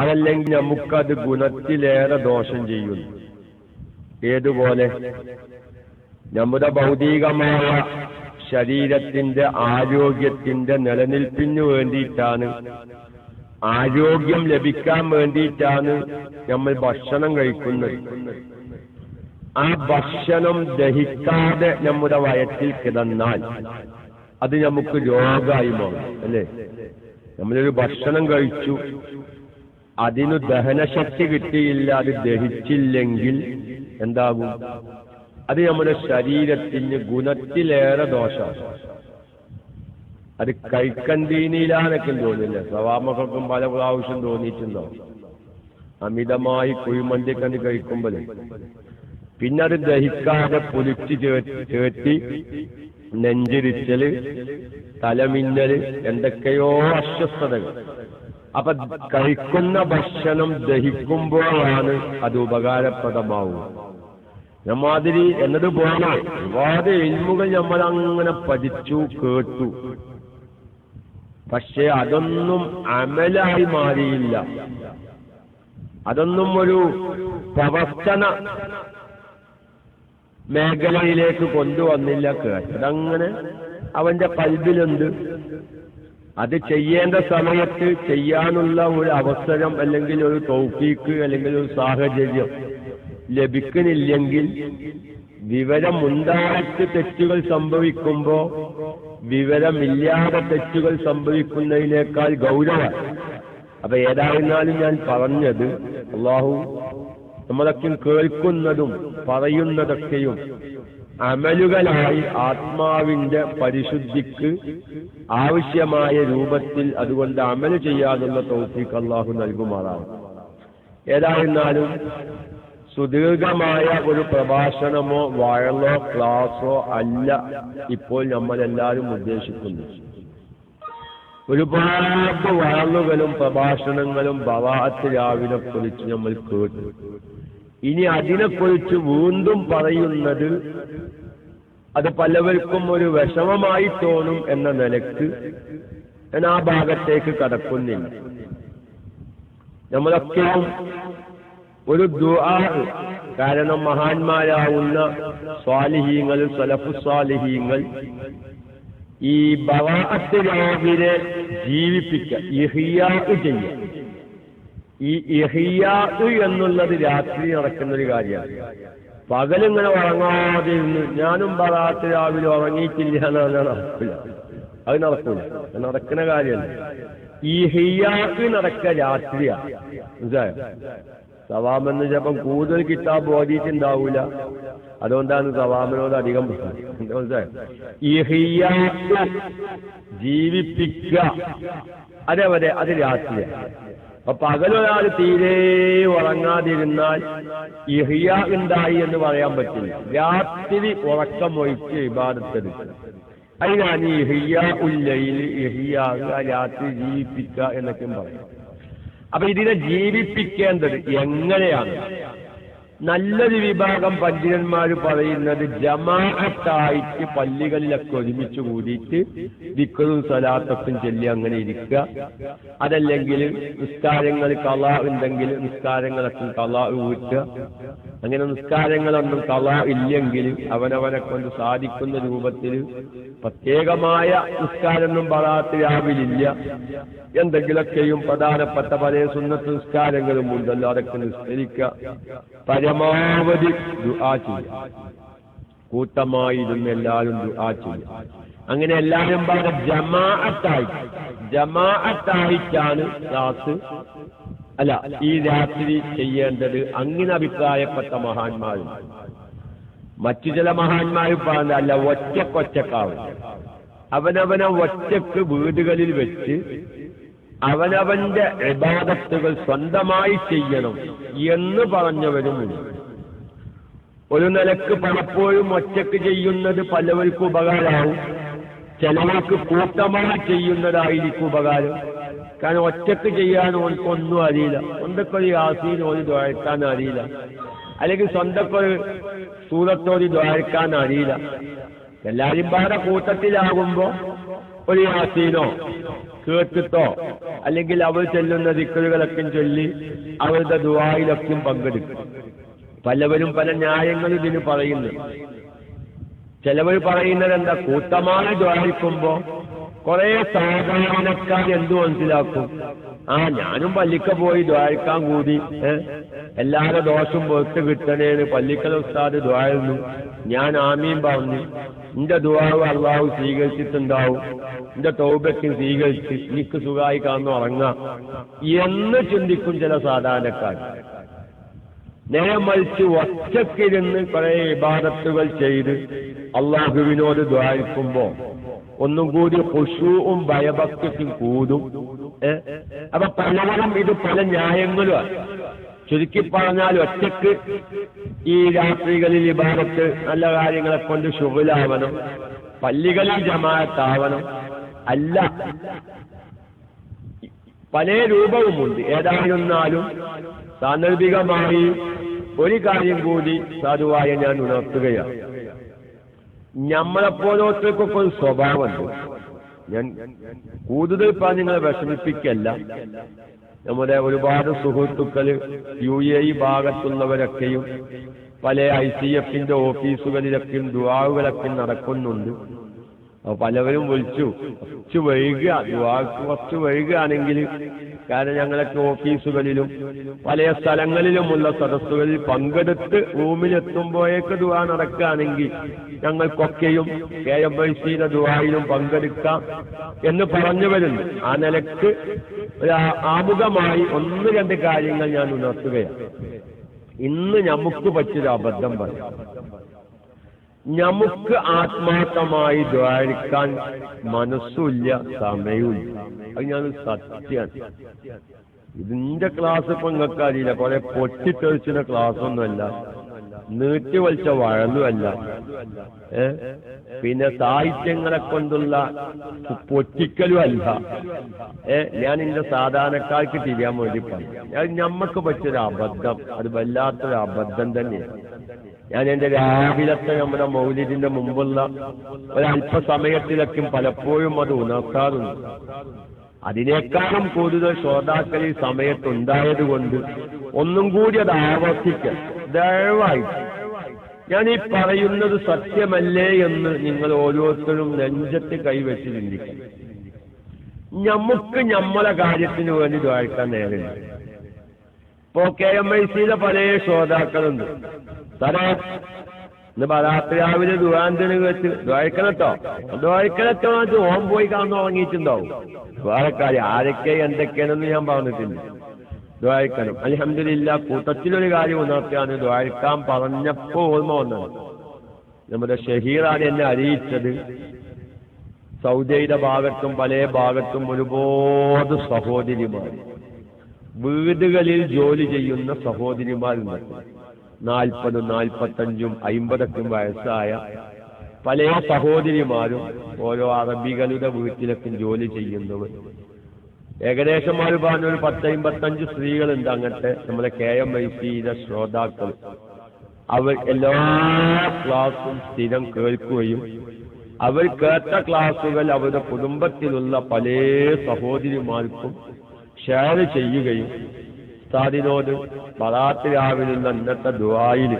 അതല്ലെങ്കിൽ നമുക്കത് ഗുണത്തിലേറെ ദോഷം ചെയ്യുന്നു. ഏതുപോലെ നമ്മുടെ ഭൗതികമായ ശരീരത്തിന്റെ ആരോഗ്യത്തിന്റെ നിലനിൽപ്പിന് വേണ്ടിയിട്ടാണ്, ആരോഗ്യം ലഭിക്കാൻ വേണ്ടിയിട്ടാണ് നമ്മൾ ഭക്ഷണം കഴിക്കുന്നത്. ആ ഭക്ഷണം ദഹിക്കാതെ നമ്മുടെ വയറ്റിൽ കിടന്നാൽ അത് നമുക്ക് രോഗമായി മാറും, അല്ലേ? നമ്മളൊരു ഭക്ഷണം കഴിച്ചു, അതിന് ദഹനശക്തി കിട്ടിയില്ല, അത് ദഹിച്ചില്ലെങ്കിൽ എന്താകും? അത് നമ്മുടെ ശരീരത്തിന് ഗുണത്തിലേറെ ദോഷമാണ്. അത് കഴിക്കണ്ടീനിലാന്നൊക്കെ തോന്നില്ല, സവാമക്കും പല പ്രാവശ്യം തോന്നിയിട്ടുണ്ടോ? അമിതമായി കുഴിമന്തിക്കണ്ട് കഴിക്കുമ്പോൾ പിന്നെ അത് ദഹിക്കാതെ പൊലിച്ച് ചേർത്തി നെഞ്ചിരിച്ചല്, തലമിന്നല്, എന്തൊക്കെയോ അസ്വസ്ഥതകൾ. അപ്പൊ കഴിക്കുന്ന ഭക്ഷണം ദഹിക്കുമ്പോഴാണ് അത് ഉപകാരപ്രദമാവുക. നമ്മാതിരി എന്നതുപോലെ ഒരുപാട് ഇൽമുകൾ നമ്മളങ്ങനെ പഠിച്ചു കേട്ടു, പക്ഷെ അതൊന്നും അമലായി മാറിയില്ല, അതൊന്നും ഒരു പ്രവർത്തന മേഖലയിലേക്ക് കൊണ്ടുവന്നില്ല. കേട്ടതങ്ങനെ അവന്റെ കൽബിലുണ്ട്. അത് ചെയ്യേണ്ട സമയത്ത് ചെയ്യാനുള്ള ഒരു അവസരം അല്ലെങ്കിൽ ഒരു തൗഫീക്ക് അല്ലെങ്കിൽ ഒരു സാഹചര്യം ലഭിക്കുന്നില്ലെങ്കിൽ വിവരമുണ്ടായിട്ട് തെറ്റുകൾ സംഭവിക്കുമ്പോ വിവരമില്ലാതെ തെറ്റുകൾ സംഭവിക്കുന്നതിനേക്കാൾ ഗൗരവമാണ്. അപ്പൊ ഏതായിരുന്നാലും ഞാൻ പറഞ്ഞത്, അല്ലാഹു നമ്മളൊക്കെ കേൾക്കുന്നതും പറയുന്നതൊക്കെയും അമലുകളായി ആത്മാവിന്റെ പരിശുദ്ധിക്ക് ആവശ്യമായ രൂപത്തിൽ അതുകൊണ്ട് അമല് ചെയ്യാനുള്ള തൗഫീഖ് അല്ലാഹു നൽകുമാറാണ്. ഏതായിരുന്നാലും സുദീർഘമായ ഒരു പ്രഭാഷണമോ വഴലോ ക്ലാസോ അല്ല ഇപ്പോൾ നമ്മളെല്ലാവരും ഉദ്ദേശിക്കുന്നത്. ഒരുപാട് വഴലുകളും പ്രഭാഷണങ്ങളും ബറാഅത്ത് രാവിനെ കുറിച്ച് നമ്മൾ കേട്ടു. ഇനി അതിനെക്കുറിച്ച് വീണ്ടും പറയുന്നത് അത് പലവർക്കും ഒരു വിഷമമായി തോന്നും എന്ന നിലക്ക് ഞാൻ ആ ഭാഗത്തേക്ക് കടക്കുന്നില്ല. നമ്മളൊക്കെയും ഒരു ദുആ, കാരണം മഹാന്മാരാവുന്ന സ്വാലിഹീങ്ങൾ, സലഫു സ്വാലിഹീങ്ങൾ ഈ ബറാഅത്ത് രാവിനെ ജീവിപ്പിക്കുക, ഇഹ്യാ ചെയ്യുക. ഈ ഇഹ്യാ എന്നുള്ളത് രാത്രി നടക്കുന്നൊരു കാര്യമാണ്. പകലിങ്ങനെ ഉറങ്ങാതെ ഇരുന്ന് ഞാനും ബറാഅത്ത് രാവിലെ ഉറങ്ങിയിട്ടില്ല എന്നാണ് നടക്കില്ല, അത് നടക്കൂല, അത് നടക്കുന്ന കാര്യമല്ല. ഈ ഇഹ്യാ നടക്കുക രാത്രിയാണ്. മനസ്സിലായോ? സവാമെന്ന് ചിലപ്പം കൂടുതൽ കിതാബ് ഓതിയിട്ടുണ്ടാവൂല, അതുകൊണ്ടാണ് സവാമിനോട് അധികം മനസ്സിലായോ? ഇഹ്യാ ജീവിപ്പിക്കുക, അതേപോലെ അത് രാത്രിയാണ്. അപ്പൊ പകലൊരാൾ തീരെ ഉറങ്ങാതിരുന്നാൽ ഇഹ്യാ ഉണ്ടായി എന്ന് പറയാൻ പറ്റില്ല. രാത്രി ഉറക്കം ഒഴിച്ച് ഇബാദത്തെടുക്കുക, അതിനാണ് ഇഹ്യാ ഉല്ലൈൽ, ഇഹ്യാ രാത്രി ജീവിപ്പിക്കുക എന്നൊക്കെ പറയും. അപ്പൊ ഇതിനെ ജീവിപ്പിക്കേണ്ടത് എങ്ങനെയാണ്? നല്ലൊരു വിഭാഗം പണ്ഡിതന്മാർ പറയുന്നത് ജമാഅത്തായിട്ട് പള്ളികളിലൊക്കെ ഒരുമിച്ച് കൂടിയിട്ട് ദിക്റും സലാത്തൊക്കെ ചൊല്ലി അങ്ങനെ ഇരിക്കുക. അതല്ലെങ്കിൽ നിസ്കാരങ്ങൾ ഖളാ ഉണ്ടെങ്കിൽ നിസ്കാരങ്ങളൊക്കെ ഖളാ വീട്ടുക. അങ്ങനെ നിസ്കാരങ്ങളൊന്നും ഖളാ ഇല്ലെങ്കിൽ അവനവനെ കൊണ്ട് സാധിക്കുന്ന രൂപത്തിൽ പ്രത്യേകമായ നിസ്കാരമൊന്നും ബറാഅത്ത് രാവിലില്ല, എന്തെങ്കിലൊക്കെയും പ്രധാനപ്പെട്ട പല സുന്നത്ത് നിസ്കാരങ്ങളും ഉണ്ടല്ലോ, അതൊക്കെ നിസ്കരിക്കുക. പരമാവധി ദുആ ചെയ്യുക, കൂട്ടമായിരുന്നു എല്ലാവരും ദുആ ചെയ്യുക. അങ്ങനെ എല്ലാവരും പറഞ്ഞ ജമാഅത്തായിട്ടാണ് ക്ലാസ് അല്ല ഈ രാത്രി ചെയ്യേണ്ടത്. അങ്ങനെ അഭിപ്രായപ്പെട്ട മഹാന്മാരും മറ്റു ചില മഹാന്മാരും പറഞ്ഞല്ല, ഒറ്റക്കൊറ്റക്കാവും. അവനവനെ ഒറ്റക്ക് വീടുകളിൽ വെച്ച് അവനവന്റെ ഇബാദത്തുകൾ സ്വന്തമായി ചെയ്യണം എന്ന് പറഞ്ഞവരുമുണ്ട്. ഒരു നിലക്ക് പലപ്പോഴും ഒറ്റക്ക് ചെയ്യുന്നത് പലവർക്കും ഉപകാരമാവും, ചിലവർക്ക് കൂട്ടമായി ചെയ്യുന്നതായിരിക്കും ഉപകാരം. കാരണം ഒറ്റക്ക് ചെയ്യാൻ ഓൽക്കൊന്നും അറിയില്ല, സ്വന്തക്കൊരു യാസീൻ ഓതി ദ്വാരക്കാൻ അറിയില്ല, അല്ലെങ്കിൽ സ്വന്തക്കൊരു സൂറത്തോതി ദ്വാരക്കാൻ അറിയില്ല. എല്ലാവരും പാടെ കൂട്ടത്തിലാകുമ്പോ ഒരു യാസീനോ കേട്ടിട്ടോ അല്ലെങ്കിൽ അവർ ചെല്ലുന്ന ദിക്റുകളൊക്കെ ചൊല്ലി അവരുടെ ദുആയിലൊക്കെ പങ്കെടുക്കും. പലവരും പല ന്യായങ്ങളും ഇതിന് പറയുന്നു. ചിലവർ പറയുന്നത് എന്താ, കൂട്ടമായി ദ്വാരിക്കുമ്പോ കുറെ സാധാരണക്കാർ എന്തു മനസ്സിലാക്കും, ഞാനും പള്ളിക്ക പോയി ദ്വാരിക്കാൻ കൂടി, എല്ലാവരുടെ ദോഷം പുറത്ത് കിട്ടണേന്ന് പള്ളിക്കൽ ഉസ്താദ് ദ്വാരുന്നു, ഞാൻ ആമീൻ പറഞ്ഞു, എന്റെ ദുആവ് അള്ളാഹു സ്വീകരിച്ചിട്ടുണ്ടാവും, എന്റെ തൗബയ്ക്ക് സ്വീകരിച്ച് എനിക്ക് സുഖമായി കാണുന്നു ഉറങ്ങാം എന്ന് ചിന്തിക്കും ചില സാധാരണക്കാർ. നേരെ മറിച്ച് ഒറ്റക്കിരുന്ന് കുറെ ഇബാദത്തുകൾ ചെയ്ത് അള്ളാഹുവിനോട് ദ്വാരിക്കുമ്പോ ഒന്നും കൂടി ഖുശൂഉം ഭയഭക്തിയും കൂടും. അപ്പൊ പലവരും ഇത് പല ന്യായങ്ങളുമാണ്. ചുരുക്കി പറഞ്ഞാൽ ഒറ്റക്ക് ഈ രാത്രികളിൽ ഇബാദത്ത് നല്ല കാര്യങ്ങളെ കൊണ്ട് ശുഗലാവണം, പള്ളികളിൽ ജമാഅത്താവണം, അല്ല പല രൂപവുമുണ്ട്. ഏതായിരുന്നാലും സാന്ദർഭികമായി ഒരു കാര്യം കൂടി സാധുവായ ഞാൻ ഉണർത്തുകയാണ്. നമ്മളെപ്പോലൊക്കെ ഒരു സ്വഭാവമുണ്ട്. ഞാൻ കൂടുതൽ നിങ്ങളെ വിഷമിപ്പിക്കല്ല. നമ്മുടെ ഒരുപാട് സുഹൃത്തുക്കൾ UAE ഭാഗത്തുള്ളവരൊക്കെയും പല ICF ഓഫീസുകളിലൊക്കെയും ദുആകളൊക്കെ നടക്കുന്നുണ്ട്. അപ്പൊ പലവരും വിളിച്ചു, കുറച്ച് വൈകുക, ദുആക്ക് കുറച്ച് വൈകുകയാണെങ്കിൽ, കാരണം ഞങ്ങളൊക്കെ ഓഫീസുകളിലും പല സ്ഥലങ്ങളിലുമുള്ള സദസ്സുകളിൽ പങ്കെടുത്ത് റൂമിലെത്തുമ്പോഴേക്ക് ദുആ നടക്കുകയാണെങ്കിൽ ഞങ്ങൾക്കൊക്കെയും KMICയുടെ ദുആയിലും പങ്കെടുക്കാം എന്ന് പറഞ്ഞവരുണ്ട്. ആ നിലക്ക് ആമുഖമായി 1-2 കാര്യങ്ങൾ ഞാൻ ഉണർത്തുകയാണ്. ഇന്ന് നമുക്ക് പറ്റിയൊരു അബദ്ധം പറയാം. നമുക്ക് ആത്മാർത്ഥമായി ദ്വാരിക്കാൻ മനസ്സുമില്ല, സമയവുമില്ല. അത് ഞാൻ സത്യമാണ്. ഇതിന്റെ ക്ലാസ് ഇപ്പൊ നിങ്ങൾക്ക് അറിയില്ല, കുറെ പൊട്ടിത്തെറിച്ചിന ക്ലാസ്സൊന്നുമല്ല, നീട്ടി വലിച്ച വഴലുമല്ല, പിന്നെ സാഹിത്യങ്ങളെ കൊണ്ടുള്ള പൊട്ടിക്കലും അല്ല. ഞാൻ എന്റെ സാധാരണക്കാർക്ക് തിരിയാൻ വേണ്ടി പറഞ്ഞു. അത് ഞമ്മക്ക് പറ്റിയൊരു അബദ്ധം, അത് വല്ലാത്തൊരു അബദ്ധം തന്നെയാണ്. ഞാൻ എന്റെ രാവിലത്തെ നമ്മുടെ മൗലിദിന്റെ മുമ്പുള്ള ഒരല്പസമയത്തിലൊക്കെ പലപ്പോഴും അത് ഉണർത്താറുണ്ട്. അതിനേക്കാളും കൂടുതൽ ശ്രോതാക്കൾ ഈ സമയത്തുണ്ടായത് കൊണ്ട് ഒന്നും കൂടി അത് ആവർത്തിക്കാം. ദയവായി ഞാൻ ഈ പറയുന്നത് സത്യമല്ലേ എന്ന് നിങ്ങൾ ഓരോരുത്തരും നെഞ്ചത്ത് കൈവച്ച് ചിന്തിക്കണം. നമുക്ക് നമ്മളെ കാര്യത്തിന് വേണ്ടി ദ്വാരിക്കാൻ നേരില്ല. ഇപ്പോ KMICയിലെ പല ശ്രോതാക്കളുണ്ട്. സാറേ ഇന്ന് രാവിലെ ദുആന്തിന് വെച്ച് ദ്വാരിക്കണട്ടോ വെച്ച് ഓൻ പോയി കാണുന്ന ഉറങ്ങിയിട്ടുണ്ടാവും. വേറെ കാര്യം ആരൊക്കെ എന്തൊക്കെയാണെന്ന് ഞാൻ പറഞ്ഞിട്ടില്ല. ദ്വാരിക്കണം. അൽഹംദുലില്ലാ കൂട്ടത്തിലൊരു കാര്യം ഉണർത്തിയാണ് ദ്വാരിക്കാൻ പറഞ്ഞപ്പോ ഓർമ്മ വന്നത്. നമ്മുടെ ഷഹീറാണ് എന്നെ അറിയിച്ചത്, സൗദിയുടെ ഭാഗത്തും പല ഭാഗത്തും ഒരുപാട് സഹോദരിമാർ, വീടുകളിൽ ജോലി ചെയ്യുന്ന സഹോദരിമാരുണ്ട്. 40, 45, 50 വയസ്സായ പല സഹോദരിമാരും ഓരോ അറബികളുടെ വീട്ടിലൊക്കെ ജോലി ചെയ്യുന്നവർ. ഏകദേശം ഒരു 10-55 സ്ത്രീകളുണ്ട് അങ്ങനത്തെ നമ്മളെ KMICയുടെ ശ്രോതാക്കൾ. അവർ എല്ലാ ക്ലാസും സ്ഥിരം കേൾക്കുകയും അവർ കേട്ട ക്ലാസുകൾ അവരുടെ കുടുംബത്തിലുള്ള പല സഹോദരിമാർക്കും ഷെയർ ചെയ്യുകയും ഉസ്താദിനോട് ബറാത്ത് രാവിലുള്ള ഇന്നത്തെ ദുആയിൽ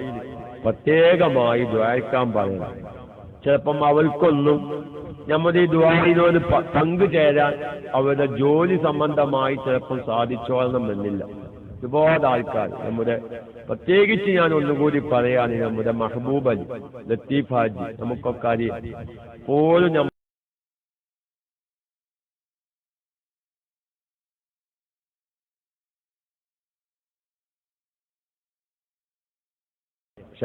പ്രത്യേകമായി ദ്വാരിക്കാൻ പറയണം. ചിലപ്പം അവർക്കൊന്നും നമ്മുടെ ഈ ദുആയിനോട് പങ്കുചേരാൻ അവരുടെ ജോലി സംബന്ധമായി ചിലപ്പോൾ സാധിച്ചോളണമെന്നില്ല. ഒരുപാട് ആൾക്കാർ നമ്മുടെ, പ്രത്യേകിച്ച് ഞാൻ ഒന്നുകൂടി പറയാണ്, നമ്മുടെ മെഹബൂബ് അലി, ലത്തീഫ് ഹാജി, നമുക്കൊക്കെ അറിയാം. പോലും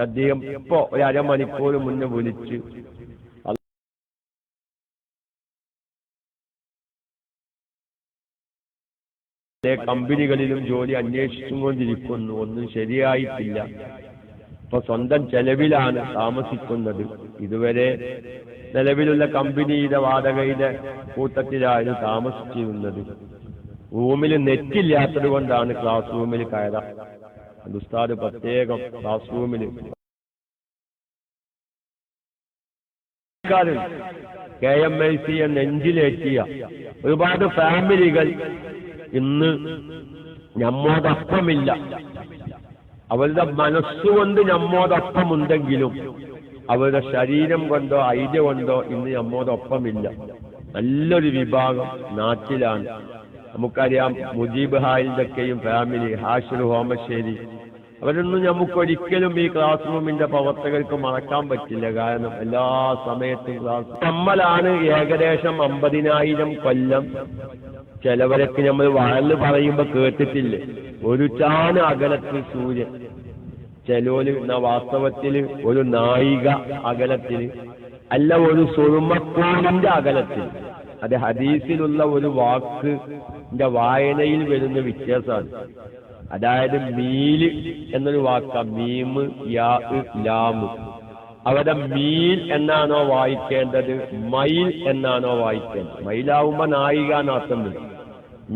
അദ്ദേഹം ഇപ്പോ ഒരു അരമണിക്കൂർ മുന്നേ വിളിച്ച് കമ്പനികളിലും ജോലി അന്വേഷിച്ചും കൊണ്ടിരിക്കുന്നു. ഒന്നും ശരിയായിട്ടില്ല. ഇപ്പൊ സ്വന്തം ചെലവിലാണ് താമസിക്കുന്നത്. ഇതുവരെ നിലവിലുള്ള കമ്പനിയുടെ വാടകയുടെ കൂട്ടത്തിലായിരുന്നു താമസിച്ചിരുന്നത്. റൂമിൽ നെറ്റില്ലാത്തത് കൊണ്ടാണ് ക്ലാസ് റൂമിൽ കയറാം. ഉസ്താദ് പ്രത്യേകം ക്ലാസ് റൂമിൽ KMIC നെഞ്ചിലേറ്റിയ ഒരുപാട് ഫാമിലികൾ ഇന്ന് നമ്മോടൊപ്പമില്ല. അവരുടെ മനസ്സുകൊണ്ട് നമ്മോടൊപ്പമുണ്ടെങ്കിലും അവരുടെ ശരീരം കൊണ്ടോ ഐഡിയ കൊണ്ടോ ഇന്ന് നമ്മോടൊപ്പമില്ല. നല്ലൊരു വിഭാഗം നാട്ടിലാണ്. നമുക്കറിയാം മുജീബ് ഹായിൻ്റെയൊക്കെയും ഫാമിലി, ഹാഷിർ ഹോമശ്ശേരി, അവരൊന്നും നമുക്കൊരിക്കലും ഈ ക്ലാസ് റൂമിന്റെ പ്രവർത്തകർക്ക് മറക്കാൻ പറ്റില്ല. കാരണം എല്ലാ സമയത്തും ക്ലാസ് നമ്മളാണ്. ഏകദേശം 50,000 കൊല്ലം ചിലവരൊക്കെ നമ്മൾ വഴല് പറയുമ്പോ കേട്ടിട്ടില്ലേ, ഒരു ചാന അകലത്തിൽ സൂര്യൻ, ചിലോല് വാസ്തവത്തില് ഒരു നായിക അകലത്തിൽ, അല്ല ഒരു സുറുമക്കോലിന്റെ അകലത്തിൽ. അത് ഹദീസിലുള്ള ഒരു വാക്കിന്റെ വായനയിൽ വരുന്ന വ്യത്യാസമാണ്. അതായത് മീല് എന്നൊരു വാക്ക, മീമ് യാ ലാമ്. അവിടെ മീൽ എന്നാണോ വായിക്കേണ്ടത്, മൈൽ എന്നാണോ വായിക്കേണ്ടത്? മൈലാവുമ്പോ നായിക എന്നർത്ഥം വരും.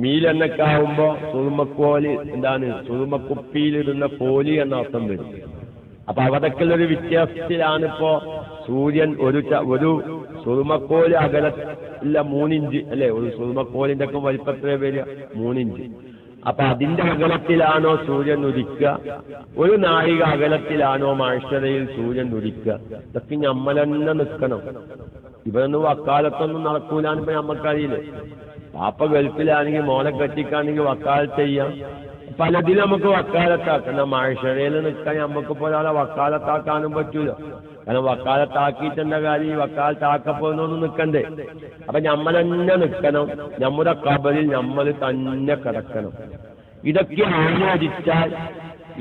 മീൽ എന്നൊക്കെ ആവുമ്പോ സുറുമക്കോല്, എന്താണ് സുറുമക്കുപ്പിയിലിടുന്ന കോലി എന്നർത്ഥം വരും. അപ്പൊ അവിടേക്കുള്ളൊരു വ്യത്യാസത്തിലാണ് ഇപ്പോ സൂര്യൻ ഒരു സുറുമക്കോല് അകലല്ല 3 ഇഞ്ച് അല്ലെ, ഒരു സുറുമക്കോലിന്റെ ഒക്കെ വലിപ്പത്തിലെ വരിക 3 ഇഞ്ച്. അപ്പൊ അതിന്റെ അകലത്തിലാണോ സൂര്യൻ ഉദിക്കുക, ഒരു നായിക അകലത്തിലാണോ മഴശരയിൽ സൂര്യൻ ഉദിക്കുക? ഇതൊക്കെ നമ്മളെന്നെ നിൽക്കണം. ഇവരൊന്നും അക്കാലത്തൊന്നും നടക്കൂലാന്ന് ഇപ്പൊ നമ്മക്കറിയില്ലേ. പാപ്പ ഗൾഫിലാണെങ്കിൽ മോനെ കെട്ടിക്കാണെങ്കിൽ വക്കാലത്ത് ചെയ്യാം, പലതിലും നമുക്ക് വക്കാലത്താക്കണം. മഴശരയിൽ നിൽക്കാൻ നമുക്കിപ്പോ ഒരാളെ വക്കാലത്താക്കാനും പറ്റൂല. കാരണം വക്കാലത്താക്കിയിട്ടെന്താ കാര്യം, വക്കാലത്താക്കപ്പോന്നൊന്നും നിൽക്കണ്ടേ. അപ്പൊ നമ്മളെന്നെ നിൽക്കണം, നമ്മുടെ ഖബറിൽ നമ്മൾ തന്നെ കിടക്കണം. ഇതൊക്കെ ആലോചിച്ചാൽ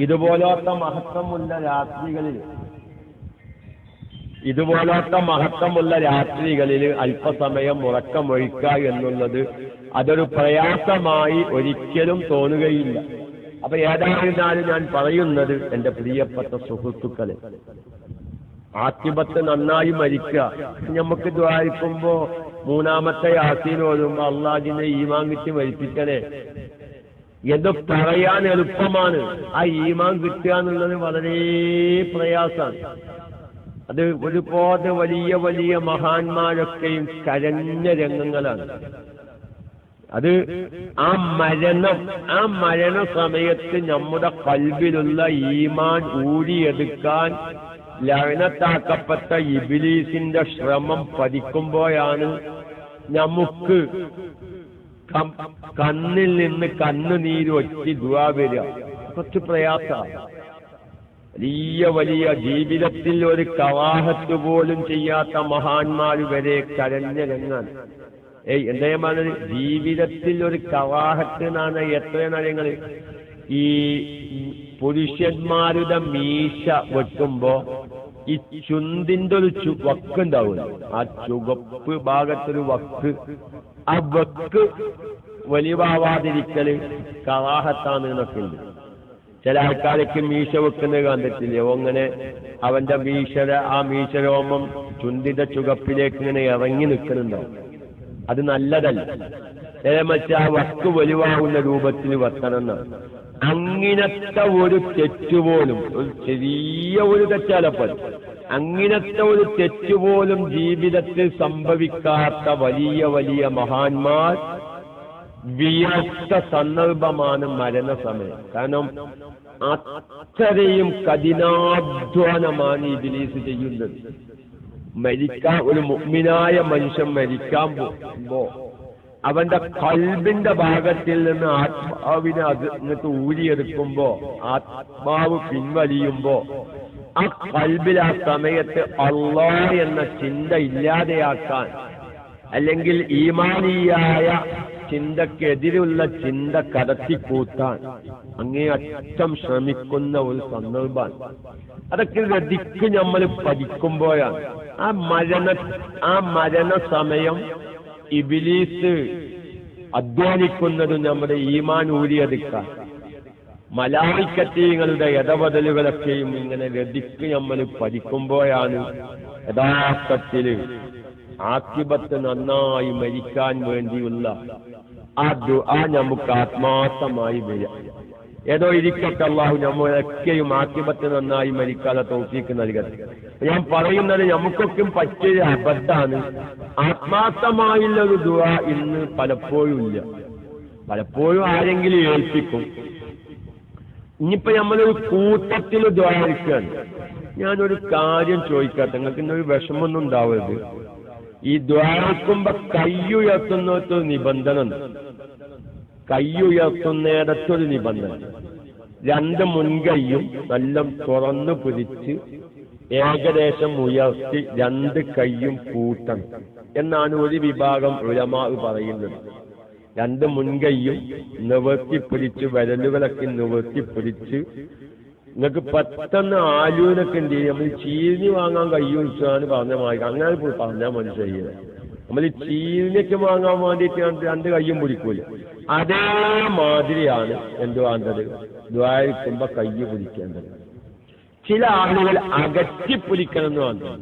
ഇതുപോലത്തെ മഹത്വമുള്ള രാത്രികളിൽ അല്പസമയം ഉറക്കമൊഴിക്കുക എന്നുള്ളത് അതൊരു പ്രയാസമായി ഒരിക്കലും തോന്നുകയില്ല. അപ്പൊ ഏതായിരുന്നാലും ഞാൻ പറയുന്നത്, എന്റെ പ്രിയപ്പെട്ട സുഹൃത്തുക്കളെ, ആഖിബത്ത് നന്നായി മരിക്കുക. നമുക്ക് ദ്വാരിക്കുമ്പോ 3-ാമത്തെ യാസീൻ ഓതുമ്പോ അള്ളാഹിനെ ഈമാൻ കിട്ടി മരിപ്പിക്കണേ എന്ന് പറയാൻ എളുപ്പമാണ്. ആ ഈമാൻ കിട്ടുക എന്നുള്ളത് വളരെ പ്രയാസമാണ്. അത് ഒരുപാട് വലിയ വലിയ മഹാന്മാരൊക്കെയും കരഞ്ഞ രംഗങ്ങളാണ്. അത് ആ മരണ സമയത്ത് നമ്മുടെ ഖൽബിലുള്ള ഈമാൻ ഊരിയെടുക്കാൻ ലഅനത്താക്കപ്പെട്ട ഇബ്ലീസിന്റെ ശ്രമം പതിക്കുമ്പോഴാണ് നമുക്ക് കണ്ണിൽ നിന്ന് കണ്ണുനീര് ഒറ്റി ദുആ വരിക. കുറച്ച് പ്രയാസമാണ്. വലിയ വലിയ ജീവിതത്തിൽ ഒരു കവാഹത്ത് പോലും ചെയ്യാത്ത മഹാന്മാർ വരെ കരഞ്ഞ രംഗാണ്. എന്താ പറഞ്ഞത്, ജീവിതത്തിൽ ഒരു കവാഹത്ത് എന്നാണ്. എത്ര കാര്യങ്ങൾ ഈ പുരുഷന്മാരുടെ മീശ വെട്ടുമ്പോ ഈ ചുണ്ടിന്റെ ഒരു വക്കുണ്ടാവില്ല, ആ ചുവപ്പ് ഭാഗത്തൊരു വക്ക്, ആ വക്ക് വലിവാവാതിരിക്കല് കവാഹത്താണ് എന്നൊക്കെ ഉണ്ട്. ചില ആൾക്കാർക്ക് മീശ വെക്കുന്നത് കണ്ടിട്ടില്ലേ? അങ്ങനെ അവന്റെ ആ മീശരോമം ചുണ്ടിന്റെ ചുവപ്പിലേക്ക് ഇങ്ങനെ ഇറങ്ങി നിൽക്കുന്നുണ്ടാവും. അത് നല്ലതല്ല. നേരെ മറിച്ച് ആ വക്ക് വലിവാകുന്ന രൂപത്തിൽ വെക്കണം എന്നാണ്. അങ്ങനത്തെ ഒരു തെറ്റുപോലും, ഒരു ചെറിയ ഒരു തെറ്റാലപ്പോൾ അങ്ങനത്തെ ഒരു തെറ്റുപോലും ജീവിതത്തിൽ സംഭവിക്കാത്ത വലിയ വലിയ മഹാന്മാർ വിയർത്ത സന്ദർഭമാണ് മരണസമയം. കാരണം അത്രയും കഠിനാധ്വാനമാണ് ഇബ്ലീസ് ചെയ്യുന്നത്. ഒരു മുഅ്മിനായ മനുഷ്യൻ മരിക്കാൻ പോകുമ്പോ അവന്റെ ഖൽബിന്റെ ഭാഗത്തിൽ നിന്ന് ആത്മാവിനെ എന്നിട്ട് ഊരിയെടുക്കുമ്പോ, ആത്മാവ് പിൻവലിയുമ്പോ, ആ ഖൽബിൽ ആ സമയത്ത് അല്ലാഹ് എന്ന ചിന്ത ഇല്ലാതെയാക്കാൻ, അല്ലെങ്കിൽ ഈമാനിയായ ചിന്തക്കെതിരുള്ള ചിന്ത കടത്തിക്കൂട്ടാൻ അങ്ങേയറ്റം ശ്രമിക്കുന്ന ഒരു സന്ദർഭമാണ്. അതൊക്കെ രതിക്ക് നമ്മൾ പഠിക്കുമ്പോഴാണ് ആ മരണസമയം ഇബ്ലീസ് അധ്വാനിക്കുന്നത് നമ്മുടെ ഈമാൻ ഊരിയെടുക്കാൻ. മലായിക്കത്തീങ്ങളുടെ ഇടപെടലുകളൊക്കെയും ഇങ്ങനെ രതിക്ക് നമ്മൾ പഠിക്കുമ്പോഴാണ് യഥാർത്ഥത്തില് ആഖിബത്ത് നന്നായി മരിക്കാൻ വേണ്ടിയുള്ള ആ ദുആ നമുക്ക് ആത്മാർത്ഥമായി വരിക. ഏതോ ഇരിക്കട്ടെ, അള്ളാഹു നമ്മളൊക്കെയും ആക്കിബത്ത് നന്നായി മരിക്കാതെ തൗഫീക്ക് നൽകട്ടെ. ഞാൻ പറയുന്നത് നമുക്കൊക്കെ പറ്റിയ അബദ്ധാണ്. ആത്മാർത്ഥമായുള്ളൊരു ദുആ ഇന്ന് പലപ്പോഴും ഇല്ല. പലപ്പോഴും ആരെങ്കിലും ഏൽപ്പിക്കും. ഇനിയിപ്പോ നമ്മളൊരു കൂട്ടത്തിൽ ദ്വാരിക്കാൻ, ഞാനൊരു കാര്യം ചോദിക്കട്ടെ, നിങ്ങൾക്ക് ഇന്നൊരു വിഷമൊന്നും ഉണ്ടാവരുത്. ഈ ദ്വാരിക്കുമ്പോ കയ്യുയർത്തുന്നൊരു നിബന്ധന ഉണ്ട്. കയ്യുയർത്തുന്നിടത്തൊരു നിബന്ധന, രണ്ട് മുൻകൈയും നല്ല തുറന്നു പിടിച്ച് ഏകദേശം ഉയർത്തി രണ്ട് കൈയും കൂട്ടണം എന്നാണ് ഒരു വിഭാഗം ഉലമാ പറയുന്നത്. രണ്ട് മുൻകൈയും നിവർത്തിപ്പിടിച്ച് വിരലുകളൊക്കെ നിവർത്തിപ്പിടിച്ച്, നിങ്ങൾക്ക് പെട്ടെന്ന് ആലൂനൊക്കെ എന്ത് ചെയ്യും, നമ്മൾ ചീനി വാങ്ങാൻ കയ്യുവെച്ചാണ് പറഞ്ഞ മാതിരി അങ്ങനെ പറഞ്ഞാൽ മനുഷ്യരെ നമ്മൾ ചീനിക്ക് വാങ്ങാൻ വേണ്ടിയിട്ട് രണ്ട് കയ്യും പിടിക്കൂല. അതേമാതിരിയാണ് എന്ത് വേണ്ടത്, ദ്വാരിക്കുമ്പോ കയ്യ് പിടിക്കേണ്ടത്. ചില ആളുകൾ അകറ്റി പിടിക്കണം എന്ന് പറഞ്ഞു.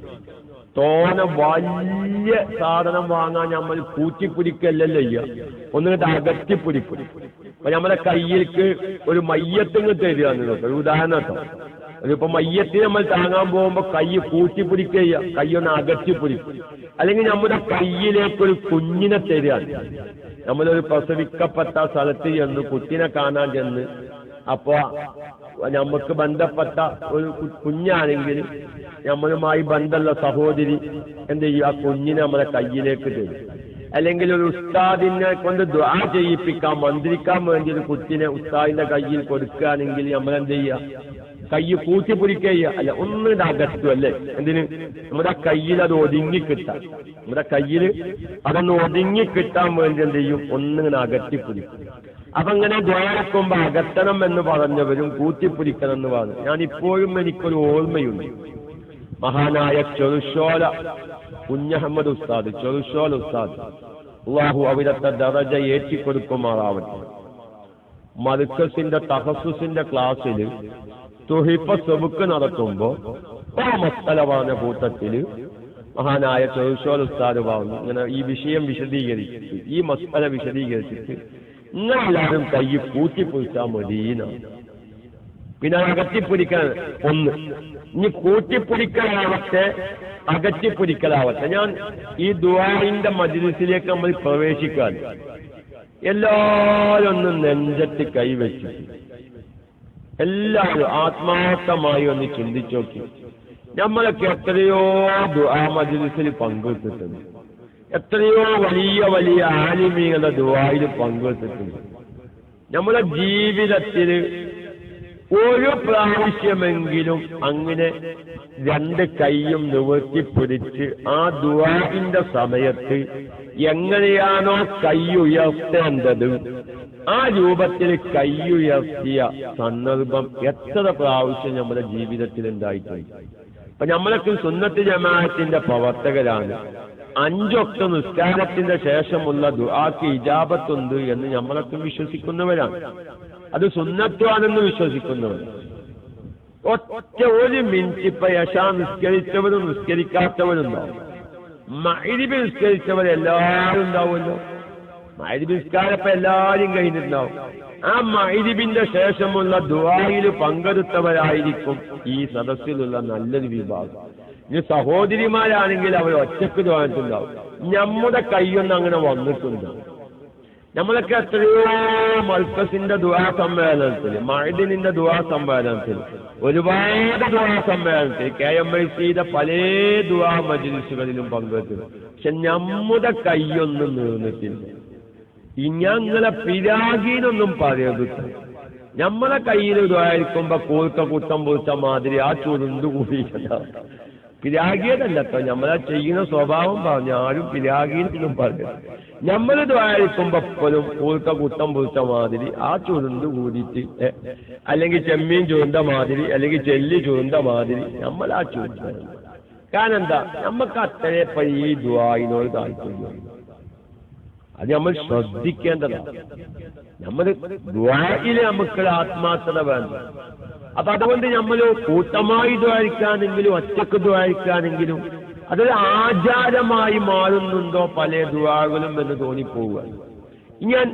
തോനെ വലിയ സാധനം വാങ്ങാൻ നമ്മൾ കൂട്ടിപ്പിടിക്കല്ലല്ലോ ചെയ്യുക, ഒന്നിട്ട് അകറ്റിപ്പിടിക്കും. അപ്പൊ നമ്മുടെ കയ്യിലേക്ക് ഒരു മയ്യത്തിങ്ങ് തരികയാണ്. ഒരു ഉദാഹരണം കേട്ടോ, അതിപ്പോ മയ്യത്തിന് നമ്മൾ താങ്ങാൻ പോകുമ്പോ കൈ കൂട്ടിപ്പിടിക്കുക, കൈയൊന്ന് അകറ്റിപ്പിടിക്കും. അല്ലെങ്കിൽ നമ്മുടെ കയ്യിലേക്കൊരു കുഞ്ഞിനെ തരികയാണ്. നമ്മളൊരു പ്രസവിക്കപ്പെട്ട സ്ഥലത്ത് ചെന്ന് കുട്ടിനെ കാണാൻ ചെന്ന്, അപ്പോ നമുക്ക് ബന്ധപ്പെട്ട ഒരു കുഞ്ഞാണെങ്കിൽ നമ്മളുമായി ബന്ധമുള്ള സഹോദരി എന്ത് ചെയ്യും, ആ കുഞ്ഞിനെ നമ്മളെ കയ്യിലേക്ക് തരും. അല്ലെങ്കിൽ ഒരു ഉസ്താദിനെ കൊണ്ട് ദുആ ചെയ്യിപ്പിക്കാൻ, മന്ത്രിക്കാൻ വേണ്ടി ഒരു കുട്ടിനെ ഉസ്താദിന്റെ കയ്യിൽ കൊടുക്കുകയാണെങ്കിൽ നമ്മളെന്ത് ചെയ്യുക, കൈ കൂട്ടിപ്പിടിക്കുക. അല്ല, ഒന്നിട്ട് അകറ്റും. അല്ലേ, എന്തിന്, നമ്മുടെ കയ്യിൽ അത് ഒതുങ്ങിക്കിട്ടാൻ, നമ്മുടെ കയ്യിൽ അതൊന്ന് ഒതുങ്ങിക്കിട്ടാൻ വേണ്ടി എന്ത് ചെയ്യും, ഒന്നിങ്ങനെ അകറ്റിപ്പിടിക്കും. അപ്പൊ അങ്ങനെ ദ്വാരക്കുമ്പോ അകത്തണം എന്ന് പറഞ്ഞവരും കൂട്ടിപ്പിടിക്കണം എന്ന് പറഞ്ഞു. ഞാനിപ്പോഴും എനിക്കൊരു ഓർമ്മയുണ്ട്. മഹാനായ ചെറുശോല കുഞ്ഞഹമ്മദ് ഉസ്താദ്, ചെറുശോല ഉസ്താദ്, അല്ലാഹു അവിടുത്തെ ദറജ ഏറ്റിക്കൊടുക്കുമാറാവട്ടെ. മർക്കസിന്റെ തഹസ്സുസിന്റെ ക്ലാസ്സിൽ തുഹിഫ സബുക്ക് നടത്തുമ്പോ ആ മസ്അല പറഞ്ഞ കൂട്ടത്തില് മഹാനായ ചെറുശോല ഉസ്താദ് പറഞ്ഞു, ഇങ്ങനെ ഈ വിഷയം വിശദീകരിച്ചിട്ട്, ഈ മസ്അല വിശദീകരിച്ചിട്ട് നിങ്ങളെല്ലാവരും കൈ കൂട്ടിപ്പിടിച്ചാൽ മതിയെന്നാണ്. പിന്നെ അകറ്റിപ്പിടിക്കാൻ ഒന്ന്, ഇനി കൂട്ടിപ്പിടിക്കലാവട്ടെ അകറ്റിപ്പിടിക്കലാവട്ടെ. ഞാൻ ഈ ദുആഇന്റെ മജ്ലിസിലേക്ക് നമ്മൾ പ്രവേശിക്കാൻ എല്ലാവരും ഒന്ന് നെഞ്ചത്ത് കൈവച്ചു, എല്ലാവരും ആത്മാർത്ഥമായി ഒന്ന് ചിന്തിച്ചു നോക്കി. നമ്മളൊക്കെ എത്രയോ ദുആ മജ്ലിസിൽ പങ്കെടുത്തിട്ടുണ്ട്, എത്രയോ വലിയ വലിയ ആലിമീങ്ങളുടെ ദുആയിൽ പങ്കെടുത്തിട്ടുണ്ട്. നമ്മുടെ ജീവിതത്തിൽ ഒരു പ്രാവശ്യമെങ്കിലും അങ്ങനെ രണ്ട് കൈയും നിവർത്തിപ്പിടിച്ച് ആ ദുആഇന്റെ സമയത്ത് എങ്ങനെയാണോ കൈ ഉയർത്തേണ്ടത് ആ രൂപത്തിൽ കൈ ഉയർത്തിയ സന്ദർഭം എത്ര പ്രാവശ്യം നമ്മുടെ ജീവിതത്തിൽ ഉണ്ടായിട്ടുണ്ട്. അപ്പൊ നമ്മളൊക്കെ സുന്നത്ത് ജമാഅത്തിന്റെ പ്രവർത്തകരാണ്. 5 വക്ത് നിസ്കാരത്തിന്റെ ശേഷമുള്ള ദുആക്ക് ഇജാബത്തുണ്ട് എന്ന് നമ്മളൊക്കെ വിശ്വസിക്കുന്നവരാണ്. അത് സുന്നത്താണെന്ന് വിശ്വസിക്കുന്നവരാണ്. ഒറ്റ ഒരു മിനിറ്റ് ഇപ്പൊ യശാ നിസ്കരിച്ചവരും നിസ്കരിക്കാത്തവരുണ്ടാവും. മഗ്രിബ് നിസ്കരിച്ചവരെല്ലാവരും ഉണ്ടാവുമല്ലോ. മഗ്രിബ് നിസ്കാരപ്പോ എല്ലാവരും കഴിഞ്ഞിട്ടുണ്ടാവും. ആ മഗ്രിബിന്റെ ശേഷമുള്ള ദുആയിൽ പങ്കെടുത്തവരായിരിക്കും ഈ സദസ്സിലുള്ള നല്ലൊരു വിഭാഗം. ഇനി സഹോദരിമാരാണെങ്കിൽ അവർ ഒറ്റക്ക് ദുആയിട്ടുണ്ടാവും. നമ്മുടെ കൈയൊന്നും അങ്ങനെ വന്നിട്ടുണ്ട്. നമ്മളൊക്കെ എത്രയോ മർക്കസിന്റെ ദുആ സമ്മേളനത്തിൽ, മഅദിനിന്റെ ദുആ സമ്മേളനത്തിൽ, ഒരുപാട് ദുആ സമ്മേളനത്തിൽ, KMICയുടെ പല ദുആ മജ്ലിസുകളിലും പങ്കെടുത്തു. പക്ഷെ നമ്മുടെ കൈയൊന്നും നീർന്നിട്ടില്ല. ഞങ്ങളെ പിരാഗീനൊന്നും പറയരുത്. നമ്മളെ കയ്യിൽ ദുആയിരിക്കുമ്പോ കൂർക്ക കുത്തം പൊളിച്ച മാതിരി ആ ചുരുണ്ട് കൂടിയിട്ടുണ്ടാവും. പിരാഗിയതല്ല കേട്ടോ, നമ്മളെ ചെയ്യുന്ന സ്വഭാവം പറഞ്ഞു ആരും പിരാഗീനൊന്നും പറഞ്ഞു. നമ്മൾ ദ്വാരിക്കുമ്പോ എപ്പോഴും കൂർക്ക കുത്തം പൊളിച്ച മാതിരി ആ ചുരുണ്ട് കൂടിയിട്ട്, അല്ലെങ്കിൽ ചെമ്മീൻ ചുരുണ്ട മാതിരി, അല്ലെങ്കിൽ ചെല്ലി ചുരുണ്ട മാതിരി നമ്മൾ ആ ചുരുണ്ട. കാരണം എന്താ, നമുക്ക് അത്രേ ഈ ദുആഇനോട് താല്പര്യം. അത് നമ്മൾ ശ്രദ്ധിക്കേണ്ടതാണ്. നമ്മൾ ദുആഇല് നമുക്ക് ആത്മാർത്ഥത വേണം. അപ്പൊ അതുകൊണ്ട് നമ്മൾ കൂട്ടമായി ദ്വാരിക്കാനെങ്കിലും ഒറ്റക്ക് ദ്വാരിക്കാനെങ്കിലും അതൊരു ആചാരമായി മാറുന്നുണ്ടോ പല ദുആകളും എന്ന് തോന്നിപ്പോവുക. ഞാൻ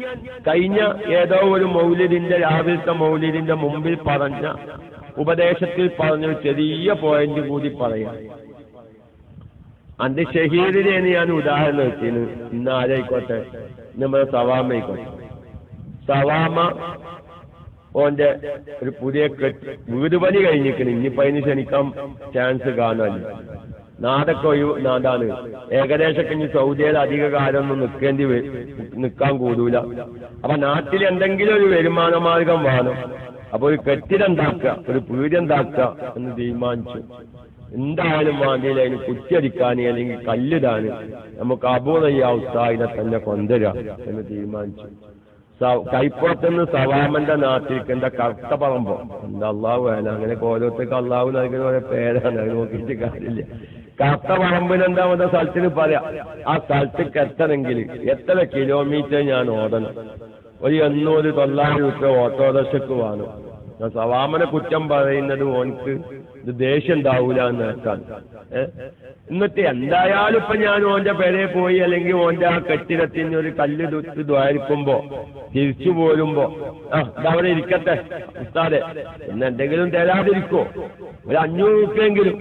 കഴിഞ്ഞ ഏതോ ഒരു മൗലിദിന്റെ രാവിലത്തെ മൗലിദിന്റെ മുമ്പിൽ പറഞ്ഞ ഉപദേശത്തിൽ പറഞ്ഞൊരു ചെറിയ പോയിന്റ് കൂടി പറയാം. അന്റെ ഷഹീദിനെയാണ് ഞാൻ ഉദാഹരണം വെച്ചിന്. ഇന്ന് ആരായിക്കോട്ടെ, നമ്മുടെ സവാമയിക്കോട്ടെ. സവാമ ഓന്റെ ഒരു പുതിയ വീട് പണി കഴിഞ്ഞിരിക്കണം. ഇനിയിപ്പോ അതിന് ക്ഷണിക്കാൻ ചാൻസ് കാണാനില്ല. നാടൊക്കെ നാടാണ്. ഏകദേശം ഇനി സൗദിയിൽ അധിക കാലമൊന്നും നിൽക്കാൻ കൂടൂല. അപ്പൊ നാട്ടിൽ എന്തെങ്കിലും ഒരു വരുമാന മാർഗം വേണം. അപ്പൊ ഒരു കെട്ടിടം ഉണ്ടാക്കുക, ഒരു പീഠുണ്ടാക്കുക എന്ന് തീരുമാനിച്ചു. എന്തായാലും വേണ്ടിയില്ല അതിന് കുറ്റിയടിക്കാൻ അല്ലെങ്കിൽ കല്ലിടാന് നമുക്ക് അബൂദയ്യ ഉസ്താദിനെ തന്നെ കൊണ്ടുവരാം എന്ന് തീരുമാനിച്ചു. കൈപ്പുറത്തുനിന്ന് സവാമന്റെ നാട്ടിലേക്ക് എന്താ കറുത്ത പറമ്പോ എന്താ അള്ളാഹു വേല, അങ്ങനെ ഓരോരുത്തർക്ക് അള്ളാഹു നൽകുന്ന ഓരോ പേരാണ്, അത് നോക്കിയിട്ട് കാര്യമില്ല. കറുത്ത പറമ്പിനെന്താ വന്ന സ്ഥലത്തിന് പറയാം. ആ സ്ഥലത്തേക്ക് എത്തണമെങ്കിൽ എത്ര കിലോമീറ്റർ ഞാൻ ഓടണം? ഒരു 800-900 രൂപ ഓട്ടോറിക്ഷക്ക് വേണം. ഞാൻ സവാമനെ കുറ്റം പറയുന്നത് ഓനക്ക് ഇത് ദേഷ്യം ഉണ്ടാവൂല എന്ന് വെക്കാൻ. എന്നിട്ട് എന്തായാലും ഇപ്പൊ ഞാൻ ഓന്റെ പേരെ പോയി അല്ലെങ്കിൽ ഓന്റെ ആ കെട്ടിടത്തിന് ഒരു കല്ല് ദ്വാരിക്കുമ്പോ തിരിച്ചു പോരുമ്പോ ഇതവിടെ ഇരിക്കട്ടെ ഉസ്താദെ എന്ന് എന്തെങ്കിലും തരാതിരിക്കോ? ഒരു 500 രൂപയെങ്കിലും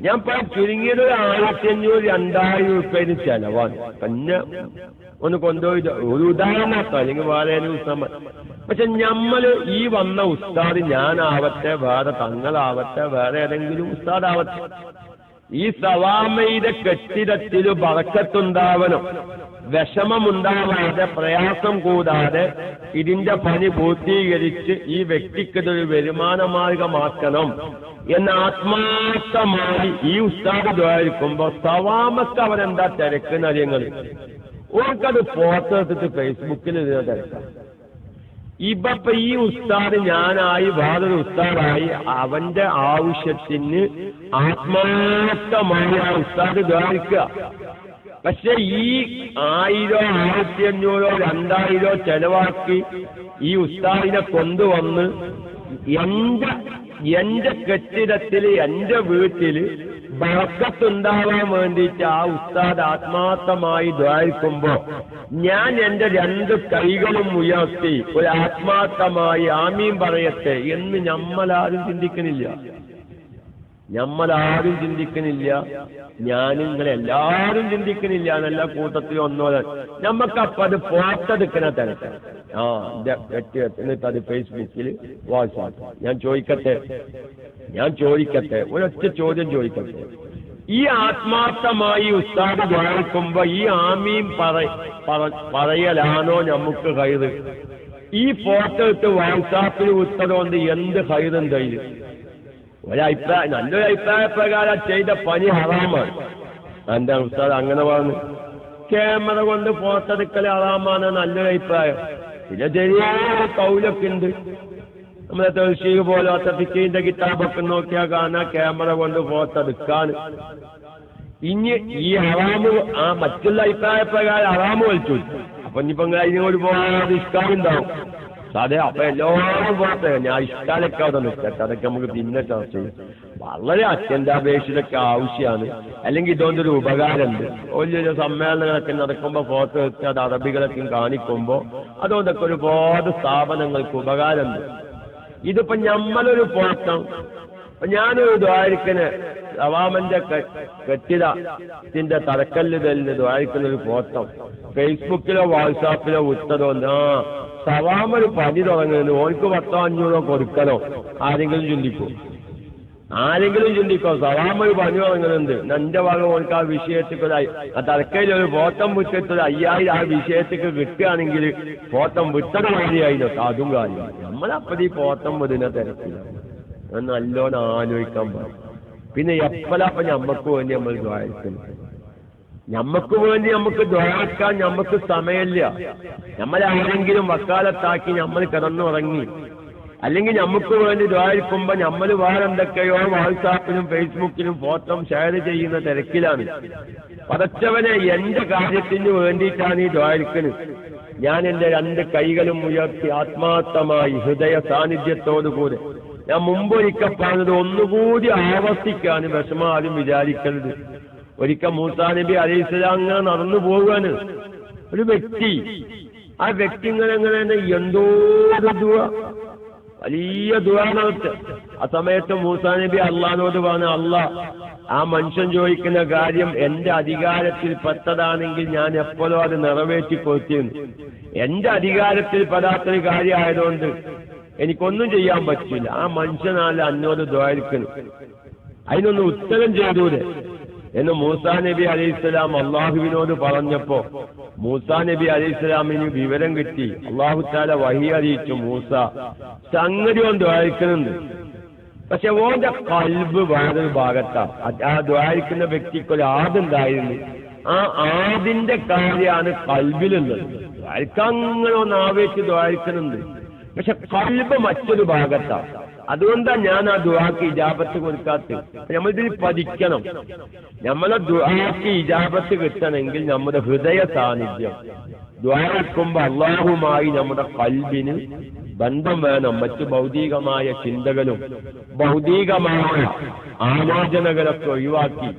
ഞാൻ ചുരുങ്ങിയത് ഒരു 1500-2000 രൂപന് ചെലവാണ്. പിന്നെ ഒന്ന് കൊണ്ടുപോയി ഒരു ഉദാഹരണമാക്കാം, അല്ലെങ്കിൽ വേറെ ദിവസം. പക്ഷെ നമ്മള് ഈ വന്ന ഉസ്താദ് ഞാനാവട്ടെ, വേറെ തങ്ങളാവട്ടെ, വേറെ ഏതെങ്കിലും ഉസ്താദാവട്ടെ, ഈ സവാമയുടെ കെട്ടിടത്തിൽ ബറക്കത്തുണ്ടാവണം, വിഷമമുണ്ടാവാതെ, പ്രയാസം കൂടാതെ ഇതിന്റെ പണി പൂർത്തീകരിച്ച് ഈ വ്യക്തിക്കിതൊരു വരുമാന മാർഗമാക്കണം എന്ന ആത്മാർത്ഥമായി ഈ ഉസ്താദ് ദ്വാരിക്കുമ്പോ സവാമക്ക് അവരെന്താ തിരക്കുന്ന കാര്യങ്ങൾ? ഓർക്കത് ഫോട്ടോ എടുത്തിട്ട് ഫേസ്ബുക്കിൽ ഇതിനെ തിരക്കാം. ഇപ്പൊ ഈ ഉസ്താദ് ഞാനായി വേറൊരു ഉസ്താദായി അവന്റെ ആവശ്യത്തിന് ആത്മാർത്ഥമായി ആ ഉസ്താദ് ദ്വാരിക്കുക. പക്ഷെ ഈ 1000, 1500, 2000 ചെലവാക്കി ഈ ഉസ്താദിനെ കൊണ്ടുവന്ന് എന്റെ കെട്ടിടത്തില്, എന്റെ വീട്ടില് ബറക്കത്തുണ്ടാവാൻ വേണ്ടിയിട്ട് ആ ഉസ്താദ് ആത്മാർത്ഥമായി ദ്വാരിക്കുമ്പോ ഞാൻ എന്റെ 2 കൈകളും ഉയർത്തി ഒരു ആത്മാർത്ഥമായി ആമീൻ പറയട്ടെ എന്ന് നമ്മളാരും ചിന്തിക്കുന്നില്ല. ഞാനും നിങ്ങളെല്ലാരും ചിന്തിക്കുന്നില്ല എന്നല്ല, കൂട്ടത്തിൽ ഒന്നോലെ നമ്മക്കപ്പം അത് പുറത്തെടുക്കുന്ന തിരക്കാണ്. എന്നിട്ട് അത് ഫേസ്ബുക്കിൽ വാട്സാപ്പ്. ഞാൻ ചോദിക്കട്ടെ ഒരൊറ്റ ചോദ്യം ചോദിക്കട്ടെ. ഈ ആത്മാർത്ഥമായി ഉസ്താദ് ദ്വാരിക്കുമ്പോ ഈ ആമീൻ പറയലാണോ നമുക്ക് ഹൈറ്? ഈ ഫോട്ടോ ഇട്ട് വാട്സാപ്പിൽ ഉത്തരവുണ്ട് എന്ത് ഹൈറുണ്ടായില്? നല്ലൊരു അഭിപ്രായ പ്രകാരം ചെയ്ത പണി ഹറാമാണ്. എന്താ ഉസ്താദ് അങ്ങനെ പറഞ്ഞു? ക്യാമറ കൊണ്ട് ഫോട്ടോ എടുക്കൽ ഹറാമാണ് നല്ലൊരു അഭിപ്രായം. പിന്നെ ചെറിയ കൗലൊക്കെ ഉണ്ട്. നമ്മളെ തൗഹീദ് പോലത്തെ ഫിഖിന്റെ കിതാബൊക്കെ നോക്കിയാൽ കാണാൻ ക്യാമറ കൊണ്ട് ഫോട്ടോ എടുക്കാൻ. ഇനി ഈ ഹറാമ് ആ മറ്റുള്ള അഭിപ്രായ പ്രകാരം ഹറാമ് വലിച്ചു. അപ്പൊ ഇനിയിപ്പോ അതിന് ഒരുപാട് ഇഷ്കാലുണ്ടാവും. അതെ, അപ്പൊ എല്ലാവരും പോട്ടെ, ഞാൻ ഇഷ്കാലൊക്കെ അവിടെ നിൽക്കട്ടെ, അതൊക്കെ നമുക്ക് പിന്നെ ചർച്ച ചെയ്യും. വളരെ അത്യന്താപേക്ഷിതൊക്കെ ആവശ്യമാണ്. അല്ലെങ്കിൽ ഇതുകൊണ്ടൊരു ഉപകാരമുണ്ട്. വലിയൊരു സമ്മേളനങ്ങളൊക്കെ നടക്കുമ്പോൾ ഫോട്ടോ എടുത്ത് അത് അറബികളൊക്കെ കാണിക്കുമ്പോൾ അതുകൊണ്ടൊക്കെ ഒരുപാട് സ്ഥാപനങ്ങൾക്ക് ഉപകാരമുണ്ട്. ഇതിപ്പോ നമ്മളൊരു ഫോട്ടോ, ഞാനൊരു ദ്വാരിക്കന് സവാമന്റെ കെട്ടിടത്തിന്റെ തലക്കല്ലുതലിന് ദ്വാരിക്കുന്ന ഒരു ഫോട്ടോ ഫേസ്ബുക്കിലോ വാട്സാപ്പിലോ വിട്ടതുകൊണ്ട് സവാമൊരു പണി തുടങ്ങുന്നു, ഓർക്ക് 1000-500 കൊടുക്കണോ? ആരെങ്കിലും ചിന്തിക്കോ? സവാമൊരു പണി തുടങ്ങുന്നുണ്ട്, എന്റെ ഭാഗം ഓർക്ക് ആ വിഷയത്തേക്ക് ആ തലക്കയിൽ ഒരു ഫോട്ടം വിട്ടിട്ട് 5000 ആ വിഷയത്തേക്ക് കിട്ടുകയാണെങ്കിൽ ഫോട്ടം വിട്ടത് മതിയായില്ലോ. അതും കാര്യം നമ്മളപ്പത് ഈ ഫോട്ടം വിടുന്ന തിരക്കില്ല. നല്ലോണം ആലോചിക്കാൻ പറയും. പിന്നെ എപ്പോഴാപ്പൊ ഞമ്മക്ക് വേണ്ടി നമ്മൾ ദ്വാരിക്കുന്നു? ഞമ്മക്ക് വേണ്ടി നമുക്ക് ദ്വാരക്കാൻ ഞമ്മക്ക് സമയമില്ല. നമ്മളാരെങ്കിലും വക്കാലത്താക്കി നമ്മൾ കിടന്നുറങ്ങി, അല്ലെങ്കിൽ നമുക്ക് വേണ്ടി ദ്വാരിക്കുമ്പോ നമ്മൾ വേറെന്തൊക്കെയോ വാട്സാപ്പിലും ഫേസ്ബുക്കിലും ഫോട്ടോ ഷെയർ ചെയ്യുന്ന തിരക്കിലാണ്. പടച്ചവനെ എന്റെ കാര്യത്തിന് വേണ്ടിയിട്ടാണ് ഈ ദ്വാരിക്കുന്നത്. ഞാൻ എന്റെ 2 കൈകളും ഉയർത്തി ആത്മാർത്ഥമായി ഹൃദയ സാന്നിധ്യത്തോടുകൂടെ ഞാൻ മുമ്പൊരിക്കൽ പറഞ്ഞത് ഒന്നുകൂടി ആവർത്തിക്കാൻ വിഷമം ആരും വിചാരിക്കരുത്. ഒരിക്കൽ മൂസാ നബി അലൈഹിസ്സലാം അങ്ങനെ നടന്നു പോവുകയാണ്. ഒരു വ്യക്തി ആ വ്യക്തി ഇങ്ങനെ എന്തോ ദുആ, വലിയ ദുആ നടത്തുക. ആ സമയത്ത് മൂസാ നബി അള്ളാഹിനോട് പറഞ്ഞു, അള്ളാഹ്, ആ മനുഷ്യൻ ചോദിക്കുന്ന കാര്യം എന്റെ അധികാരത്തിൽ പെട്ടതാണെങ്കിൽ ഞാൻ എപ്പോഴും അത് നിറവേറ്റി കൊടുത്തിരുന്നു. എന്റെ അധികാരത്തിൽ പെടാത്തൊരു കാര്യമായതുകൊണ്ട് എനിക്കൊന്നും ചെയ്യാൻ പറ്റില്ല. ആ മനുഷ്യനാണ് എന്നോട് ദ്വാരിക്കുന്നു, അതിനൊന്ന് ഉത്തരം ചെയ്തൂടെ എന്ന് മൂസാ നബി അലൈഹിസ്സലാം അള്ളാഹുവിനോട് പറഞ്ഞപ്പോ മൂസാ നബി അലൈഹിസ്സലാമിന് വിവരം കിട്ടി. അള്ളാഹു തആല വഹി അറിയിച്ചു, മൂസ സംഗതി ഓൻ ദ്വാരിക്കുന്നുണ്ട്, പക്ഷെ ഓന്റെ ഖൽബ് വേറൊരു ഭാഗത്താ. ആ ദ്വാരിക്കുന്ന വ്യക്തിക്കൊരു ആദുണ്ടായിരുന്നു, ആ ആദിന്റെ കാര്യമാണ് ഖൽബിലുള്ളത്. ദ്വാരിക്കങ്ങനെ ഒന്ന് ആവേശിച്ച് ദ്വാരിക്കുന്നുണ്ട്, പക്ഷെ ഖൽബ് മറ്റൊരു ഭാഗത്താണ്. അതുകൊണ്ടാണ് ഞാൻ ആ ദുആക്ക് ഇജാബത്ത് കൊടുക്കാത്തത്. നമ്മളിതിൽ പതിക്കണം. നമ്മളെ ദുആക്ക് ഇജാബത്ത് കിട്ടണമെങ്കിൽ നമ്മുടെ ഹൃദയ സാന്നിധ്യം, ദുആക്കുമ്പോ അള്ളാഹുമായി നമ്മുടെ ഖൽബിന് ബന്ധം വേണം. മറ്റു ഭൗതികമായ ചിന്തകളും ഭൗതികമായ ആലോചനകളൊക്കെ ഒഴിവാക്കി,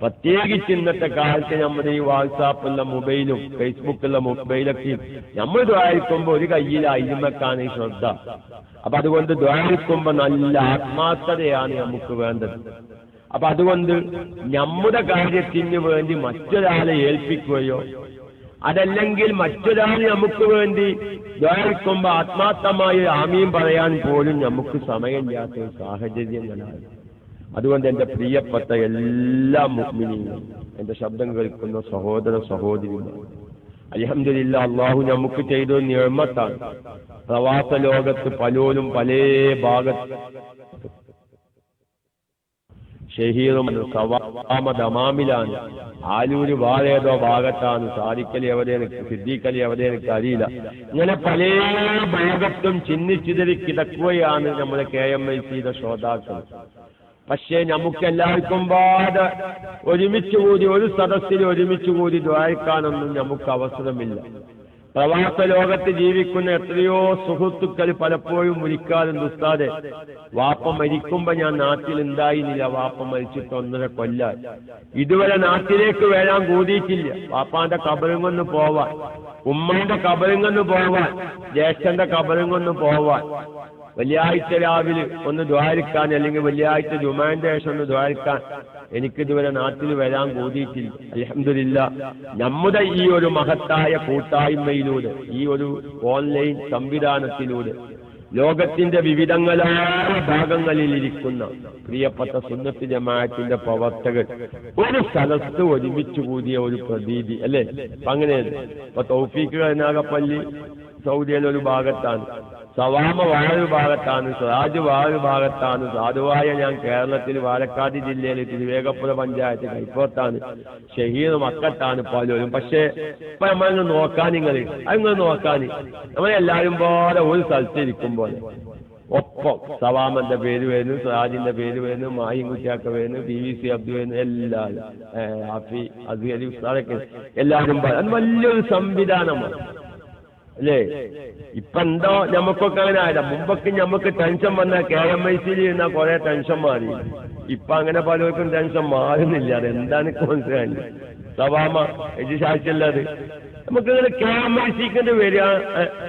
പ്രത്യേകിച്ച് ഇന്നത്തെ കാലത്ത് നമ്മുടെ ഈ വാട്സാപ്പുള്ള മൊബൈലും ഫേസ്ബുക്കുള്ള മൊബൈലൊക്കെ നമ്മൾ ദ്വാരിക്കുമ്പോ ഒരു കയ്യിൽ അയിമക്കാണ് ഈ ശ്രദ്ധ. അപ്പൊ അതുകൊണ്ട് ദ്വാരിക്കുമ്പോ നല്ല ആത്മാർത്ഥതയാണ് നമുക്ക് വേണ്ടത്. അപ്പൊ അതുകൊണ്ട് നമ്മുടെ കാര്യത്തിന് വേണ്ടി മറ്റൊരാളെ ഏൽപ്പിക്കുകയോ അതല്ലെങ്കിൽ മറ്റൊരാൾ നമുക്ക് വേണ്ടി ദ്വാരിക്കുമ്പോ ആത്മാർത്ഥമായി ആമീൻ പറയാൻ പോലും നമുക്ക് സമയമില്ലാത്ത സാഹചര്യങ്ങളാണ്. അതുകൊണ്ട് എന്റെ പ്രിയപ്പെട്ട എല്ലാ മുഅ്മിനീങ്ങളും, എന്റെ ശബ്ദം കേൾക്കുന്ന സഹോദര സഹോദരിമാർ, അൽഹംദുലില്ലാഹ്, അള്ളാഹു നമുക്ക് ചെയ്ത നിഅമത്താണ്. പ്രവാസ ലോകത്ത് പലരും പല ഭാഗത്ത് ഷഹീറും ദമാമിലാണ്, ആലൂര് വാഴേതോ ഭാഗത്താണ്, സാദിഖലി എവിടെയാണ്, സിദ്ദീഖലി എവിടെയാണ് അറിയില്ല. ഇങ്ങനെ പല ഭാഗത്തും ചിന്നിച്ചിതറി കിടക്കുകയാണ് നമ്മുടെ KMIC ശ്രോതാക്കൾ. പക്ഷേ നമുക്കെല്ലാവർക്കും പാടെ ഒരുമിച്ച് കൂടി ഒരു സദസ്സിൽ ഒരുമിച്ച് കൂടി ദ്വാരക്കാനൊന്നും നമുക്ക് അവസരമില്ല. പ്രവാസ ലോകത്ത് ജീവിക്കുന്ന എത്രയോ സുഹൃത്തുക്കൾ പലപ്പോഴും വിളിക്കാറുണ്ട്, ഉസ്താദെ വാപ്പ മരിക്കുമ്പോ ഞാൻ നാട്ടിൽ ഉണ്ടായിരുന്നില്ല, വാപ്പ മരിച്ചിട്ട് 1.5 കൊല്ലം, ഇതുവരെ നാട്ടിലേക്ക് വരാൻ കൂടിയിട്ടില്ല. വാപ്പാന്റെ കബറിങ്ങൊന്ന് പോവാൻ, ഉമ്മാന്റെ കബറിങ്ങൊന്ന് പോവാൻ, ജ്യേഷ്ഠന്റെ കബറിങ്ങൊന്ന് പോവാൻ, വെള്ളിയാഴ്ച രാവിലെ ഒന്ന് ദ്വാരിക്കാൻ, അല്ലെങ്കിൽ വെള്ളിയാഴ്ച ജുമാന്റെ ശേഷം ഒന്ന് ദ്വാരിക്കാൻ എനിക്കിതുവരെ നാട്ടിൽ വരാൻ കൂടിയിട്ടില്ല. അൽഹംദുലില്ലാഹ്, നമ്മുടെ ഈ ഒരു മഹത്തായ കൂട്ടായ്മയിലൂടെ, ഈ ഒരു ഓൺലൈൻ സംവിധാനത്തിലൂടെ ലോകത്തിന്റെ വിവിധങ്ങളായ ഭാഗങ്ങളിൽ ഇരിക്കുന്ന പ്രിയപ്പെട്ട സുന്നത്ത് ജമാഅത്തിന്റെ പ്രവർത്തകർ ഒരു സ്ഥലത്ത് ഒരുമിച്ച് കൂടിയ ഒരു പ്രതീതി അല്ലേ? അപ്പൊ അങ്ങനെയല്ല. ഇപ്പൊ തൗഫീഖ് കരുനാഗപ്പള്ളി സൗദിയിലെ ഒരു ഭാഗത്താണ്, സവാമ വേറൊരു ഭാഗത്താണ്, സിറാജ് വേറൊരു ഭാഗത്താണ്, സാധുവായ ഞാൻ കേരളത്തിൽ പാലക്കാട് ജില്ലയിലെ തിരുവേഗപ്പുഴ പഞ്ചായത്ത് കൈപ്പുറത്താണ്, ഷഹീർ മക്കത്താണ് പലരും. പക്ഷേ ഇപ്പൊ നമ്മളങ്ങ് നോക്കാൻ, നിങ്ങൾ നോക്കാൻ നമ്മളെല്ലാരും പോലെ ഒരു സ്ഥലത്ത് ഇരിക്കുമ്പോൾ ഒപ്പം സവാമന്റെ പേര് വരുന്നു, സിറാജിന്റെ പേര് വരുന്നു, മാഹിൻകുട്ടിയാക്ക വരുന്നു, BBC അബ്ദു വരുന്നു, എല്ലാവരും ഹാഫി അസ്ഹരി ഉസ്താദൊക്കെ എല്ലാവരും. അത് വലിയൊരു സംവിധാനമാണ് അല്ലേ? ഇപ്പൊ എന്തോ നമുക്കൊക്കെ അങ്ങനെ ആയില്ല. മുമ്പൊക്കെ നമുക്ക് ടെൻഷൻ വന്നാൽ KMIC ഇരുന്നാൽ കുറെ ടെൻഷൻ മാറി. ഇപ്പൊ അങ്ങനെ പലർക്കും ടെൻഷൻ മാറുന്നില്ല. അതെന്താണ് മനസ്സിലായി? സവാമ സാക്ഷ്യല്ലത് നമുക്കിങ്ങനെ KMIC വരിക,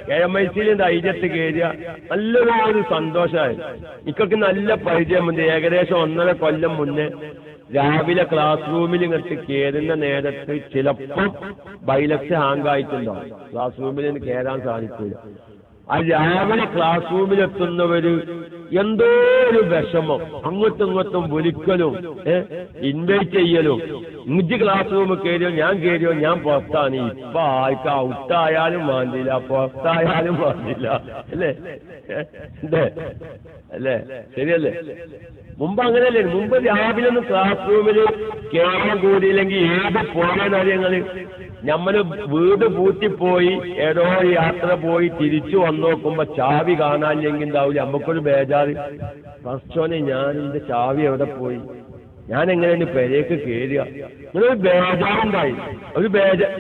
KMIC ധൈര്യത്ത് കയറുക, നല്ലൊരു സന്തോഷമായി. എനിക്കൊക്കെ നല്ല പരിചയമുണ്ട്. ഏകദേശം 1.5 കൊല്ലം മുന്നേ രാവിലെ ക്ലാസ് റൂമിൽ ഇങ്ങോട്ട് കയറുന്ന നേരത്ത് ചിലപ്പം ബൈലക്സ് ഹാങ്കായിട്ടുണ്ടാവും, ക്ലാസ് റൂമിൽ നിന്ന് കയറാൻ സാധിക്കില്ല. ആ രാവിലെ ക്ലാസ് റൂമിലെത്തുന്നവര് എന്തോ ഒരു വിഷമം, അങ്ങോട്ടും ഇങ്ങോട്ടും വിളിക്കലും ഇൻവൈറ്റ് ചെയ്യലും, ഇഞ്ച് ക്ലാസ് റൂമിൽ കയറിയോ ഞാൻ കയറിയോ ഞാൻ പുറത്താണ്. ഇപ്പൊ ആൾക്ക് ഔട്ടായാലും വേണ്ടില്ല, പുറത്തായാലും വേണ്ടില്ല അല്ലേ? അല്ലേ? ശരിയല്ലേ? മുമ്പ് അങ്ങനെയല്ലേ? മുമ്പ് രാവിലെ ഒന്ന് ക്ലാസ് റൂമിൽ കയറാൻ കൂടിയില്ലെങ്കിൽ ഏത് പോയ കാര്യങ്ങള് നമ്മള് വീട് പൂട്ടിപ്പോയി ഏതോ യാത്ര പോയി തിരിച്ചു വന്നു നോക്കുമ്പോ ചാവി കാണാനില്ലെങ്കിൽ ഉണ്ടാവില്ല, നമുക്കൊരു ബേജാറ്. ഫസ്റ്റോനെ ഞാൻ എന്റെ ചാവി എവിടെ പോയി, ഞാൻ എങ്ങനെയാണ് പെരേക്ക് കയറുക? നിങ്ങളൊരു ബേജാറുണ്ടായി,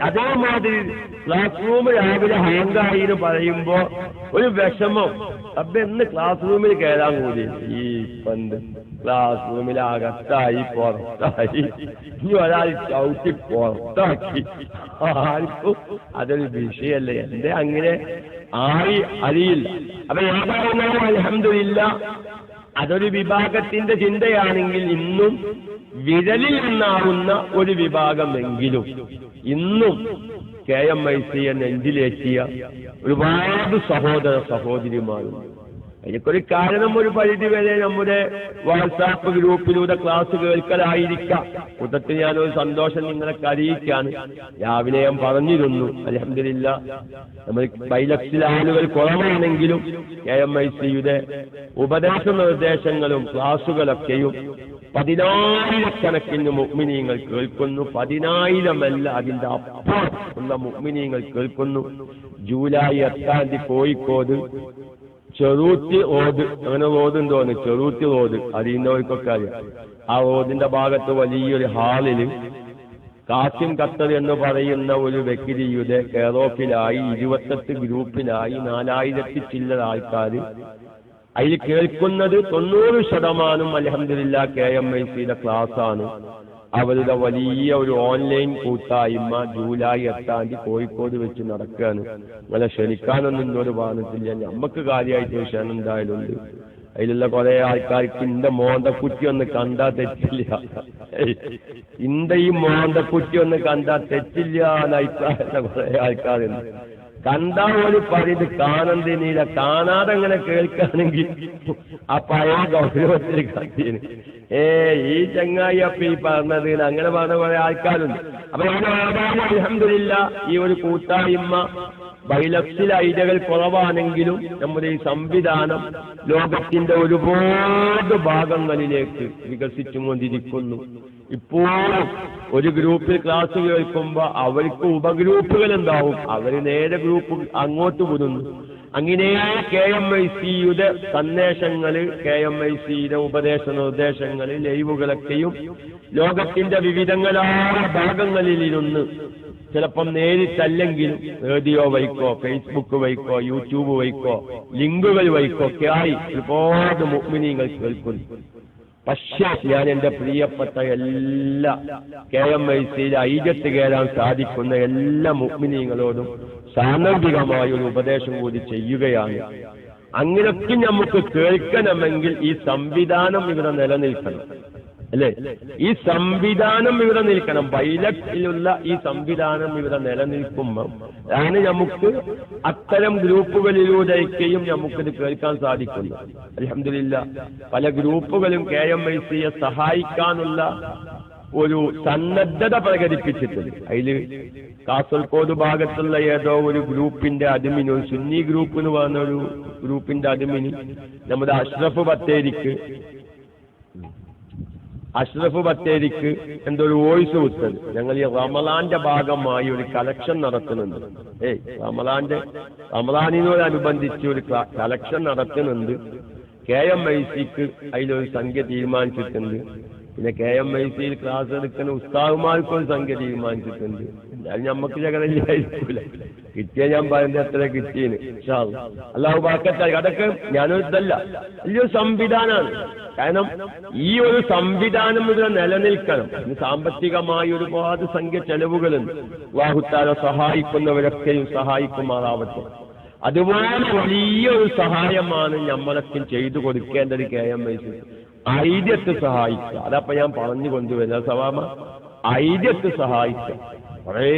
അതേമാതിരി ക്ലാസ് റൂം രാവിലെ ഹാങ്കായി എന്ന് പറയുമ്പോ ഒരു വിഷമം. അപ്പൊ എന്ന് ക്ലാസ് റൂമിൽ കയറാൻ കൂടി ഈ പന്ത് ക്ലാസ് റൂമിൽ അകത്തായി പുറത്തായി, ഇനി ഒരാൾ ചവിട്ടി പുറത്താക്കി, ആർക്കും അതൊരു വിഷയല്ലേ. എന്റെ അങ്ങനെ അറിയില്ല. അപ്പൊ ഏതായിരുന്നാലും അൽഹംദുലില്ലാ അതൊരു വിഭാഗത്തിന്റെ ചിന്തയാണെങ്കിൽ ഇന്നും വിരലിൽ നിന്നാവുന്ന ഒരു വിഭാഗമെങ്കിലും ഇന്നും KMIC നെഞ്ചിലേറ്റിയ ഒരുപാട് സഹോദര സഹോദരിമാരുണ്ട്. എനിക്കൊരു കാരണം ഒരു പരിധി വരെ നമ്മുടെ വാട്സാപ്പ് ഗ്രൂപ്പിലൂടെ ക്ലാസ് കേൾക്കലായിരിക്കാം. കൂട്ടത്തിൽ ഞാനൊരു സന്തോഷം നിങ്ങളെ അറിയിക്കാണ്. രാവിലെ ഞാൻ പറഞ്ഞിരുന്നു, അൽഹംദുലില്ലാ നമ്മൾ ബൈലക്സിൽ ആളുകൾ കുറവാണെങ്കിലും KMICയുടെ ഉപദേശ നിർദ്ദേശങ്ങളും ക്ലാസുകളൊക്കെയും 10,000 മുഅ്മിനീങ്ങൾ കേൾക്കുന്നു. 10,000 അതിന്റെ അപ്പുറം ഉള്ള മുഅ്മിനീങ്ങൾ കേൾക്കുന്നു. ജൂലൈ 8 കോഴിക്കോട് ചെറുത്തി റോഡ്, അങ്ങനെ റോഡുണ്ട് തോന്നുന്നു, ചെറുത്തി റോഡ് അറിയുന്നവർക്കൊക്കെ അറിയാം. ആ റോഡിന്റെ ഭാഗത്ത് വലിയൊരു ഹാളിൽ കാസിം ഖത്തർ എന്ന് പറയുന്ന ഒരു വ്യക്തിയുടെ കെയറോഫിലായി 28 ഗ്രൂപ്പിലായി 4000 ചില്ലറ ആൾക്കാർ അതിൽ കേൾക്കുന്നത് 90% അൽഹംദുലില്ലാ KMICയുടെ ക്ലാസ്സാണ്. അവരുടെ വലിയ ഒരു ഓൺലൈൻ കൂട്ടായ്മ ജൂലൈ 8 കോഴിക്കോട് വെച്ച് നടക്കുകയാണ്. അങ്ങനെ ക്ഷണിക്കാനൊന്നും ഇന്നോട് പറഞ്ഞിട്ടില്ല. നമുക്ക് കാര്യമായിട്ട് ക്ഷണം എന്തായാലും ഉണ്ട്. അതിലുള്ള കുറെ ആൾക്കാർക്ക് ഇന്റെ മോന്തക്കുറ്റി ഒന്ന് കണ്ടാ തെറ്റില്ല, ഇന്റെ ഈ മോന്തക്കുറ്റി ഒന്ന് കണ്ടാ തെറ്റില്ല എന്ന അഭിപ്രായമുള്ള കുറെ ആൾക്കാരുണ്ട്. കണ്ടാ ഒരു പരിധി കാണന്തിനില്ല, കാണാതെ അങ്ങനെ കേൾക്കുകയാണെങ്കിൽ ആ പഴയ ഗൗരവത്തിൽ കണ്ടീന് ഈ ചങ്ങായി അപ്പൊ ഈ പറഞ്ഞത് അങ്ങനെ പറഞ്ഞ കുറെ ആൾക്കാരുണ്ട്. അപ്പൊ അൽഹംദുലില്ലാ ഈ ഒരു കൂട്ടായ്മ ബൈലക്സിൽ ഐഡിയകൾ കുറവാണെങ്കിലും നമ്മുടെ ഈ സംവിധാനം ലോകത്തിന്റെ ഒരുപാട് ഭാഗങ്ങളിലേക്ക് വികസിച്ചുകൊണ്ടിരിക്കുന്നു. ഇപ്പോഴും ഒരു ഗ്രൂപ്പിൽ ക്ലാസ് കേൾക്കുമ്പോ അവർക്ക് ഉപഗ്രൂപ്പുകൾ ഉണ്ടാവും, അവര് നേരെ ഗ്രൂപ്പ് അങ്ങോട്ട് വിടുന്നു. അങ്ങനെ KMICയുടെ സന്ദേശങ്ങള്, KMICയുടെ ഉപദേശ നിർദ്ദേശങ്ങള്, ലൈവുകളൊക്കെയും ലോകത്തിന്റെ വിവിധങ്ങളായ ഭാഗങ്ങളിലിരുന്ന് ചിലപ്പം നേരിട്ടല്ലെങ്കിലും റേഡിയോ വഴിക്കോ ഫേസ്ബുക്ക് വഴിക്കോ യൂട്യൂബ് വഴിക്കോ ലിങ്കുകൾ വഴിക്കോ ഒക്കെ ആയി ഒരുപാട് മുഅ്മിനീങ്ങൾ കേൾക്കുന്നു. പക്ഷേ ഞാൻ എന്റെ പ്രിയപ്പെട്ട എല്ലാ KMICയിൽ ഐജത്ത് കയറാൻ സാധിക്കുന്ന എല്ലാ മുഅ്മിനീങ്ങളോടും സാന്ദർഭികമായ ഒരു ഉപദേശം കൂടി ചെയ്യുകയാണ്. അങ്ങനെയൊക്കെ നമുക്ക് കേൾക്കണമെങ്കിൽ ഈ സംവിധാനം ഇവിടെ നിലനിൽക്കണം, അല്ലേ? ഈ സംവിധാനം ഇവിടെ നിൽക്കണം. ബൈലക്സിലുള്ള ഈ സംവിധാനം ഇവിടെ നിലനിൽക്കുമ്പോൾ ആണ് നമുക്ക് അത്തരം ഗ്രൂപ്പുകളിലൂടെയൊക്കെയും നമുക്കിത് കേൾക്കാൻ സാധിക്കുന്നു. അൽഹംദുലില്ലാ പല ഗ്രൂപ്പുകളും KMICയെ സഹായിക്കാനുള്ള ഒരു സന്നദ്ധത പ്രകടിപ്പിച്ചിട്ടുണ്ട്. അതിൽ കാസർഗോഡ് ഭാഗത്തുള്ള ഏതോ ഒരു ഗ്രൂപ്പിന്റെ അഡ്മിന്, ഒരു സുന്നി ഗ്രൂപ്പ് എന്ന് പറഞ്ഞ ഒരു ഗ്രൂപ്പിന്റെ അഡ്മിന് നമ്മുടെ അഷ്റഫ് ബത്തേരിക്ക് എന്തോ ഒരു വോയിസ് വിട്ടത്. ഞങ്ങൾ ഈ റമളാന്റെ ഭാഗമായി ഒരു കളക്ഷൻ നടത്തുന്നുണ്ട്. റമളാനിനോടനുബന്ധിച്ച് ഒരു കളക്ഷൻ നടത്തുന്നുണ്ട്. KMICക്ക് അതിലൊരു സംഖ്യ തീരുമാനിച്ചിട്ടുണ്ട്. പിന്നെ KMICയിൽ ക്ലാസ് എടുക്കുന്ന ഉസ്താദുമാർക്കും ഒരു സംഖ്യ തീരുമാനിച്ചിട്ടുണ്ട്. എന്നാലും നമ്മക്ക് ചകരല്ലായിരിക്കൂല, കിട്ടിയ ഞാൻ പറയുന്നത് എത്ര കിട്ടിയെന്ന് ഇൻഷാ അല്ലാഹ്. അല്ലാഹു ബറക്കത്തായി. അതൊക്കെ ഞാനൊരു ഇതല്ല, വലിയൊരു സംവിധാനമാണ്. കാരണം ഈ ഒരു സംവിധാനം ഇവിടെ നിലനിൽക്കണം. സാമ്പത്തികമായി ഒരുപാട് സംഖ്യ ചെലവുകളുണ്ട്. അല്ലാഹു തആല സഹായിക്കുന്നവരൊക്കെയും സഹായിക്കുമാറാവട്ടെ. അതുപോലെ വലിയൊരു സഹായമാണ് നമ്മളൊക്കെ ചെയ്തു കൊടുക്കേണ്ടത് KMIC. ഐഡിയത്ത് സഹായിക്കുക, അതപ്പൊ ഞാൻ പറഞ്ഞു കൊണ്ടുവരുന്നത് സവാമ. ഐഡിയത്ത് സഹായിക്കുക. കുറേ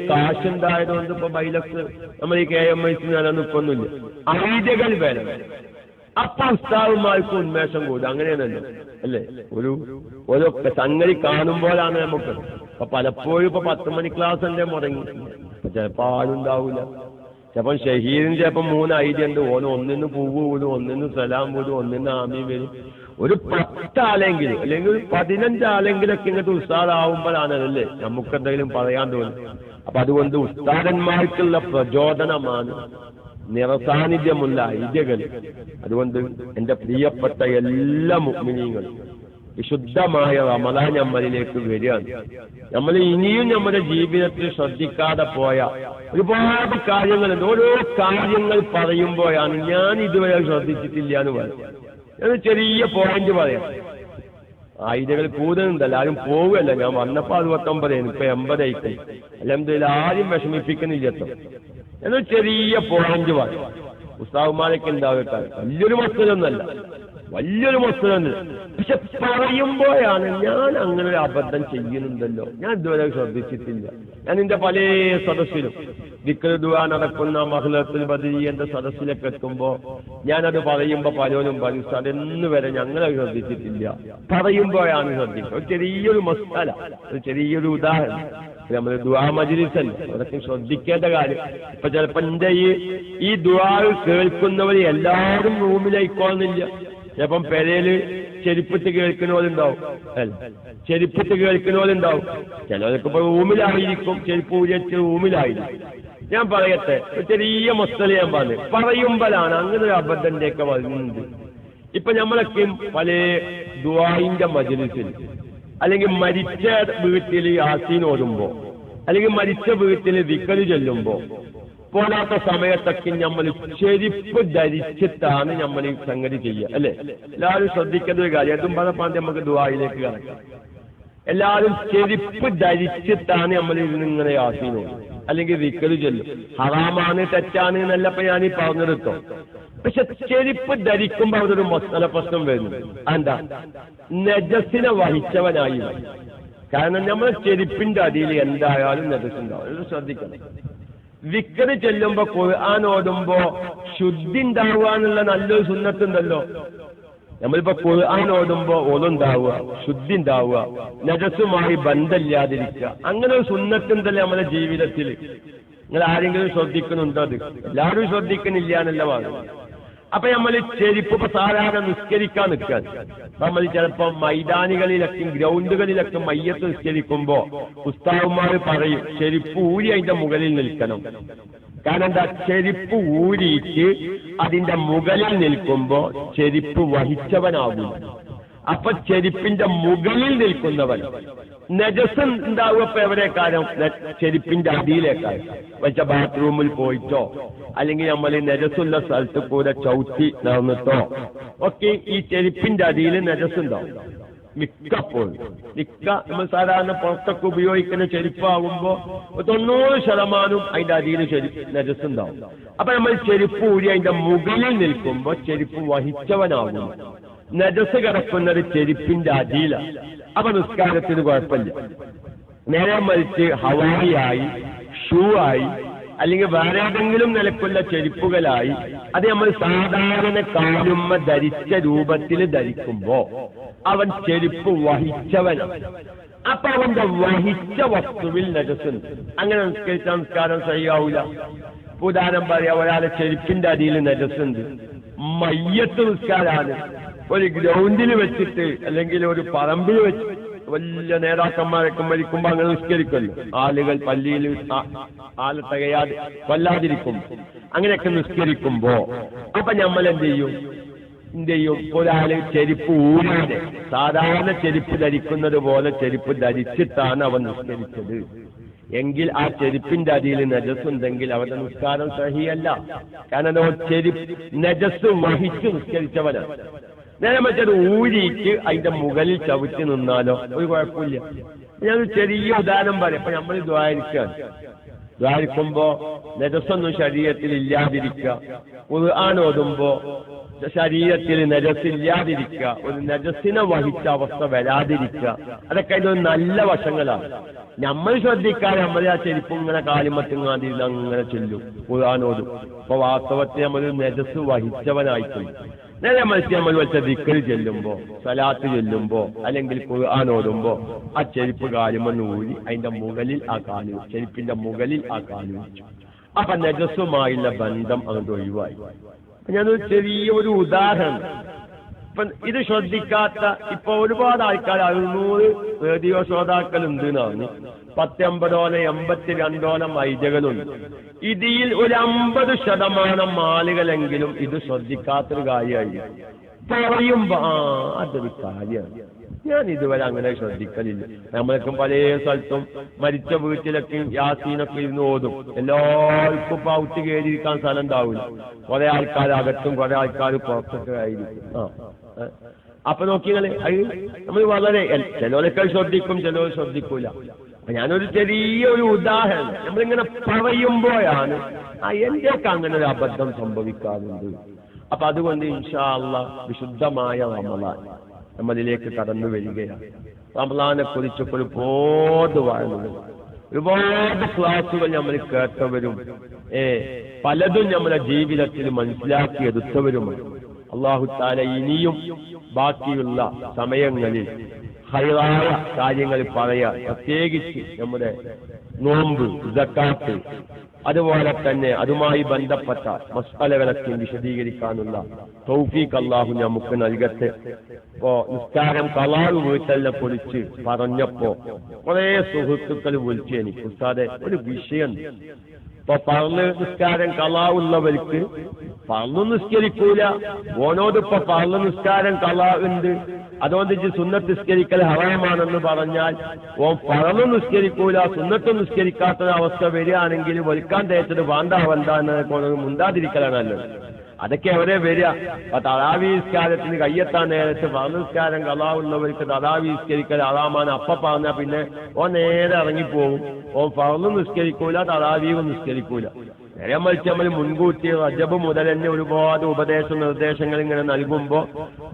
കാശുണ്ടായതുകൊണ്ട് ഇപ്പൊ ബൈലക്സ് നമ്മൾ ഈ KMIC നിലനിൽക്കൊന്നുമില്ല. ഐഡിയകൾ വേണം. അപ്പൊ ഉസ്താദുമാർക്ക് ഉന്മേഷം കൂടും. അങ്ങനെയാണല്ലോ, അല്ലേ? ഓരോ സംഗതി കാണുമ്പോഴാണ് നമുക്ക്. അപ്പൊ പലപ്പോഴും ഇപ്പൊ 10 മണി ക്ലാസ് എന്റെ മുടങ്ങി, ചിലപ്പോ ആളുണ്ടാവൂല. ചിലപ്പോൾ ഷഹീദിന് ചിലപ്പോൾ 3 ഐഡിയ ഉണ്ട്. ഒന്നിന്ന് പൂവ് വീടും, ഒന്നിന്ന് സലാം വീടും, ഒന്നിന്ന് ആമീൻ വരും. ഒരു 10 ആളെങ്കിലും അല്ലെങ്കിൽ ഒരു 15 ആളെങ്കിലൊക്കെ ഇങ്ങനത്തെ ഉസ്താദാവുമ്പോഴാണല്ലേ നമുക്കെന്തെങ്കിലും പറയാൻ തോന്നും. അപ്പൊ അതുകൊണ്ട് ഉസ്താദന്മാർക്കുള്ള പ്രചോദനമാണ് നിറസാന്നിധ്യമുള്ള ഐഡിയകൾ. അതുകൊണ്ട് എന്റെ പ്രിയപ്പെട്ട എല്ലാ മുഅ്മിനീങ്ങളും വിശുദ്ധമായ റമദാൻ നമ്മളിലേക്ക് വരികയാണ്. നമ്മൾ ഇനിയും നമ്മുടെ ജീവിതത്തിൽ ശ്രദ്ധിക്കാതെ പോയ ഒരുപാട് കാര്യങ്ങളുണ്ട്. ഓരോ കാര്യങ്ങൾ പറയുമ്പോഴാണ് ഞാൻ ഇതുവരെ ശ്രദ്ധിച്ചിട്ടില്ല എന്ന് പറയും. ഞാൻ ചെറിയ പോയിന്റ് പറയാം. ആയിരങ്ങൾ കൂടുതലുണ്ടല്ലോ, ആരും പോവുകയല്ല. ഞാൻ വന്നപ്പോ 69, ഇപ്പൊ 80 ആയിക്കും. അല്ലെങ്കിൽ ആരും വിഷമിപ്പിക്കുന്നില്ല. എന്നൊരു ചെറിയ പോയിന്റ് പറയും. ഉസ്താദുമാരൊക്കെ ഉണ്ടാവട്ടെ, വലിയൊരു മസ്തലൊന്നല്ല, വലിയൊരു മസ്തലൊന്നുമില്ല. പക്ഷെ പറയുമ്പോഴാണ് ഞാൻ അങ്ങനെ ഒരു അബദ്ധം ചെയ്യുന്നുണ്ടല്ലോ, ഞാൻ ഇതുവരെ ശ്രദ്ധിച്ചിട്ടില്ല. ഞാൻ എന്റെ പല സദസ്സിലും ദിക്ർ ദുആ നടക്കുന്ന മഹ്ലത്തുൽ ബദരിയന്റെ സദസ്സിലേക്ക് എത്തുമ്പോ ഞാനത് പറയുമ്പോ പലരും പറയും, അതെന്ന് വരെ ഞങ്ങളത് ശ്രദ്ധിച്ചിട്ടില്ല. പറയുമ്പോഴാണ് ശ്രദ്ധിക്കുക. ഒരു ചെറിയൊരു മസാല, ഒരു ചെറിയൊരു ഉദാഹരണം. നമ്മൾ ദുആ മജ്ലിസല്ല, അതൊക്കെ ശ്രദ്ധിക്കേണ്ട കാര്യം. ഇപ്പൊ ചിലപ്പോ എന്റെ ഈ ദുആ കേൾക്കുന്നവർ എല്ലാവരും റൂമിലായിക്കോളുന്നില്ല. ചിലപ്പം പെരയില് ചെരുപ്പിട്ട് കേൾക്കുന്ന പോലെ ഉണ്ടാവും, അല്ല ചെരുപ്പിട്ട് കേൾക്കുന്ന പോലെ ഉണ്ടാവും. ചിലവർക്ക് ഇപ്പൊ റൂമിലായിരിക്കും, ചെരുപ്പ് ഊരിച്ച് റൂമിലായിരിക്കും. ഞാൻ പറയട്ടെ, ചെറിയ മസ്തല ഞാൻ പറയുമ്പോഴാണ് അങ്ങനെ ഒരു അബദ്ധന്റെ ഒക്കെ വരുന്നത്. ഇപ്പൊ നമ്മളൊക്കെ പല ദുആഇന്റെ മജ്ലിസിൽ, അല്ലെങ്കിൽ മരിച്ച വീട്ടിൽ യാസീൻ ഓതുമ്പോ, അല്ലെങ്കിൽ മരിച്ച വീട്ടിൽ ദിക്ർ ചൊല്ലുമ്പോ, പോലാത്ത സമയത്തൊക്കെ നമ്മൾ ചെരുപ്പ് ധരിച്ചിട്ടാണ് നമ്മൾ ഈ സംഗതി ചെയ്യുക, അല്ലെ? എല്ലാവരും ശ്രദ്ധിക്കേണ്ട ഒരു കാര്യം. അതും പറഞ്ഞാൽ നമുക്ക് ദുആയിലേക്ക് കടക്കാം. എല്ലാവരും ചെരുപ്പ് ധരിച്ചിട്ടാണ് നമ്മൾ ഇങ്ങനെ യാസീൻ ഓതും, അല്ലെങ്കിൽ ദിക്ർ ചൊല്ലും. ഹറാമാണ്, തെറ്റാണ് എന്നല്ലപ്പോ ഞാൻ ഈ പറഞ്ഞെടുത്തോ. പക്ഷെ ചെരുപ്പ് ധരിക്കുമ്പോ അതൊരു മസാല പ്രശ്നം വരുന്നു. എന്താ? നജസിനെ വഹിച്ചവനായി. കാരണം നമ്മളെ ചെരുപ്പിന്റെ അടിയിൽ എന്തായാലും നജസുണ്ടാവും. അത് ശ്രദ്ധിക്കണം. ദിക്ർ ചെല്ലുമ്പോ ഖുർആൻ ഓതുമ്പോ ശുദ്ധി ഉണ്ടാവുക എന്നുള്ള നല്ലൊരു സുന്നത്തുണ്ടല്ലോ. നമ്മളിപ്പോ ഖുർആൻ ഓതുമ്പോ ഒന്നുണ്ടാവുക, ശുദ്ധി ഉണ്ടാവുക, നജസുമായി ബന്ധമില്ലാതിരിക്കുക, അങ്ങനെ ഒരു സുന്നത്തുണ്ടല്ലോ നമ്മുടെ ജീവിതത്തിൽ. നിങ്ങൾ ആരെങ്കിലും ശ്രദ്ധിക്കുന്നുണ്ടോ? അത് എല്ലാവരും ശ്രദ്ധിക്കുന്നില്ല എന്നല്ല പറഞ്ഞു. അപ്പൊ നമ്മൾ ചെരുപ്പ് ഇപ്പൊ സാധാരണ നിസ്കരിക്കാൻ നിൽക്കാൻ, നമ്മൾ ചിലപ്പോ മൈതാനികളിലൊക്കെ ഗ്രൗണ്ടുകളിലൊക്കെ മയ്യത്ത് നിസ്കരിക്കുമ്പോ ഉസ്താദുമാർ പറയും ചെരുപ്പ് ഊരി അതിന്റെ മുകളിൽ നിൽക്കണം. കാരണം എന്താ? ചെരുപ്പ് ഊരിയിട്ട് അതിന്റെ മുകളിൽ നിൽക്കുമ്പോ ചെരുപ്പ് വഹിച്ചവനാകും. അപ്പൊ ചെരുപ്പിന്റെ മുകളിൽ നിൽക്കുന്നവൻ നജസ് ഉണ്ടാവുക. ഇപ്പൊ എവിടെ കാര്യം? ചെരുപ്പിന്റെ അടിയിലേക്കായി വെച്ച ബാത്റൂമിൽ പോയിട്ടോ, അല്ലെങ്കിൽ നമ്മൾ നജസുള്ള സ്ഥലത്ത് കൂടെ ചവിട്ടി നടന്നിട്ടോ ഒക്കെ ഈ ചെരുപ്പിന്റെ അടിയിൽ നജസുണ്ടാവും. മിക്കപ്പോഴും നമ്മൾ സാധാരണ പുറത്തൊക്കെ ഉപയോഗിക്കുന്ന ചെരുപ്പാകുമ്പോ 90% അതിന്റെ അടിയിൽ നജസുണ്ടാവും. അപ്പൊ നമ്മൾ ചെരുപ്പ് ഊരി അതിന്റെ മുകളിൽ നിൽക്കുമ്പോ ചെരുപ്പ് വഹിച്ചവനാകുന്നു. നജസ് കിടക്കുന്നത് ചെരുപ്പിന്റെ അടിയിലാണ്. അപ്പൊ നിസ്കാരത്തിന് കുഴപ്പമില്ല. നേരെ മറിച്ച് ഹവായിയായി, ഷൂ ആയി, അല്ലെങ്കിൽ വേറെ ഏതെങ്കിലും നിലക്കുള്ള ചെരുപ്പുകളായി അത് നമ്മൾ സാധാരണ കാലുമ്മ ധരിച്ച രൂപത്തിൽ ധരിക്കുമ്പോ അവൻ ചെരുപ്പ് വഹിച്ചവനാണ്. അപ്പൊ അവന്റെ വഹിച്ച വസ്തുവിൽ നജസുണ്ട്. അങ്ങനെ നിസ്കരിച്ച നിസ്കാരം ശരിയാവൂല. ഉദാഹരണം പറയാം, ഒരാളെ ചെരുപ്പിന്റെ അടിയിൽ നജസുണ്ട്, മയ്യത്ത് നിസ്കാരാണ്. ഒരു ഗ്രൗണ്ടിൽ വെച്ചിട്ട് അല്ലെങ്കിൽ ഒരു പറമ്പിൽ വെച്ച് വലിയ നേതാക്കന്മാരൊക്കെ മരിക്കുമ്പോ അങ്ങനെ നിസ്കരിക്കുമല്ലോ. ആളുകൾ പള്ളിയിൽ ആളെ തികയാതെ കൊല്ലാതിരിക്കും, അങ്ങനെയൊക്കെ നിസ്കരിക്കുമ്പോ അപ്പൊ നമ്മൾ എന്ത് ചെയ്യും? ഒരാള് ചെരുപ്പ് ഊരാതെ സാധാരണ ചെരുപ്പ് ധരിക്കുന്നത് പോലെ ചെരുപ്പ് ധരിച്ചിട്ടാണ് അവൻ നിസ്കരിച്ചത് എങ്കിൽ ആ ചെരുപ്പിന്റെ അടിയിൽ നജസുണ്ടെങ്കിൽ അവരുടെ നിസ്കാരം സഹിയല്ല. കാരണം ചെരുപ്പ് നജസ് വഹിച്ച് നിസ്കരിച്ചവനാണ്. നേരെ മറ്റൊരു ഊരിക്ക് അതിന്റെ മുകളിൽ ചവിട്ടി നിന്നാലോ ഒരു കുഴപ്പമില്ല. ഞാനൊരു ചെറിയ ഉദാഹരണം പറയാം. അപ്പൊ നമ്മൾ ദ്വാരിക്കുമ്പോ നജസൊന്നും ശരീരത്തിൽ ഇല്ലാതിരിക്കുക, ഖുർആൻ ഓതുമ്പോ ശരീരത്തിൽ നജസില്ലാതിരിക്കുക, ഒരു നജസിനെ വഹിച്ച അവസ്ഥ വരാതിരിക്കുക, അതൊക്കെ അതിന്റെ നല്ല വശങ്ങളാണ്. നമ്മൾ ശ്രദ്ധിക്കാതെ നമ്മൾ ആ ചെരുപ്പ് ഇങ്ങനെ കാലിമത്തുങ്ങാതി അങ്ങനെ ചെല്ലും, ഖുർആൻ ഓതും. അപ്പൊ വാസ്തവത്തിൽ നമ്മൾ നജസ് വഹിച്ചവനായിപ്പോയി. നേരെ മറിച്ച് നമ്മൾ വെച്ച ദിക്ർ ചെല്ലുമ്പോ, സലാത്ത് ചെല്ലുമ്പോ, അല്ലെങ്കിൽ ഖുർആൻ ഓതുമ്പോ ആ ചെരുപ്പ് കാലുമെന്ന് ഊരി അതിന്റെ മുകളിൽ ആ കാലു, ചെരുപ്പിന്റെ മുകളിൽ ആ കാലു വെച്ചു. അപ്പൊ നജസുമായുള്ള ബന്ധം അങ്ങോട്ട് ഒഴിവായി. ഞാനൊരു ചെറിയൊരു ഉദാഹരണം. ഇപ്പൊ ഇത് ശ്രദ്ധിക്കാത്ത ഇപ്പൊ ഒരുപാട് ആൾക്കാർ 600 റേഡിയോ ശ്രോതാക്കളുണ്ട് എന്നാണ്. 10-50 82 വൈദ്യകളുണ്ട്. ഇതിൽ ഒരു 50% ആളുകളെങ്കിലും ഇത് ശ്രദ്ധിക്കാത്തൊരു കാര്യമായി പറയുമ്പോ അതൊരു കാര്യമാണ്. ഞാൻ ഇതുവരെ അങ്ങനെ ശ്രദ്ധിക്കലില്ല. നമ്മൾക്കും പല സ്ഥലത്തും മരിച്ച വീട്ടിലൊക്കെ യാസീനൊക്കെ ഇരുന്ന് ഓതും. എല്ലാവർക്കും ഇപ്പൊ ഔട്ട് കയറിയിരിക്കാൻ സ്ഥലം ഉണ്ടാവില്ല. കുറെ ആൾക്കാർ അകത്തും കുറെ ആൾക്കാർ പുറത്തൊക്കെ ആയിരിക്കും. അപ്പൊ നോക്കിയാൽ അത് നമ്മൾ വളരെ ചിലവരൊക്കെ ശ്രദ്ധിക്കും, ചിലവർ ശ്രദ്ധിക്കൂല. അപ്പൊ ഞാനൊരു ചെറിയൊരു ഉദാഹരണം നമ്മളിങ്ങനെ പറയുമ്പോഴാണ് എന്റെയൊക്കെ അങ്ങനെ ഒരു അബദ്ധം സംഭവിക്കാറുണ്ട്. അപ്പൊ അതുകൊണ്ട് ഇൻഷാ അല്ലാഹ് വിശുദ്ധമായ റമളാൻ നമ്മളിലേക്ക് കടന്നു വരികയാണ്. റമളാനെ കുറിച്ചൊക്കെ ഒരുപാട് വാഴുന്നത്, ഒരുപാട് ക്ലാസുകൾ നമ്മൾ കേട്ടവരും പലതും നമ്മുടെ ജീവിതത്തിൽ മനസ്സിലാക്കിയെടുത്തവരുമാണ്. അല്ലാഹു തആല ഇനിയും ബാക്കിയുള്ള സമയങ്ങളിൽ ഹൈറായ കാര്യങ്ങൾ പറയാൻ, പ്രത്യേകിച്ച് നമ്മുടെ നോമ്പ്, സക്കാത്ത്, അതുപോലെ തന്നെ അതുമായി ബന്ധപ്പെട്ട മസ്അലകളൊക്കെ വിശദീകരിക്കാനുള്ള തൗഫീഖ് അല്ലാഹു നമുക്ക് നൽകട്ടെ. ഇപ്പോ നിസ്കാരം ഖളാ വീട്ടലിനെ കുറിച്ച് പറഞ്ഞപ്പോ കുറെ സുഹൃത്തുക്കൾ വിളിച്ചു എനിക്ക്, ഉസ്താദെ ഒരു വിഷയം, ഇപ്പൊ പറന്ന് നിസ്കാരം ഖളാ ഉള്ളവർക്ക് പറന്ന് നിസ്കരിക്കൂല, ഓനോദിപ്പോ പറന്ന് നിസ്കാരം ഖളാ ഉണ്ട്, അതുകൊണ്ട് സുന്നത്ത് നിസ്കരിക്കൽ ഹറാമാണെന്ന് പറഞ്ഞാൽ ഓൻ പറന്ന് നിസ്കരിക്കൂല, സുന്നത്ത് നിസ്കരിക്കാത്ത അവസ്ഥ വരികയാണെങ്കിൽ വലിക്കാൻ തേച്ചത് വാണ്ടാവന്താന്ന് മുണ്ടാതിരിക്കലാണ് നല്ലത്. അതൊക്കെ അവരെ വരിക. അപ്പൊ തറാവി നിസ്കാരത്തിന് കയ്യെത്താൻ നേരത്ത് പറന്ന് നിസ്കാരം ഖളാ ഉള്ളവർക്ക് തറാവി നിസ്കരിക്കൽ ഹറാമാണ് അപ്പ പറഞ്ഞാൽ പിന്നെ ഓൻ നേരെ ഇറങ്ങിപ്പോവും. ഓൻ പറന്ന് നിസ്കരിക്കൂല, തറാവിയും നിസ്കരിക്കൂല. നേരെ മറിച്ച് നമ്മൾ മുൻകൂട്ടി റജബ് മുതൽ തന്നെ ഒരുപാട് ഉപദേശ നിർദ്ദേശങ്ങൾ ഇങ്ങനെ നൽകുമ്പോ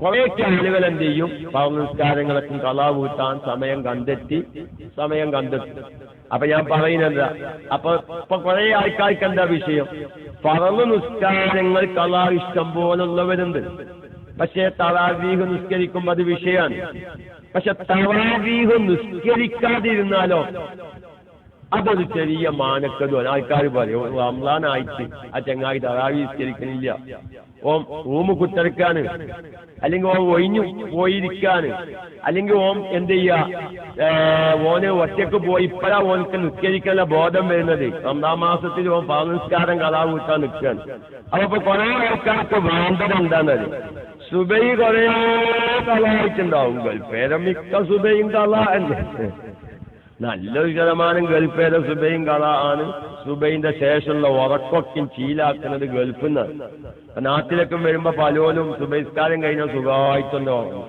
കുറെ ആളുകൾ എന്ത് ചെയ്യും, പറന്ന് നിസ്കാരങ്ങളൊക്കെ ഖളാ വീട്ടാൻ സമയം കണ്ടെത്തി. അപ്പൊ ഞാൻ പറയുന്നത്, അപ്പൊ കുറെ ആൾക്കാർക്ക് എന്താ വിഷയം, പറന്ന് നിസ്കാരങ്ങൾ ഖളാ ഇഷ്ടം പോലുള്ളവരുണ്ട്. പക്ഷെ തറാവീഹ് നിസ്കരിക്കുമ്പോ അത് വിഷയമാണ്. പക്ഷെ തറാവീഹ് നിസ്കരിക്കാതിരുന്നാലോ അതൊരു ചെറിയ മാനക്കതുമാണ്. ആൾക്കാർ പറയും റംളാനായിട്ട് ആ ചങ്ങായി തറാവീഹ് നിസ്കരിക്കണില്ല, ഓം റൂമ് കുത്തിറക്കാണ്, അല്ലെങ്കിൽ ഓം ഒഴിഞ്ഞു പോയിരിക്കാണ്, അല്ലെങ്കിൽ ഓം എന്ത് ചെയ്യാ, ഓന് ഒറ്റക്ക് പോയി ഇപ്പഴാ ഓനക്ക് നിസ്കരിക്കാനുള്ള ബോധം വരുന്നത്. റമദാൻ മാസത്തിൽ ഓൻ പാനിസ്കാരം ഖളാ വീട്ടാൻ നിൽക്കുകയാണ്. അപ്പൊ കുറെ ആൾക്കാർക്ക് വേണ്ടത് എന്താണത്, സുബൈ കുറെ കളായിട്ടുണ്ടാവും. ഗൾഫേരം മിക്ക സുബൈയും കള എന്ന്, നല്ലൊരു ശതമാനം ഗൾഫേര സുബൈയും കള ആണ്. സുബൈന്റെ ശേഷമുള്ള ഉറക്കൊക്കെ ചീലാക്കുന്നത് ഗൾഫിൽ നിന്നാണ്. നാട്ടിലൊക്കെ വരുമ്പോ പലോലും സുബൈസ്കാരം കഴിഞ്ഞാൽ സുഖമായിട്ടൊന്നും ഓർമ്മ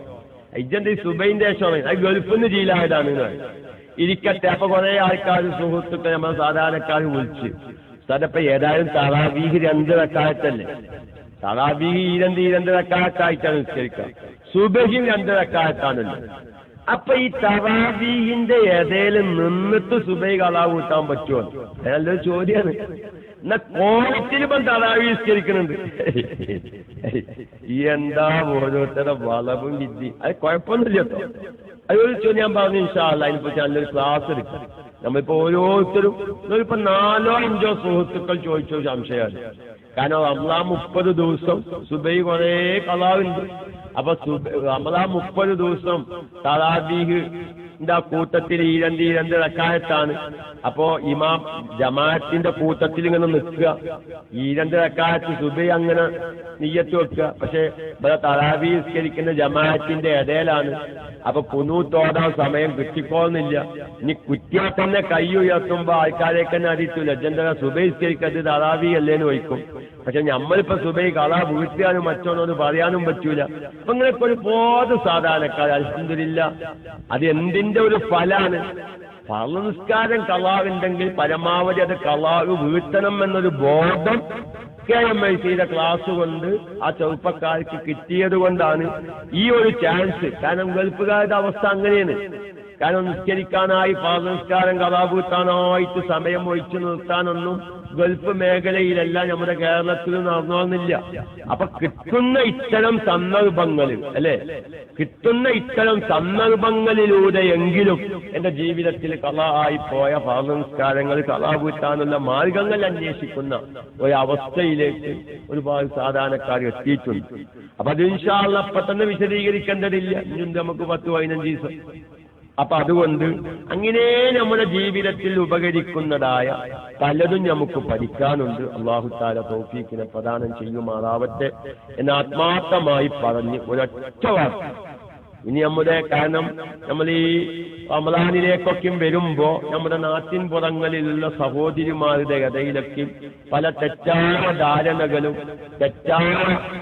ഇജന്റെ സുബൈന്റെ ശേഷം അത് ഗൾഫിൽ നിന്ന് ചീലായതാണ് ഇരിക്കട്ടെ. അപ്പൊ കുറെ ആൾക്കാർ സുഹൃത്തുക്കൾ നമ്മൾ സാധാരണക്കാർ വിളിച്ച്, സാറിപ്പോ ഏതായാലും തറാവീഹ് 2 റക്അത്തല്ലേ, തറാവീഹ് 2 റക്അത്തായിട്ടാണ് നിസ്കരിക്കുക, സുബഹിയും 2 റക്അത്താണല്ലോ. അപ്പൊ ഈ തറാവീഹിന്റെ ഇടയിൽ നിന്നിട്ട് സുബൈ ഖളാ വീട്ടാൻ പറ്റുമോ? നല്ലൊരു ചോദ്യമാണ്. എന്നാ കോളത്തിലിപ്പം തറാവീഹ് നിസ്കരിക്കുന്നുണ്ട്. എന്താ ഓരോരുത്തരുടെ വളവും വിധി, അത് കുഴപ്പമൊന്നുമില്ല കേട്ടോ. അതൊരു ചോദ്യം ഞാൻ പറഞ്ഞു ഇൻഷാ അല്ലാഹ് അതിനെപ്പറ്റി നല്ലൊരു ക്ലാസ് എടുക്കാം. നമ്മളിപ്പോ ഓരോരുത്തരും ഇപ്പൊ 4 or 5 സുഹൃത്തുക്കൾ ചോദിച്ചോ സംശയമാണ്. കാരണം റമളാൻ 30 ദിവസം സുബൈ കുറെ ഖളാവുണ്ട്. അപ്പൊ റമളാൻ 30 ദിവസം തറാവീഹ് കൂട്ടത്തിൽ ഈ 2 റക്അത്താണ്. അപ്പോ ഇമാം ജമാഅത്തിന്റെ കൂട്ടത്തിൽ ഇങ്ങനെ നിൽക്കുക, ഈ 2 റക്അത്ത് സുബൈ അങ്ങനെ നിയ്യത്ത് വെക്കുക. പക്ഷെ ഇവിടെ തറാവീഹ് നിസ്കരിക്കുന്ന ജമാഅത്തിന്റെ ഇടയിലാണ്. അപ്പൊ കുനൂത്തോടാൻ സമയം കിട്ടിക്കോന്നില്ല. ഇനി കുറ്റിയാൽ തന്നെ കൈ ഉയർത്തുമ്പോ ആൾക്കാരേക്ക് തന്നെ അറിയിച്ചില്ല, ജനത സുബൈ നിസ്കരിക്കത് തറാവീഹ് അല്ലേന്ന് ചോദിക്കും. പക്ഷെ നമ്മളിപ്പോ സുബൈ ഖളാ വീട്ടാനും മറ്റോന്നോന്ന് പറയാനും പറ്റൂല. അപ്പൊ ഇങ്ങനെയൊക്കെ ഒരുപാട് സാധാരണക്കാർ അൽഹംദുലില്ലാഹ് അത് എന്തിന്റെ ഒരു ഫലാണ്. ഫർള് നിസ്കാരം ഖളാവുണ്ടെങ്കിൽ പരമാവധി അത് ഖളാ വീട്ടണം എന്നൊരു ബോധം KMIC ക്ലാസ് കൊണ്ട് ആ ചെറുപ്പക്കാർക്ക് കിട്ടിയത് കൊണ്ടാണ് ഈ ഒരു ചാൻസ്. കാരണം ഗൾഫുകാരുടെ അവസ്ഥ അങ്ങനെയാണ്. കാരണം നിസ്കരിക്കാനായി ഫർള് നിസ്കാരം ഖളാ വീട്ടാനായിട്ട് സമയം ഒഴിച്ചു നിർത്താനൊന്നും ഗൾഫ് മേഖലയിലല്ല നമ്മുടെ കേരളത്തിൽ നടന്നോന്നില്ല. അപ്പൊ കിട്ടുന്ന ഇത്തരം സന്ദർഭങ്ങളിൽ അല്ലെ, കിട്ടുന്ന ഇത്തരം സന്ദർഭങ്ങളിലൂടെയെങ്കിലും എന്റെ ജീവിതത്തിൽ ഖളാ ആയി പോയ ഫർള് നിസ്കാരങ്ങൾ ഖളാ വീട്ടാനുള്ള മാർഗങ്ങൾ അന്വേഷിക്കുന്ന ഒരവസ്ഥയിലേക്ക് ഒരുപാട് സാധാരണക്കാർ എത്തിയിട്ടുണ്ട്. അപ്പൊ അത് ഇൻഷാ അല്ലാഹ് അപ്പൊ തന്നെ വിശദീകരിക്കേണ്ടതില്ല, ഇനി നമുക്ക് 10-15 ദിവസം. അപ്പൊ അതുകൊണ്ട് അങ്ങനെ നമ്മുടെ ജീവിതത്തിൽ ഉപകരിക്കുന്നതായ പലതും നമുക്ക് പഠിക്കാനുണ്ട്. അല്ലാഹു തആല തൗഫീഖിനെ പ്രദാനം ചെയ്യുമാറാവട്ടെ എന്ന് ആത്മാർത്ഥമായി പറഞ്ഞ് ഒരൊറ്റ വാക്ക് ഇനി കാരണം നമ്മൾ ഈ റമളാനിലേക്കൊക്കെ വരുമ്പോ നമ്മുടെ നാട്ടിൻ പുറങ്ങളിലുള്ള സഹോദരിമാരുടെ ഇടയിലൊക്കെ പല തെറ്റായ ധാരണകളും തെറ്റായ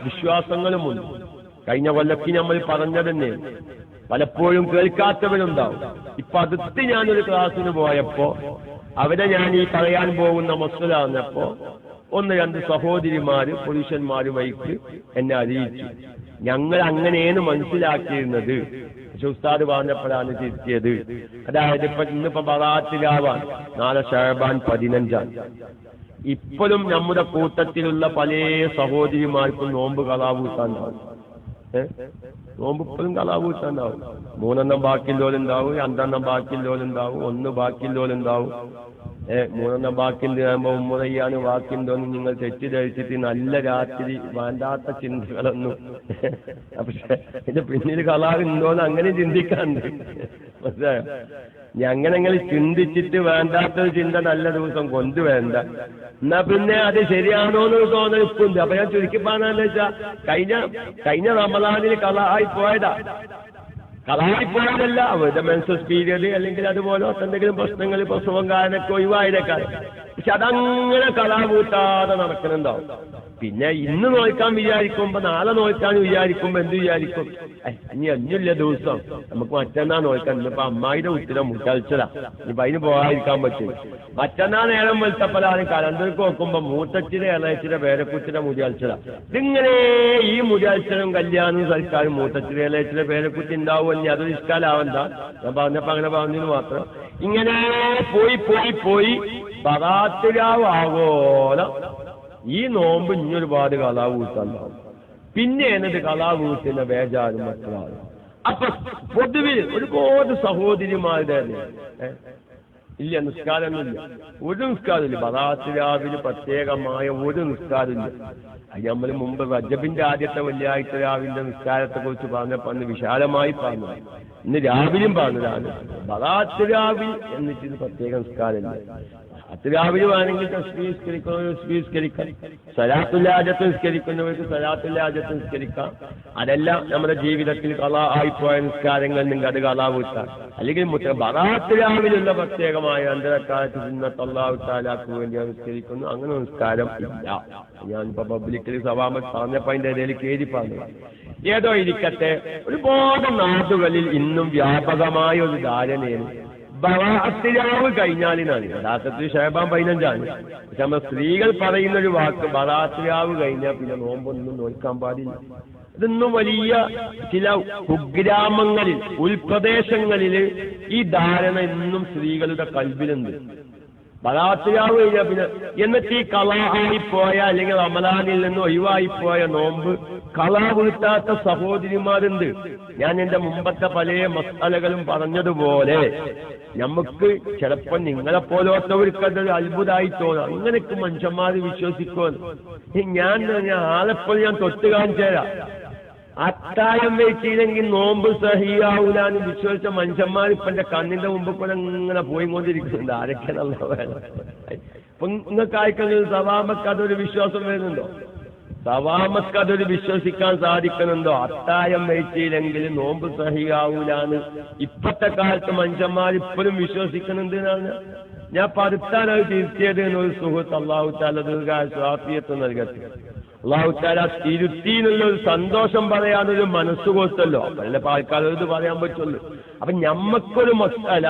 വിശ്വാസങ്ങളുമുണ്ട്. കഴിഞ്ഞ കൊല്ലക്ക് നമ്മൾ പറഞ്ഞതന്നെ പലപ്പോഴും കേൾക്കാത്തവരുണ്ടാവും. ഇപ്പൊ അടുത്ത് ഞാനൊരു ക്ലാസ്സിന് പോയപ്പോ അവിടെ ഞാൻ ഈ പറയാൻ പോകുന്ന മസ്അല അറിഞ്ഞപ്പോ 1-2 സഹോദരിമാര് പുരുഷന്മാരുമായിട്ട് എന്നെ അറിയിച്ചു. ഞങ്ങൾ അങ്ങനെയാണ് മനസ്സിലാക്കിയിരുന്നത്, പക്ഷെ ഉസ്താദ് പറഞ്ഞപ്പോഴാണ് തിരുത്തിയത്. അതായത് ഇന്നിപ്പോ ബറാത്തിലാവാൻ, നാളെ ശഅബാൻ 15. ഇപ്പോഴും നമ്മുടെ കൂട്ടത്തിലുള്ള പല സഹോദരിമാർക്കും നോമ്പ് കളാവൂട്ടാണ്ടാവും. നോമ്പ് ഇപ്പോഴും കളാവൂട്ടാണ്ടാവും. 3 ബാക്കിയുള്ളവരുണ്ടാവും, 2 ബാക്കിയുള്ളവരുണ്ടാവും, 1 ബാക്കിയുള്ളവരുണ്ടാവും. 3 ബാക്കിയുണ്ടാകുമ്പോ ഉമ്മറയ്യാണ് ബാക്കിയുണ്ടോന്ന് നിങ്ങൾ തെറ്റിദ്ധരിച്ചിട്ട് നല്ല രാത്രി വേണ്ടാത്ത ചിന്തകളൊന്നും പക്ഷെ ഇതിന്റെ പിന്നീട് കളാറുണ്ടോന്ന് അങ്ങനെ ചിന്തിക്കാറുണ്ട്. മനസ്സിലായോ? ഞങ്ങനെ ചിന്തിച്ചിട്ട് വേണ്ടാത്തൊരു ചിന്ത നല്ല ദിവസം കൊണ്ടുവേണ്ട, എന്നാ പിന്നെ അത് ശരിയാണോന്ന് തോന്നലുണ്ട്. അപ്പൊ ഞാൻ ചുരുക്കി പറഞ്ഞാന്ന് വെച്ചാ കഴിഞ്ഞ റമളാനിൽ കളായി പോയതാ. കളായിപ്പോയതല്ല, അവരുടെ മെൻസസ് പീരിയഡ് അല്ലെങ്കിൽ അതുപോലെ എന്തെങ്കിലും പ്രശ്നങ്ങൾ, പ്രസവം കാരണമൊക്കെ ഒഴിവായതൊക്കെ. പക്ഷെ അതങ്ങനെ കളാകൂട്ടാതെ നടക്കുന്നുണ്ടാവും. പിന്നെ ഇന്ന് നോക്കാൻ വിചാരിക്കുമ്പോ നാളെ നോക്കാൻ വിചാരിക്കുമ്പോ എന്ത് വിചാരിക്കും, ഇനി അഞ്ഞില്ല ദിവസം നമുക്ക് മറ്റന്നാ നോക്കാൻ. ഇന്നിപ്പോ അമ്മായിയുടെ ഉത്തരം മുട്ടൽച്ചതാ, ഇനിയിപ്പൊ അതിന് പോകാതിരിക്കാൻ പറ്റും. മറ്റന്നാ നേരം വെളുത്തപ്പോഴാണ് കലണ്ടർക്ക് നോക്കുമ്പോ മൂത്തച്ചിയുടെ ഇളയച്ചിയുടെ പേരക്കുച്ചിയുടെ മുടിയൽച്ചതാ. ഇതിങ്ങനെ ഈ മുടിയൽച്ചലും കല്യാണവും സൽക്കാരും മൂത്തച്ചിയുടെ ഇളയച്ചിയുടെ പേരക്കുച്ചി ഉണ്ടാവും. ഇനി അതൊരു ഇഷ്ടാലാവണ്ട, ഞാൻ പറഞ്ഞപ്പോ അങ്ങനെ പറഞ്ഞതിന് മാത്രം. ഇങ്ങനെ പോയി ബറാത്തിരാവാകോലം ഈ നോമ്പ് ഇഞ്ഞൊരുപാട് കളാവൂട്ടുണ്ടാവും. പിന്നെ എന്നത് കളാവൂട്ടിന്റെ ബേജാരും മക്കളാണ്. അപ്പൊ പൊതുവിൽ ഒരുപാട് സഹോദരിമാരുടെ ഇല്ല, നിസ്കാരമൊന്നുമില്ല, ഒരു നിസ്കാരമില്ല. ബറാത്തിരാവിന് പ്രത്യേകമായ ഒരു നിസ്കാരമില്ല. അത് നമ്മൾ മുമ്പ് റജബിന്റെ ആദ്യത്തെ വെള്ളിയാഴ്ച രാവിലെ നിസ്കാരത്തെ കുറിച്ച് പറഞ്ഞപ്പോ അന്ന് വിശാലമായി പറഞ്ഞു. ഇന്ന് രാവിലെയും പറഞ്ഞതാണ് ബറാത്തിരാവിൽ എന്നിട്ട് പ്രത്യേക നിസ്കാരമില്ല. അത്തിരാവിൽ വേണമെങ്കിൽ തസ്ബീഹ് നിസ്കരിക്കാം, സലാത്തുൽ ഹാജത്ത് നിസ്കരിക്കുന്നവർക്ക് സലാത്തുൽ ഹാജത്ത് നിസ്കരിക്കാം. അതെല്ലാം നമ്മുടെ ജീവിതത്തിൽ കളാ ആയിപ്പോയ നിസ്കാരങ്ങൾ നിങ്ങൾ അത് കളാവൂട്ടാം. അല്ലെങ്കിൽ ബറാത്തിരാവിലുള്ള പ്രത്യേകമായ 2 റക്അത്ത് സുന്നത്ത് അല്ലാഹു തആലാക്ക് വേണ്ടി നിസ്കരിക്കുന്നു. അങ്ങനെ നിസ്കാരം ഇല്ല. ഞാനിപ്പോ പബ്ലിക്കിൽ സവാമത്ത് പറഞ്ഞപ്പോ അതിന്റെ ഇടയിൽ കേരി പറഞ്ഞു. ഏതോ ഇരിക്കട്ടെ, ഒരുപാട് നാടുകളിൽ ഇന്നും വ്യാപകമായ ഒരു ധാരണയാണ് ബറാത്തിരാവ് കഴിഞ്ഞാലിനാണ്. യഥാർത്ഥത്തിൽ ശഅബാൻ 15. പക്ഷെ നമ്മൾ സ്ത്രീകൾ പറയുന്ന ഒരു വാക്ക് ബറാത്തിരാവ് കഴിഞ്ഞാൽ പിന്നെ നോമ്പൊന്നും നോക്കാൻ പാടില്ല. ഇതൊന്നും വലിയ ചില കുഗ്രാമങ്ങളിൽ, ഉൾപ്രദേശങ്ങളിൽ ഈ ധാരണ ഇന്നും സ്ത്രീകളുടെ കൽബിലുണ്ട്. ബറാത്തിരാവ് കഴിഞ്ഞാൽ പിന്നെ എന്നിട്ട് ഈ കളായിപ്പോയ അല്ലെങ്കിൽ റമളാനിൽ നിന്ന് ഒഴിവായിപ്പോയ നോമ്പ് കളാ വീട്ടാത്ത സഹോദരിമാരുണ്ട്. ഞാൻ എന്റെ മുമ്പത്തെ പല മസാലകളും പറഞ്ഞതുപോലെ നമുക്ക് ചിലപ്പോൾ നിങ്ങളെപ്പോലത്തവർക്കതൊരു അത്ഭുതമായി തോന്നാം. അങ്ങനെയൊക്കെ മനുഷ്യന്മാര് വിശ്വസിക്കുമെന്ന്. ഞാൻ ആളെപ്പോൾ ഞാൻ തൊട്ട് കാണിച്ചുതരാം. അത്തായം വെച്ചില്ലെങ്കിൽ നോമ്പ് സഹിയാവൂലാന്ന് വിശ്വസിച്ച മനുഷ്യന്മാർ ഇപ്പൊ എന്റെ കണ്ണിന്റെ മുമ്പ് കൂടെ ഇങ്ങനെ പോയിക്കൊണ്ടിരിക്കുന്നുണ്ട്. ആരൊക്കെ നല്ല വേണം. ഇപ്പൊ നിങ്ങൾക്ക് ആയിക്കഴിഞ്ഞാൽ സവാമക്ക് അതൊരു വിശ്വാസം വരുന്നുണ്ടോ? സവാമക്ക് അതൊരു വിശ്വസിക്കാൻ സാധിക്കുന്നുണ്ടോ? അത്തായം വെച്ചില്ലെങ്കിൽ നോമ്പ് സഹിയാവൂലാന്ന് ഇപ്പത്തെ കാലത്ത് മനുഷ്യന്മാർ ഇപ്പോഴും വിശ്വസിക്കുന്നുണ്ട് എന്നാണ് ഞാൻ ഇപ്പൊ അടുത്താണ് അത് തിരുത്തിയത് എന്നൊരു സുഹൃത്ത് അല്ലാഹു തആല ദീർഘായുസ്സും നൽകട്ടെ. അല്ലാഹു തആല തിരുത്തി എന്നുള്ളൊരു സന്തോഷം പറയാനൊരു മനസ്സ് കൊടുത്തല്ലോ. അപ്പഴല്ലേ ആൾക്കാരോട് പറയാൻ പറ്റുള്ളൂ. അപ്പൊ ഞമ്മക്കൊരു മസാല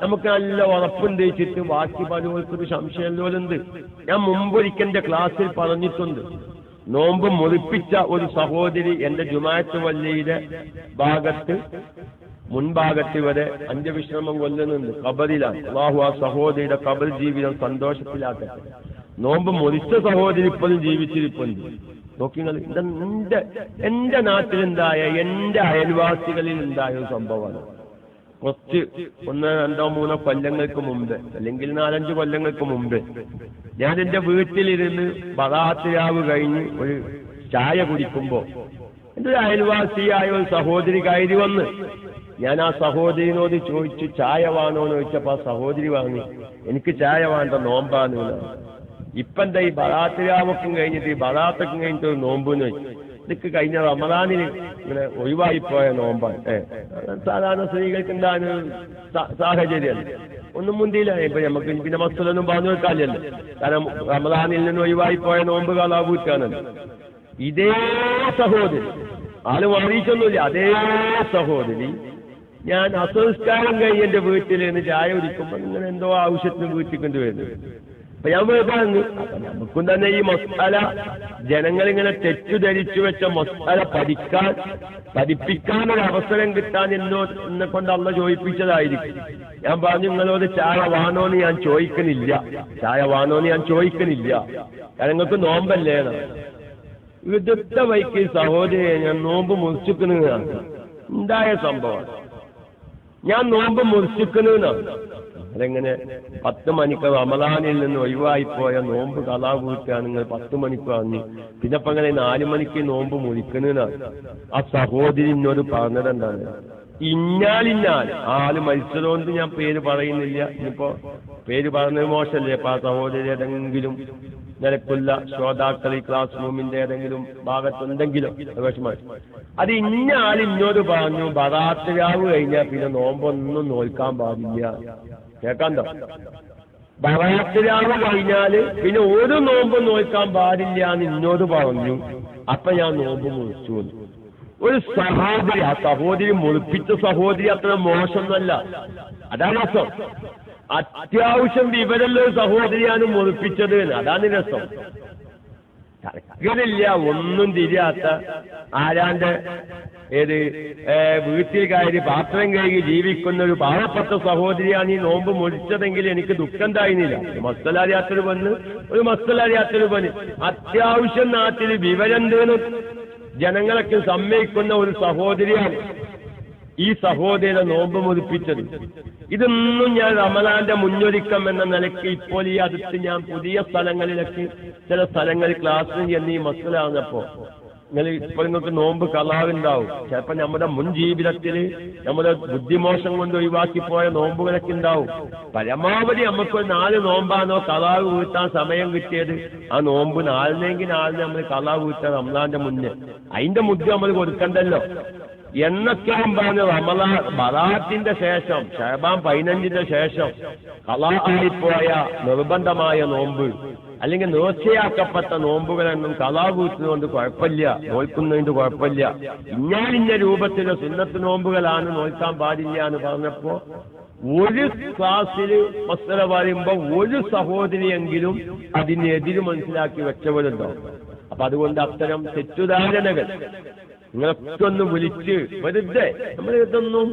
നമുക്ക് നല്ല ഉറപ്പുണ്ട് വെച്ചിട്ട് ബാക്കി പലർക്കൊരു സംശയമുണ്ട്. ഞാൻ മുമ്പൊരിക്കന്റെ ക്ലാസ്സിൽ പറഞ്ഞിട്ടുണ്ട്, നോമ്പ് മുറിപ്പിച്ച ഒരു സഹോദരി എന്റെ ജുമാഅത്ത് പള്ളിയുടെ മുൻഭാഗത്ത് വരെ അന്ത്യവിശ്രമം കൊല്ലുന്നുണ്ട്, ഖബറിലാണ്. അല്ലാഹു ആ സഹോദരിയുടെ ഖബർ ജീവിതം സന്തോഷത്തിലാക്കട്ടെ. നോമ്പ് മുറിച്ച സഹോദരി ഇപ്പോഴും ജീവിച്ചിരിപ്പുണ്ട്. നോക്കിങ്ങൾ, എന്റെ നാട്ടിലുണ്ടായ, എന്റെ അയൽവാസികളിൽ ഉണ്ടായ ഒരു സംഭവമാണ്. കുറച്ച് 1, 2, 3 കൊല്ലങ്ങൾക്ക് മുമ്പ്, അല്ലെങ്കിൽ 4-5 കൊല്ലങ്ങൾക്ക് മുമ്പ് ഞാൻ എന്റെ വീട്ടിലിരുന്ന് ബറാത്തിരാവ് കഴിഞ്ഞ് ഒരു ചായ കുടിക്കുമ്പോ എന്റെ ഒരു അയൽവാസിയായ ഒരു സഹോദരി കയറി വന്ന്. ഞാൻ ആ സഹോദരിനോട് ചോദിച്ചു ചായ വേണോന്ന് ചോദിച്ചപ്പോ ആ സഹോദരി വാങ്ങി, എനിക്ക് ചായ വേണ്ട, നോമ്പാന്ന്. ഇപ്പൊ എന്താ ഈ ബറാത്തിരാവൊക്കെ കഴിഞ്ഞിട്ട് ഈ ബറാത്തൊക്കെ കഴിഞ്ഞിട്ട് ഒരു നോമ്പെന്ന് വെച്ചു. ഇതൊക്കെ കഴിഞ്ഞ റമദാനിൽ ഇങ്ങനെ ഒഴിവായിപ്പോയ നോമ്പാണ്. സാധാരണ സ്ത്രീകൾക്ക് എന്താണ് സാഹചര്യം ഒന്നും മുന്തിയില്ല. ഇപ്പൊ നമുക്ക് പിന്നെ മക്കളൊന്നും പറഞ്ഞു വെക്കാനില്ലല്ലോ. കാരണം റമദാനിൽ നിന്ന് ഒഴിവായിപ്പോയ നോമ്പ് കാലാവൂറ്റാണല്ലോ. ഇതേ സഹോദരി ആള് മാറിയിട്ടൊന്നുമില്ല. അതേ സഹോദരി ഞാൻ അസംസ്കാരം കഴിഞ്ഞ് എന്റെ വീട്ടിൽ നിന്ന് ചായ കുടിക്കുമ്പോൾ ഇങ്ങനെ എന്തോ ആവശ്യത്തിന് വീട്ടിൽ കൊണ്ടുവരുന്നു. അപ്പൊ ഞാൻ പറഞ്ഞു അപ്പൊ നമുക്കും തന്നെ ഈ മസാല ജനങ്ങളിങ്ങനെ തെറ്റുധരിച്ചു വെച്ച മസാല പഠിപ്പിക്കാനൊരു അവസരം കിട്ടാൻ എന്നെ കൊണ്ട് അള്ള ചോദിപ്പിച്ചതായിരിക്കും. ഞാൻ പറഞ്ഞു നിങ്ങളോട് ചായ വാണോന്ന് ഞാൻ ചോദിക്കുന്നില്ല, കാരണം നിങ്ങൾക്ക് നോമ്പല്ലേ. ഇവിടുത്തെ വൈക്ക് സഹോദരിയെ ഞാൻ നോമ്പ് മുറിച്ചിക്കുന്നതാണ് ഉണ്ടായ സംഭവം. ഞാൻ നോമ്പ് മുറിച്ചിക്കുന്നതാണ്. അതെങ്ങനെ 10 മണിക്ക് റമദാനിൽ നിന്ന് ഒഴിവായിപ്പോയ നോമ്പ് കലാ വീട്ടുക നിങ്ങൾ 10 മണിക്ക് വാങ്ങി പിന്നെ ഇപ്പൊ അങ്ങനെ 4 മണിക്ക് നോമ്പ് മുറിക്കുന്നതാണ്. ആ സഹോദരി എന്നോട് പറഞ്ഞതെന്താണ്, ഇന്നാലിന്നാൽ ആള് മരിച്ചതുകൊണ്ട് ഞാൻ പേര് പറയുന്നില്ല. ഇനിയിപ്പോ പേര് പറഞ്ഞത് മോശമല്ലേ. അപ്പൊ ആ സഹോദരി ഏതെങ്കിലും നിലക്കുള്ള ശ്രോതാക്കൾ ഈ ക്ലാസ് റൂമിന്റെ ഏതെങ്കിലും ഭാഗത്തുണ്ടെങ്കിലും വിഷമായി അത് ഇന്ന ആൾ ഇന്നോട് പറഞ്ഞു ബറാത്ത് രാവ് കഴിഞ്ഞാൽ പിന്നെ നോമ്പൊന്നും നോൽക്കാൻ പാടില്ല. കേൾക്കാന്തോ? ബറാത്ത് രാവ് കഴിഞ്ഞാല് പിന്നെ ഒരു നോമ്പ് നോൽക്കാൻ പാടില്ല എന്ന് ഇന്നോട് പറഞ്ഞു. അപ്പൊ ഞാൻ നോമ്പ് മുറിച്ചു. ഒരു സഹോദരി, ആ സഹോദരി മുറിപ്പിച്ച സഹോദരി അത്ര മോശമൊന്നല്ല. അതാണ് രസം. അത്യാവശ്യം വിവരമുള്ള ഒരു സഹോദരിയാണ് മുറിപ്പിച്ചത്. അതാണ് രസം. തർക്കമില്ല, ഒന്നും തിരിയാത്ത ആരാന്റെ വീട്ടിൽ കയറി പാത്രം കഴുകി ജീവിക്കുന്ന ഒരു പാവപ്പെട്ട സഹോദരിയാണ് ഈ നോമ്പ് മുറിച്ചതെങ്കിൽ എനിക്ക് ദുഃഖം തായിരുന്നില്ല. മസ്തലറിയാത്തൊരു പെണ്ണ്, ഒരു മസ്തലറിയാത്തൊരു പെണ്ണ്, അത്യാവശ്യം നാട്ടിൽ വിവരം തേനും ജനങ്ങളൊക്കെ സമ്മതിക്കുന്ന ഒരു സഹോദരിയാണ് ഈ സഹോദരിയെ നോമ്പ് മുറിപ്പിച്ചത്. ഇതൊന്നും ഞാൻ റമദാന്റെ മുന്നൊരുക്കം എന്ന നിലയ്ക്ക് ഇപ്പോൾ ഈ അടുത്ത് ഞാൻ പുതിയ സ്ഥലങ്ങളിലൊക്കെ ചില സ്ഥലങ്ങളിൽ ക്ലാസ്സിന് ചെന്ന് ഈ മക്കളാകുന്നപ്പോ ഇപ്പോൾ നിങ്ങൾക്ക് നോമ്പ് കലാവുണ്ടാവും. ചിലപ്പോ നമ്മുടെ മുൻ ജീവിതത്തിൽ നമ്മുടെ ബുദ്ധിമോശം കൊണ്ട് ഒഴിവാക്കിപ്പോയ നോമ്പുകളൊക്കെ ഉണ്ടാവും. പരമാവധി നമുക്ക് 4 നോമ്പാണോ കലാവ് വീട്ടാൻ സമയം കിട്ടിയത്, ആ നോമ്പ് 4 നമ്മൾ കലാവ് വീട്ടാൻ റമദാന്റെ മുന്നേ അതിന്റെ മുദ്ര നമ്മൾ കൊടുക്കണ്ടല്ലോ എന്നൊക്കെയും പറഞ്ഞ് ബറാത്തിന്റെ ശേഷം ശഅബാൻ 15-ന്റെ ശേഷം ഖളാ ആയിപ്പോയ നിർബന്ധമായ നോമ്പ് അല്ലെങ്കിൽ നേർച്ചയാക്കപ്പെട്ട നോമ്പുകളൊന്നും ഖളാ വീട്ടുന്നതുകൊണ്ട് കുഴപ്പമില്ല, നോൽക്കുന്നതിന്റെ കുഴപ്പമില്ല. ഇന്ന രൂപത്തിലെ സുന്നത്ത് നോമ്പുകളാണ് നോൽക്കാൻ പാടില്ല എന്ന് പറഞ്ഞപ്പോ ഒരു ക്ലാസ്സിൽ മസ്അല പറയുമ്പോ ഒരു സഹോദരിയെങ്കിലും അതിനെതിര് മനസ്സിലാക്കി വെച്ചവരുണ്ടോ? അപ്പൊ അതുകൊണ്ട് അത്തരം തെറ്റുധാരണകൾ നിങ്ങളൊക്കെ ഒന്ന് വിളിച്ച് വെറുതെ നമ്മളിതൊന്നും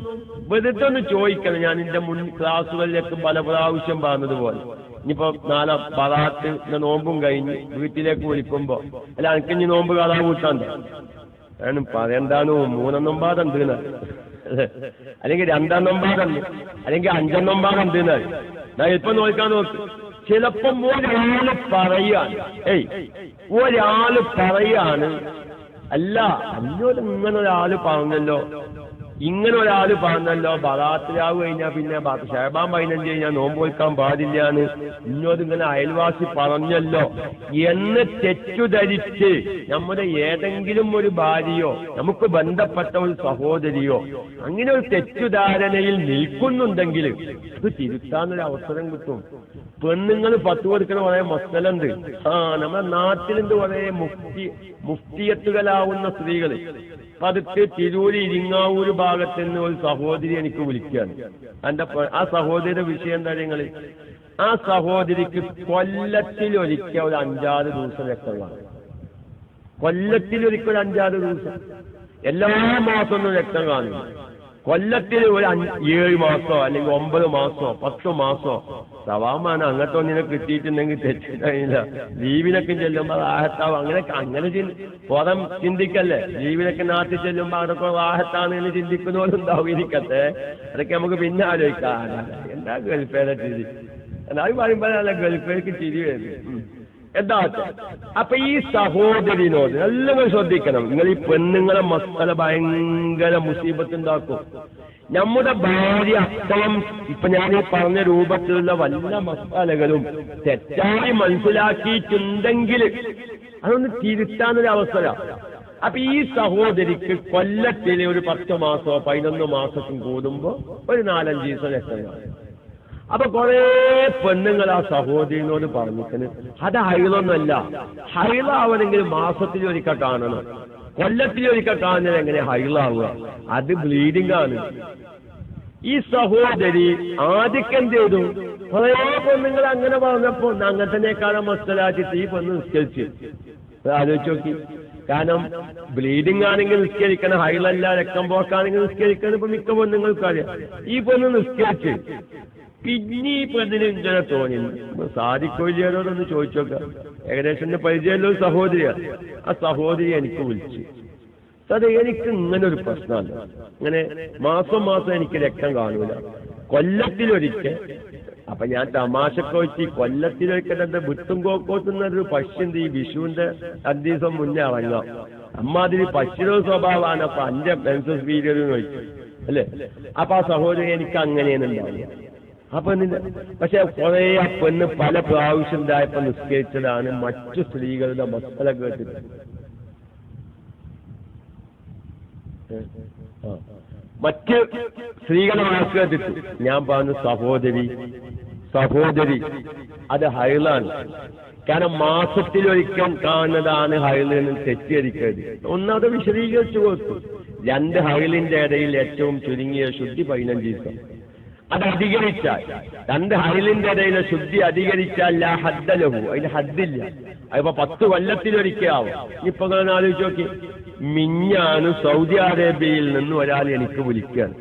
വെറുതെ ഒന്ന് ചോദിക്കണം. ഞാൻ എന്റെ മുൻ ക്ലാസ്സുകളിലേക്ക് പല പ്രാവശ്യം പറഞ്ഞതുപോലെ ഇനിയിപ്പോ നാളെ ബറാത്ത് നോമ്പും കഴിഞ്ഞ് വീട്ടിലേക്ക് വിളിക്കുമ്പോ അല്ല എനിക്കിഞ്ഞ് നോമ്പ് കലാ കൂട്ടാണ്ട് കാരണം പറയണ്ടാണ് 3 നൊമ്പാട് എന്തിനാ, അല്ലെങ്കിൽ 2 നൊമ്പാടുണ്ട്, അല്ലെങ്കിൽ 5 നൊമ്പാട് എന്തിനാ. ഞാൻ ഇപ്പൊ നോക്കാൻ നോക്ക്. ചിലപ്പം ഒരാള് പറയാണ് അല്ല അന്നോട് ഇങ്ങനെ ഒരാള് പറഞ്ഞല്ലോ ബറാത്ത് രാവ് കഴിഞ്ഞാൽ പിന്നെ ശഅബാൻ 15 കഴിഞ്ഞാൽ നോമ്പ് വെക്കാൻ പാടില്ലാന്ന് ഇന്നോട് ഇങ്ങനെ അയൽവാസി പറഞ്ഞല്ലോ എന്ന് തെറ്റുധരിച്ച് നമ്മുടെ ഏതെങ്കിലും ഒരു ഭാര്യയോ നമുക്ക് ബന്ധപ്പെട്ട ഒരു സഹോദരിയോ അങ്ങനെ ഒരു തെറ്റുധാരണയിൽ നിൽക്കുന്നുണ്ടെങ്കിൽ അത് തിരുത്താനൊരു അവസരം കിട്ടും. പെണ്ണുങ്ങൾ 10 കൊടുക്കുന്ന കുറെ മസലുണ്ട്. നമ്മുടെ നാട്ടിലുണ്ട് കുറെ മുഫ്തിയത്തുകളാവുന്ന സ്ത്രീകൾ. പതുക്കെ തിരൂര് ഇരിങ്ങാവൂര് ഭാഗത്ത് നിന്ന് ഒരു സഹോദരി എനിക്ക് വിളിക്കുകയാണ്. ആ സഹോദരിയുടെ വിഷയം എന്താ നിങ്ങള്? ആ സഹോദരിക്ക് കൊല്ലത്തിലൊരിക്കൽ ഒരു 5-6 ദിവസം രക്തമാണ്. കൊല്ലത്തിലൊരിക്കൽ 5-6 ദിവസം, എല്ലാ മാസമൊന്നും രക്തം കാണുന്നു. കൊല്ലത്തിൽ ഒരു 7 മാസമോ അല്ലെങ്കിൽ 9 മാസമോ 10 മാസമോ സവാമാണ്. അങ്ങനത്തെ ഒന്നിനെ കിട്ടിയിട്ടുണ്ടെങ്കിൽ തെറ്റില്ല. ജീവിനൊക്കെ ചെല്ലുമ്പോൾ റാഹത്താവും. അങ്ങനെ പുറം ചിന്തിക്കല്ലേ. ജീവിനൊക്കെ നാട്ടിൽ ചെല്ലുമ്പോൾ അതൊക്കെ റാഹത്താണ് എന്ന് ചിന്തിക്കുന്നവരുണ്ടാവും. ഇരിക്കട്ടെ, അതൊക്കെ നമുക്ക് പിന്നെ ആലോചിക്കാം. എന്താ ഗൾഫേരെ ചിരി എന്നാലും പറയുമ്പോഴല്ല ഗൾഫേർക്ക് ചിരി വരുന്നു. എന്താ അപ്പൊ ഈ സഹോദരിനോട് എല്ലാവരും ശ്രദ്ധിക്കണം. നിങ്ങൾ ഈ പെണ്ണുങ്ങളെ മക്കളെ ഭയങ്കര മുസീബത്ത് ഉണ്ടാക്കും. നമ്മുടെ ഭാര്യ അത്തരം ഇപ്പൊ ഞാൻ ഈ പറഞ്ഞ രൂപത്തിലുള്ള വല്ല മസാലകളും തെറ്റായി മനസ്സിലാക്കിയിട്ടുണ്ടെങ്കിൽ അതൊന്ന് തിരുത്താനൊരു അവസരം. അപ്പൊ ഈ സഹോദരിക്ക് കൊല്ലത്തിലെ ഒരു 10 മാസമോ 11 മാസത്തും കൂടുമ്പോ ഒരു 4-5 ദിവസം രക്തം കാണും. അപ്പൊ കുറെ പെണ്ണുങ്ങൾ ആ സഹോദരിനോട് പറഞ്ഞിട്ട് അത് ഹൈളൊന്നല്ല, ഹൈളാവണമെങ്കിൽ മാസത്തിലൊരിക്കൽ കാണണം, കൊല്ലത്തിലൊരിക്കൽ കാണുന്നത് എങ്ങനെ ഹൈളാവുക? അത് ബ്ലീഡിംഗ് ആണ്. ഈ സഹോദരി ആദ്യം എന്ത് ചെയ്തു? കുറെ പെണ്ണുങ്ങൾ അങ്ങനെ പറഞ്ഞപ്പോ അങ്ങനത്തേക്കാളും മസ്തലാച്ചിട്ട് ഈ പെണ്ണ് നിസ്കരിച്ച്. ആലോചിച്ച് നോക്കി. കാരണം ബ്ലീഡിംഗ് ആണെങ്കിൽ നിസ്കരിക്കണം, ഹൈളല്ല രക്തം പോക്കാണെങ്കിൽ നിസ്കരിക്കണം. ഇപ്പൊ മിക്ക പെണ്ണുങ്ങൾക്കും അറിയാം. ഈ പെണ്ണ് നിസ്കരിച്ച് പിന്നെ ഈ പെണ്ണിന് ഇങ്ങനെ തോന്നി. സാധിക്കോയില്ലോടൊന്ന് ചോദിച്ചു നോക്കാം. ഏകദേശം പരിചയമല്ലോ സഹോദരിയാണ്. ആ സഹോദരി എനിക്ക് വിളിച്ചു, അത് എനിക്ക് ഇങ്ങനെ ഒരു പ്രശ്നമല്ല, ഇങ്ങനെ മാസം മാസം എനിക്ക് രക്തം കാണൂല, കൊല്ലത്തിലൊരിക്കൽ. അപ്പൊ ഞാൻ തമാശക്ക് വെച്ച് കൊല്ലത്തിലൊരിക്കൽ എന്റെ വിട്ടും കോക്കോത്തുന്നൊരു പശുണ്ട് ഈ വിഷുവിന്റെ 5 ദിവസം മുന്നേ ഇറങ്ങാം. അമ്മാതിരി പശുരോ സ്വഭാവമാണ്. അപ്പൊ 5 മെൻസസ് പീരിയഡ് ചോദിച്ചു അല്ലേ? അപ്പൊ ആ സഹോദരി എനിക്ക് അങ്ങനെയാണ് ഉണ്ടാവുക. ആ പെണ്ണിന്റെ പക്ഷെ കുറെ ആ പെണ്ണ് പല പ്രാവശ്യം ഉണ്ടായപ്പോ നിസ്കരിച്ചതാണ് മറ്റു സ്ത്രീകളുടെ മക്കളെ കേട്ടിട്ട്. മറ്റ് സ്ത്രീകളെ വാക്ക് കേട്ടിട്ട് ഞാൻ പറഞ്ഞു, സഹോദരി അത് ഹൈളാണ്. കാരണം മാസത്തിലൊരിക്കൽ കാണുന്നതാണ് ഹൈളെന്ന് തെറ്റിദ്ധരിക്കരുത്. ഒന്നത് വിശദീകരിച്ചു കൊടുത്തു. 2 ഹൈളിന്റെ ഇടയിൽ ഏറ്റവും ചുരുങ്ങിയ ശുദ്ധി 15 ദിവസം. അത് അധികരിച്ചാൽ 2 ഹൈലിന്റെ ഇടയിലെ ശുദ്ധി അധികരിച്ചാൽ ഹദ്ദലഹു, അതിന് ഹദ്ദില്ല. അതിപ്പോ 10 കൊല്ലത്തിലൊരിക്കലാവും. ഇപ്പൊ ആലോചിച്ച് നോക്കി. മിഞ്ഞാണ് സൗദി അറേബ്യയിൽ നിന്ന് ഒരാൾ എനിക്ക് വിളിക്കുകയാണ്.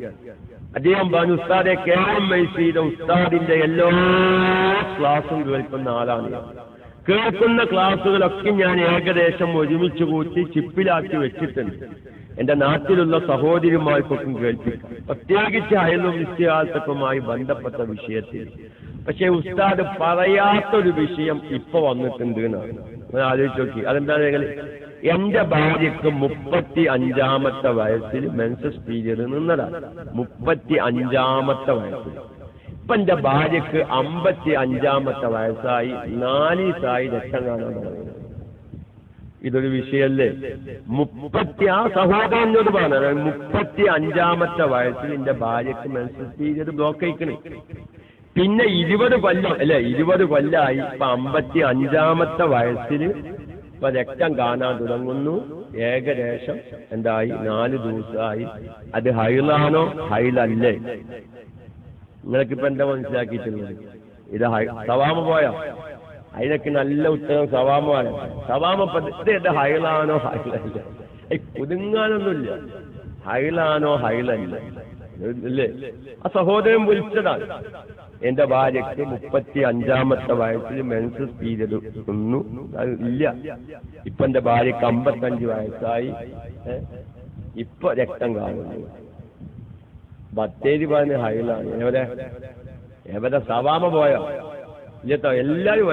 അദ്ദേഹം പറഞ്ഞു, ഉസ്താദെ KMIC ഉസ്താദിന്റെ എല്ലാ ക്ലാസും കേൾക്കുന്ന ആളാണ്. കേൾക്കുന്ന ക്ലാസുകളൊക്കെ ഞാൻ ഏകദേശം ഒരുമിച്ച് കൂട്ടി ചിപ്പിലാക്കി വെച്ചിട്ടുണ്ട്. എന്റെ നാട്ടിലുള്ള സഹോദരിമാർക്കൊക്കെ കേൾപ്പിക്കാം, പ്രത്യേകിച്ച് അയലും നിശ്ചയാർത്ഥവുമായി ബന്ധപ്പെട്ട വിഷയത്തിൽ. പക്ഷെ ഉസ്താദ് പറയാത്തൊരു വിഷയം ഇപ്പൊ വന്നിട്ടുണ്ട് എന്നാണ്. ആലോചിച്ച് നോക്കി. അതെന്താണെന്ന് എന്റെ ഭാര്യക്ക് 35-ാമത്തെ വയസ്സിൽ മെൻസസ് പീരിയഡ് നിന്നതാണ്. 35-ാമത്തെ വയസ്സിൽ. ഇപ്പൊ എന്റെ ഭാര്യക്ക് 55-ാമത്തെ വയസ്സായി, 4 ദിവസമായി രക്തം കാണാൻ തുടങ്ങി. ഇതൊരു വിഷയല്ലേ? ആ സഹോദരനോട് പറഞ്ഞത് 35-ാമത്തെ വയസ്സിൽ എന്റെ ഭാര്യക്ക് മെൻസസ് പീരിയഡ് ബ്ലോക്ക് ആയിക്കണേ. പിന്നെ 20 കൊല്ലം അല്ലെ, 20 കൊല്ലമായി. ഇപ്പൊ 55-ാമത്തെ വയസ്സിൽ ഇപ്പൊ രക്തം കാണാൻ തുടങ്ങുന്നു. ഏകദേശം എന്തായി? 4 ദിവസമായി. അത് ഹൈളാണോ ഹൈളല്ലേ? നിങ്ങൾക്കിപ്പോ എന്താ മനസ്സിലാക്കിയിട്ടുള്ളത്? ഇത് സവാമ പോയോ? അതിനൊക്കെ നല്ല ഉത്തരം സവാമാണ്. സവാമ പദ്ധതി ഹൈളാണോ ഹൈളല്ല? കുതുങ്ങാനൊന്നുമില്ല. ഹൈളാണോ ഹൈളല്ല അല്ലേ? ആ സഹോദരൻ വിളിച്ചതാണ്. എന്റെ ഭാര്യക്ക് 35-ാമത്തെ വയസ്സിൽ മെൻസസ് പീരിയഡ് ഒന്നും ഇല്ല. ഇപ്പൊ എന്റെ ഭാര്യക്ക് 55 വയസ്സായി. ഇപ്പൊ രക്തം കാണുന്നു. ബത്തേരി പറഞ്ഞ ഹൈളാണ്. എവിടെ സവാമ പോയോ? ഇല്ലട്ടോ, എല്ലാരും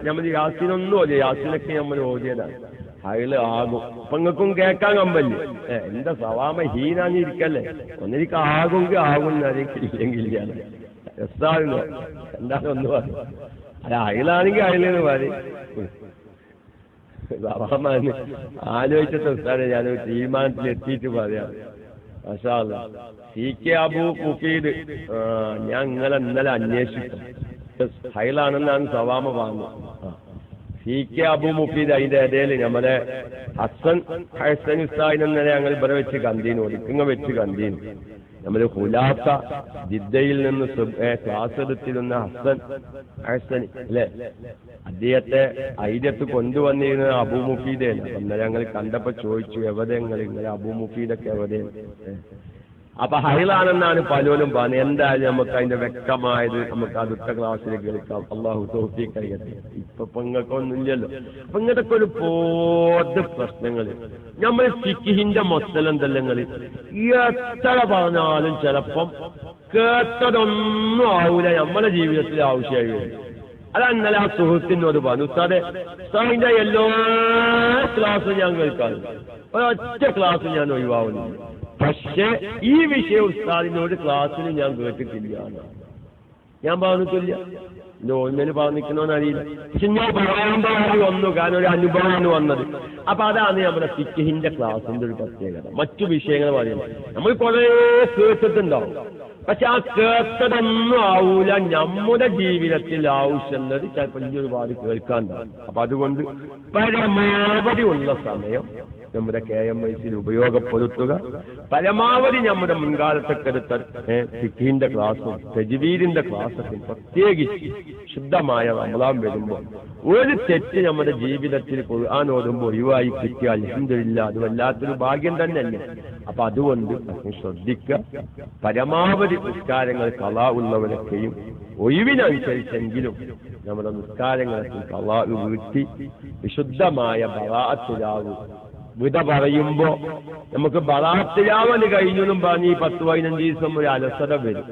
നമ്മൾ യാസിനൊന്നും ഓതി. യാസിനൊക്കെ നമ്മൾ ഓതിയതാണ്. ഹൈള് ആകും. അപ്പൊ നിങ്ങൾക്കും കേൾക്കാൻ കമ്പല്ലേ? എന്റെ സവാമ ഹീനാന്നിരിക്കല്ലേ? ഒന്നിരിക്കും ആകുമെങ്കിൽ ആകും, ഇല്ലെങ്കിൽ രസാണോ? എന്താണ് ഒന്ന് പറഞ്ഞു. അല്ല, ഹൈളാണെങ്കിൽ ഹൈലെന്ന് പറയും. സവാമാന്ന് ആലോചിച്ചിട്ട് ഉസ്താദെ ഞാനൊരു തീരുമാനത്തിൽ എത്തിയിട്ട് പറയാം. മാഷാ അല്ലാഹ്. CK അബൂ മുഫീദ്, ഞാൻ ഇന്നലെ അന്വേഷിച്ചു. ഹൈളാണെന്നാണ് സവാമ പറഞ്ഞത്. CK അബൂ മുഫീദ് അതിന്റെ ഇടയിൽ നമ്മുടെ ഹസൻ ഉസ്താദിനെ ഞങ്ങൾ ഇവിടെ വെച്ച് കണ്ടീന്, ഒടുക്കുങ്ങ വെച്ച് കണ്ടീന്. നമ്മൾ ഹുലാസ ജിദ്ദയിൽ നിന്ന് ക്ലാസ് എടുത്തിരുന്ന ഹസൻ അല്ലെ, അദ്ദേഹത്തെ ഐര്യത്ത് കൊണ്ടുവന്നിരുന്നത് അബൂ മുഫീദാണ്. അന്നേരം ഞങ്ങൾ കണ്ടപ്പോ ചോദിച്ചു, എവിടെ ഇങ്ങനെ അബൂ മുഫീദൊക്കെ എവിടെ? അപ്പൊ ഹൈളാണെന്നാണ് പലരും പറഞ്ഞത്. എന്തായാലും നമുക്ക് അതിന്റെ വ്യക്തമായത് നമുക്ക് അടുത്ത ക്ലാസ്സിൽ കേൾക്കാം. അള്ളാഹു തൗഫീഖ് നൽകട്ടെ. ഇപ്പൊ പെങ്ങൾക്കൊന്നുമില്ലല്ലോ. അപ്പൊ ഇങ്ങനൊക്കെ ഒരു പോത് പ്രശ്നങ്ങൾ നമ്മൾ ഫിഖിന്റെ മൊത്തലെന്തല്ലങ്ങൾ എത്ര പറഞ്ഞാലും ചിലപ്പം കേട്ടതൊന്നും ആവൂല, നമ്മുടെ ജീവിതത്തിൽ ആവശ്യമായി വരും. അതാ ഇന്നലെ ആ സുഹൃത്തിനോട് പറഞ്ഞു, ഉസ്താദെ ഉസ്താദിന്റെ എല്ലാ ക്ലാസ്സും ഞാൻ കേൾക്കാറുണ്ട്, ഒരൊറ്റ ക്ലാസ് ഞാൻ ഒഴിവാകുന്നു. പക്ഷെ ഈ വിഷയം ഉസ്താദിനോട് ക്ലാസ്സിൽ ഞാൻ കേട്ടിട്ടില്ല. ഞാൻ പറഞ്ഞിട്ടില്ല. ഓർമ്മയിൽ പറഞ്ഞിരിക്കണോന്ന് അറിയില്ല. പക്ഷെ ഞാൻ പറയാൻ വന്നു, കാരണം ഒരു അനുഭവമാണ് വന്നത്. അപ്പൊ അതാണ് നമ്മുടെ ഫിഖ്ഹിന്റെ ക്ലാസിന്റെ ഒരു പ്രത്യേകത. മറ്റു വിഷയങ്ങൾ പറയുന്നത് നമ്മൾ കുറെ കേട്ടിട്ടുണ്ടാവും, പക്ഷെ ആ കേട്ടതൊന്നും ആവൂല നമ്മുടെ ജീവിതത്തിൽ ആവശ്യമുള്ളത് ചിലപ്പോൾ ഇനി ഒരുപാട് കേൾക്കാണ്ടാവും. അപ്പൊ അതുകൊണ്ട് പരമാവധി ഉള്ള സമയം നമ്മുടെ KMIC ഉപയോഗപ്പെടുത്തുക. പരമാവധി നമ്മുടെ മുൻകാലത്തൊക്കെ എടുത്ത ഫിഖ്ഹിന്റെ ക്ലാസ്സും തജ്വീദിന്റെ ക്ലാസ്സൊക്കെ പ്രത്യേകിച്ച് ശുദ്ധമായ റമളാൻ വരുമ്പോൾ ഒരു തെറ്റ് നമ്മുടെ ജീവിതത്തിൽ ഖുർആൻ ഓതുമ്പോൾ ഒഴിവായി കിട്ടിയാൽ അൽഹംദുലില്ലാഹ് അത് വല്ലാത്തൊരു ഭാഗ്യം തന്നെയല്ലേ. അപ്പൊ അതുകൊണ്ട് ശ്രദ്ധിക്കുക, പരമാവധി നിസ്കാരങ്ങൾ ഖളാ ഉള്ളവരൊക്കെയും ഒഴിവിനനുസരിച്ചെങ്കിലും നമ്മുടെ നിസ്കാരങ്ങളൊക്കെ ഖളാ വീട്ടി വിശുദ്ധമായ ബറാഅത്തിലാവു വിട പറയുമ്പോ നമുക്ക് ബറാഅത്തിലാവല് കഴിഞ്ഞൊന്നും പറഞ്ഞ് 10-15 ദിവസം ഒരു അലസത വരും.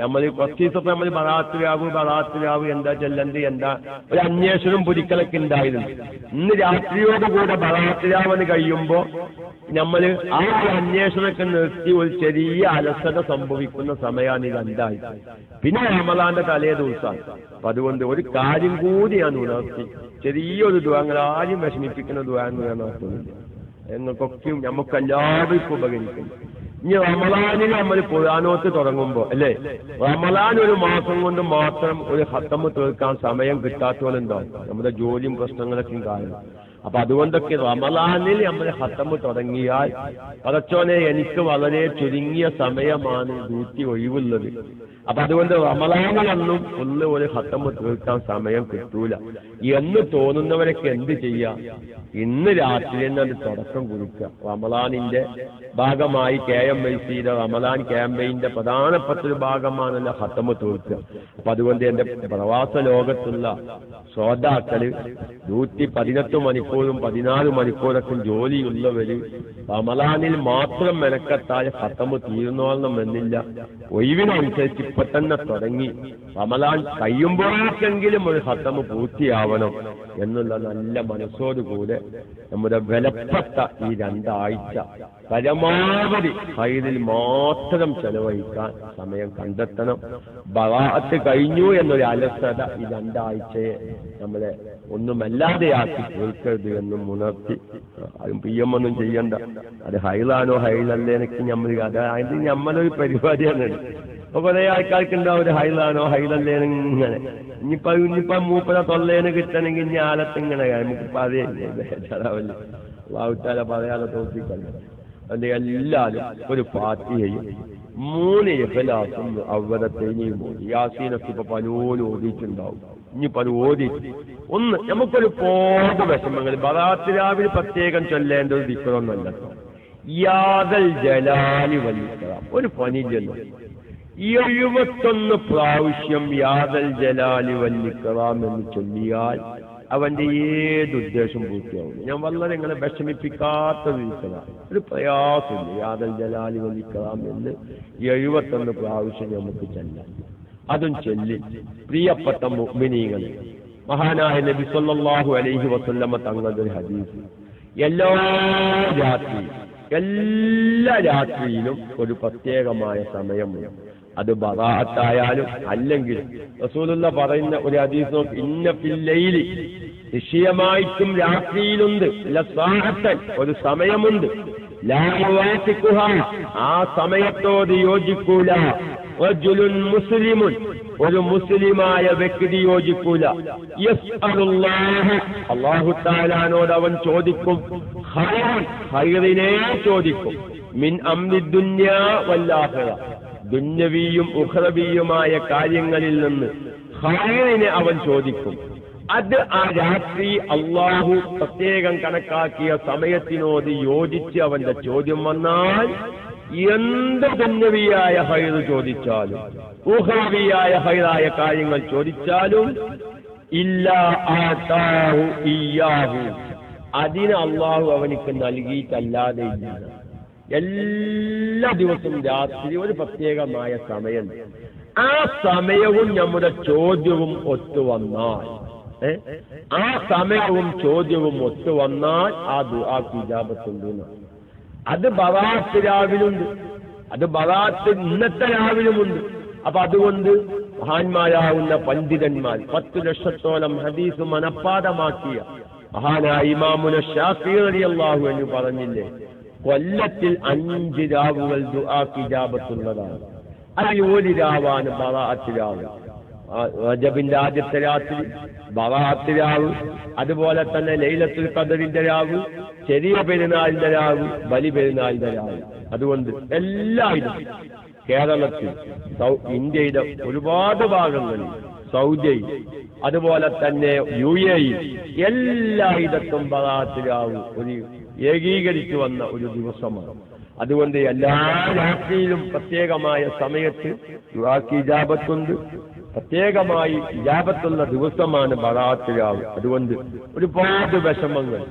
നമ്മൾ കുറച്ച് ദിവസമൊക്കെ നമ്മൾ ബറാഅത്തിലാവു എന്താ ചെല്ലണ്ട്, എന്താ ഒരു അന്വേഷണം പുരിക്കലൊക്കെ ഉണ്ടായിരുന്നു. ഇന്ന് രാത്രിയോടുകൂടെ ബറാഅത്തിലാവല് കഴിയുമ്പോ നമ്മൾ ആ ഒരു അന്വേഷണമൊക്കെ നിർത്തി ഒരു ചെറിയ അലസത സംഭവിക്കുന്ന സമയമാണ് ഈ 2 ആഴ്ച. പിന്നെ റമളാന്റെ തലേ ദിവസമാണ്. അപ്പൊ അതുകൊണ്ട് ഒരു കാര്യം കൂടി ഞാൻ ഉണർത്തി, ചെറിയൊരു ദുആ, ആരും വിഷമിപ്പിക്കുന്ന ദുആ എന്ന് ഞാൻ നടത്തുന്നില്ല, എന്നൊക്കെയും നമുക്ക് എല്ലാവർക്കും ഉപകരിക്കും. ഇനി റമളാനിൽ നമ്മൾ ഖുർആനോത്ത് തുടങ്ങുമ്പോ അല്ലേ, റമളാൻ ഒരു മാസം കൊണ്ട് മാത്രം ഒരു ഖത്തം തീർക്കാൻ സമയം കിട്ടാത്തവരുണ്ടാവും, നമ്മുടെ ജോലിയും പ്രശ്നങ്ങളൊക്കെയും കാരണം. അപ്പൊ അതുകൊണ്ടൊക്കെ റമളാനിൽ നമ്മൾ ഖത്തം തുടങ്ങിയാൽ പടച്ചോനെ എനിക്ക് വളരെ ചുരുങ്ങിയ സമയമാണ് ഡ്യൂട്ടി ഒഴിവുള്ളത്. അപ്പൊ അതുകൊണ്ട് റമളാനിലൊന്നും ഒന്ന് ഒരു ഖത്തം തീർക്കാൻ സമയം കിട്ടൂല എന്ന് തോന്നുന്നവരൊക്കെ എന്ത് ചെയ്യാം, ഇന്ന് രാത്രി തന്നെ അത് തുടക്കം കുറിക്കുക. റമളാനിന്റെ ഭാഗമായി KMICയുടെ റമളാൻ ക്യാമ്പയിന്റെ പ്രധാനപ്പെട്ട ഒരു ഭാഗമാണല്ലോ ഖത്തം തീർക്കുക. അപ്പൊ അതുകൊണ്ട് എന്റെ പ്രവാസ ലോകത്തുള്ള ശ്രോതാക്കള് 118 മണിക്കൂറും 14 മണിക്കൂറൊക്കെ ജോലിയുള്ളവര് റമളാനിൽ മാത്രം മെനക്കെത്താൽ ഖത്തം തീർന്നോളണം എന്നില്ല. ഒഴിവിനനുസരിച്ച് ഇപ്പൊ തന്നെ തുടങ്ങി റമളാൻ കഴിയുമ്പോഴേക്കെങ്കിലും ഒരു ഖത്തം പൂർത്തിയാവണം എന്നുള്ള നല്ല മനസ്സോടുകൂടെ നമ്മുടെ വിലപ്പെട്ട ഈ 2 ആഴ്ച പരമാവധി ഖൈറിൽ മാത്രം ചെലവഴിക്കാൻ സമയം കണ്ടെത്തണം. ബറാഅത്ത് കഴിഞ്ഞു എന്നൊരു അലസത ഈ 2 ആഴ്ചയെ നമ്മളെ ഒന്നുമല്ലാതെയാക്കി തീർക്കരുത് എന്നും ഉണർത്തി, അതും PM ഒന്നും ചെയ്യണ്ട, അത് ഹൈലാണോ ഹൈലല്ലേ എനിക്ക് നമ്മൾ അതായത് നമ്മളൊരു പരിപാടിയാണ്. അപ്പൊ കുറെ ആൾക്കാർക്ക് ഉണ്ടാവും ഒരു ഹൈലാണോ ഹൈലല്ലേന്ന് ഇങ്ങനെ. ഇനിയിപ്പോ മൂപ്പര തൊള്ളേന്ന് കിട്ടണമെങ്കിൽ ഇനി ആലത്തിങ്ങനെ നമുക്ക് പറയാവില്ല, വാവുത്താല പറയാതെ തോന്നിക്കല്ല. അതിന്റെ എല്ലാവരും ഒരു ഫാത്തിഹയും 3 ഇഖ്ലാസും അവതത്തെയും ഓതി. യാസീനൊക്കെ ഇപ്പൊ പലരും ഓതിയിട്ടുണ്ടാവും. ഇനിയിപ്പോ അത് ഓതി ഒന്ന് നമുക്കൊരു പോക വിഷമങ്ങൾ ബറാഅത്ത് രാവിലെ പ്രത്യേകം ചൊല്ലേണ്ട ഒരു ദിക്റൊന്നുമല്ല. യാദൽ ജലാലി വൽ ഇക്റാം ഒരു പനിയില്ലല്ലോ. 71 പ്രാവശ്യം യാദൽ ജലാലി വൽ ഇക്റാം എന്ന് ചൊല്ലിയാൽ അവന്റെ ഏതുദ്ദേശം പൂർത്തിയാവും. ഞാൻ വളരെ നിങ്ങളെ വിഷമിപ്പിക്കാത്ത ഒരു പ്രയാസമില്ല. യാദൽ ജലാലി വൽ ഇക്റാം എന്ന് 71 പ്രാവശ്യം നമുക്ക് ചെല്ലാം. അതും ചൊല്ലി പ്രിയപ്പെട്ട മുഅ്മിനീങ്ങളെ, മഹാനായ നബി സല്ലല്ലാഹു അലൈഹി വസല്ലമ തങ്ങളുടെ ഒരു ഹദീസ്, എല്ലാ രാത്രിയിലും ഒരു പ്രത്യേകമായ സമയമുണ്ട്. അത് ബറാഅത്തായാലും അല്ലെങ്കിൽ റസൂലുള്ളാഹി പറയുന്ന ഒരു ഹദീസ് നോക്കി, ഇന്ന ഫിൽ ലൈലി നിശ്ചയമായിട്ടും രാത്രിയിലുണ്ട് ലസാഅത്തൻ ഒരു സമയമുണ്ട്, ലാ യുവാഫിഖുഹാ ആ സമയത്തോട് യോജിക്കൂല, റജുലുൻ മുസ്ലിമുൻ ഒരു മുസ്ലിമായ വ്യക്തി യോജിക്കൂല, യസ്അലുല്ലാഹ അല്ലാഹു തആലാനോട് അവൻ ചോദിക്കും, ഖൈറൻ ഖൈറിനെ ചോദിക്കും, മിൻ അംരി ദുനിയാ വൽ ആഖിറ ദുന്യവിയും ഉഖ്റവിയുമായ കാര്യങ്ങളിൽ നിന്ന് ഖൈറിനെ അവൻ ചോദിക്കും. അത് ആ രാത്രി അള്ളാഹു പ്രത്യേകം കണക്കാക്കിയ സമയത്തിനോട് യോജിച്ച് അവന്റെ ചോദ്യം വന്നാൽ എന്ത് ദുന്യവിയായ ഖൈറ് ചോദിച്ചാലും ഉഖ്റവിയായ ഖൈറായ കാര്യങ്ങൾ ചോദിച്ചാലും ഇല്ലാ ആതാഹു ഇയ്യാഹു അതിന് അള്ളാഹു അവനിക്ക് നൽകിയിട്ടല്ലാതെ ഇല്ല. എല്ലാ ദിവസവും രാത്രി ഒരു പ്രത്യേകമായ സമയം, ആ സമയവും നമ്മുടെ ചോദ്യവും ഒത്തുവന്നാൽ ആ സമയവും ചോദ്യവും ഒത്തുവന്നാൽ ആ ദുആക്ക് ഇജാബത്തുണ്ട്. അത് ബറാഅത്ത് രാവിലുണ്ട്, അത് ബറാഅത്ത് ഇന്നത്തെ രാവിലുമുണ്ട്. അപ്പൊ അതുകൊണ്ട് മഹാന്മാരാവുന്ന പണ്ഡിതന്മാർ 10 ലക്ഷത്തോളം ഹദീസ് മനഃപ്പാഠമാക്കിയ മഹാനായ ഇമാമുന ശാഫിഈ റളിയല്ലാഹു അൻഹു പറഞ്ഞില്ലേ, കൊല്ലത്തിൽ 5 രാവുകൾ ദുആക്ക് ഇജാബത്തുള്ളതാണ്. അതിൽ ഒരു രാവാണ് ബറാഅത്ത് രാവ്. റജബിന്റെ ആദ്യത്തെ രാത്രി, ബറാഅത്ത് രാവ്, അതുപോലെ തന്നെ ലൈലത്തുൽ ഖദറിന്റെ രാവ്, ചെറിയ പെരുന്നാളിന്റെ രാവ്, ബലി പെരുന്നാളിന്റെ രാവ്. അതുകൊണ്ട് എല്ലായിടത്തും കേരളത്തിൽ, ഇന്ത്യയുടെ ഒരുപാട് ഭാഗങ്ങളിൽ, സൗദിയിൽ, അതുപോലെ തന്നെ UAE എല്ലായിടത്തും ബറാഅത്ത് രാവ് ഒരു ഏകീകരിച്ചു വന്ന ഒരു ദിവസമാണ്. അതുകൊണ്ട് എല്ലാ രാത്രിയിലും പ്രത്യേകമായ സമയത്ത് ദുആക്ക് ഇജാബത്തുണ്ട്. പ്രത്യേകമായി ഇജാബത്തുള്ള ദിവസമാണ് ബറാഅത്ത് രാവ്. അതുകൊണ്ട് ഒരുപാട് വിഷമങ്ങൾ,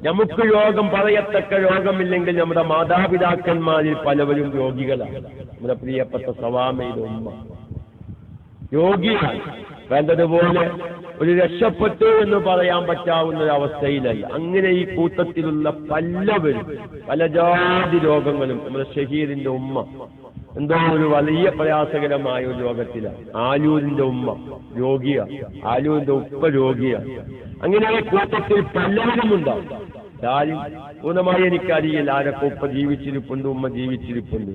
നമുക്ക് രോഗം പറയത്തക്ക രോഗമില്ലെങ്കിൽ നമ്മുടെ മാതാപിതാക്കന്മാരിൽ പലവരും രോഗികളാണ്. നമ്മുടെ പ്രിയപ്പെട്ട സവാമയുടെ ഉമ്മ രോഗിയാണ്. വേണ്ടതുപോലെ ഒരു രക്ഷപ്പെട്ടു എന്ന് പറയാൻ പറ്റാവുന്ന ഒരവസ്ഥയിലല്ല. അങ്ങനെ ഈ കൂട്ടത്തിലുള്ള പലവരും പല ജാതി രോഗങ്ങളും, നമ്മുടെ ഷഹീറിന്റെ ഉമ്മ എന്തോ ഒരു വലിയ പ്രയാസകരമായ ഒരു രോഗത്തിലാണ്. ആലൂരിന്റെ ഉമ്മ രോഗിയാണ്, ആലൂരിന്റെ ഉപ്പ രോഗിയാണ്. അങ്ങനെ ഈ കൂട്ടത്തിൽ പലവരും ഉണ്ടാവും. ആരും പൂർണ്ണമായി എനിക്കറിയില്ല ആരൊക്കെ ഉപ്പ ജീവിച്ചിരിപ്പുണ്ട്, ഉമ്മ ജീവിച്ചിരിപ്പുണ്ട്.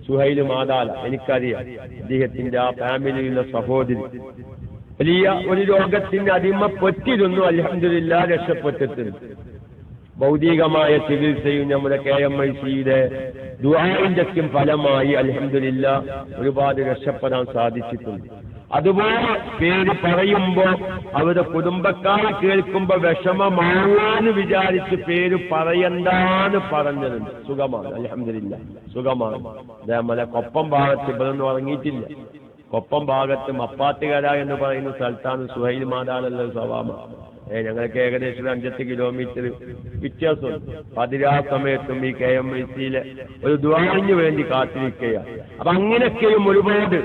സുഹൈൽ മാതാല എനിക്കറിയാം, അദ്ദേഹത്തിന്റെ ആ ഫാമിലിയിലുള്ള സഹോദരി വലിയ ഒരു രോഗത്തിന് അടിമപ്പെട്ടിരുന്നു. അൽഹംദുലില്ലാഹ് രക്ഷപ്പെട്ടിട്ടുണ്ട്. ഭൗതികമായ ചികിത്സയും നമ്മുടെ KMICയുടെ ദുആഇന്റെയും ഫലമായി അൽഹംദുലില്ലാഹ് ഒരുപാട് രക്ഷപ്പെടാൻ സാധിച്ചിട്ടുണ്ട്. അതുപോലെ പേര് പറയുമ്പോൾ അവരുടെ കുടുംബക്കാരെ കേൾക്കുമ്പോൾ വിഷമമാണെന്ന് വിചാരിച്ച് പേര് പറയണ്ടാന്ന് പറഞ്ഞതുണ്ട്. സുഖമാണ്, അൽഹംദുലില്ലാഹ് സുഖമാണ്. അതേപോലെ കൊപ്പം ഭാഗത്ത് ഇവരൊന്നും ഉറങ്ങിയിട്ടില്ല. കൊപ്പം ഭാഗത്ത് മപ്പാത്തുകര എന്ന് പറയുന്ന സ്ഥലത്താണ് സുഹൈൽ മാതാലുള്ള സവാമ. ഞങ്ങൾക്ക് ഏകദേശം 5 കിലോമീറ്റർ വ്യത്യാസമുണ്ട്. പതിരാ സമയത്തും ഈ KMICയിലെ ഒരു ദുആഇന് വേണ്ടി കാത്തിരിക്കുകയാണ്. അപ്പൊ അങ്ങനെയൊക്കെയും ഒരുപാട്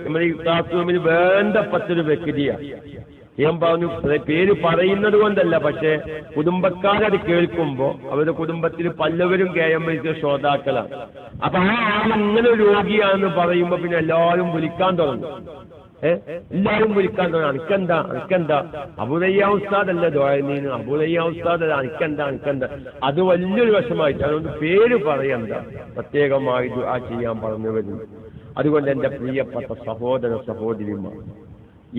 നമ്മുടെ ഈ ക്ലാസ് റൂമിൽ വേണ്ടപ്പെട്ടൊരു വ്യക്തിയാണ്. ഞാൻ പറഞ്ഞു, പേര് പറയുന്നത് കൊണ്ടല്ല, പക്ഷെ കുടുംബക്കാരത് കേൾക്കുമ്പോ അവരുടെ കുടുംബത്തിൽ പലവരും KMIC ശ്രോതാക്കളാണ്. അപ്പൊ ആ ആളിങ്ങനെ രോഗിയാണെന്ന് പറയുമ്പോ പിന്നെ എല്ലാവരും വിളിക്കാൻ തുടങ്ങും. എല്ലാവരും വിളിക്കാൻ തുടങ്ങും. അനക്കെന്താ അബൂദയ്യ ഉസ്താദല്ലേ ദുആഇന്, അബൂദയ്യ ഉസ്താദ് അനക്കെന്താ. അത് വലിയൊരു വിഷമായിട്ട്. അതുകൊണ്ട് പേര് പറയണ്ട, പ്രത്യേകമായി ദുആ ചെയ്യാൻ പറഞ്ഞു വരുന്നു. അതുകൊണ്ട് എന്റെ പ്രിയപ്പെട്ട സഹോദര സഹോദരിമാർ,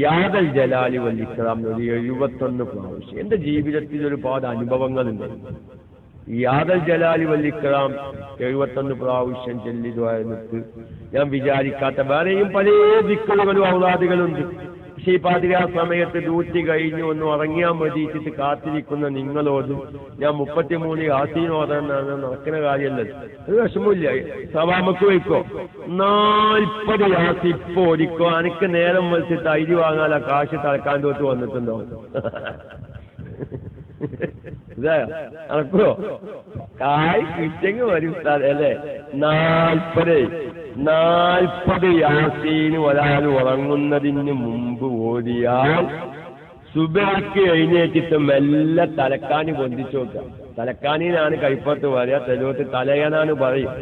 യാദൽ ജലാലി വൽ ഇക്റാം ഒരു 71 പ്രാവശ്യം എന്റെ ജീവിതത്തിൽ ഒരുപാട് അനുഭവങ്ങളുണ്ട്. യാദൽ ജലാലി വൽ ഇക്റാം 71 പ്രാവശ്യം ചൊല്ലിയതായിട്ട് ഞാൻ വിചാരിക്കാത്ത വേറെയും പല ദിക്റുകളും ഔലാദുകളുണ്ട്. പക്ഷേ ഈ പാതിരാ സമയത്ത് ഡ്യൂട്ടി കഴിഞ്ഞ് ഒന്ന് ഉറങ്ങിയാൻ വേണ്ടിയിട്ട് കാത്തിരിക്കുന്ന നിങ്ങളോട് ഞാൻ 33 യാസീൻ ഓതാനാണ് നടക്കുന്ന കാര്യമല്ലത്. ഒരു വിഷമമില്ല, സവാമക്ക് വയ്ക്കോ 40 യാസീൻ ഇപ്പൊ ഓടിക്കോ. എനിക്ക് നേരം വലിച്ചിട്ട് അരി വാങ്ങാൻ കാശ് തലക്കാൻ തോട്ട് വന്നിട്ടുണ്ടോ? നടക്കുമോ? കായ് കിറ്റെങ്കിൽ വരും അല്ലേ? 40 യാസീന് ഒരാൾ ഉറങ്ങുന്നതിന് മുമ്പ് ഓടിയാൽ സുബഹിക്ക് എഴുന്നേറ്റിട്ട് മെല്ലെ തലക്കാനി പൊന്തിച്ചു നോക്കുക. തലക്കാനിനാണ് കൈപ്പത്ത് പറയുക, തെലോത്ത് തലയനാണ് പറയും.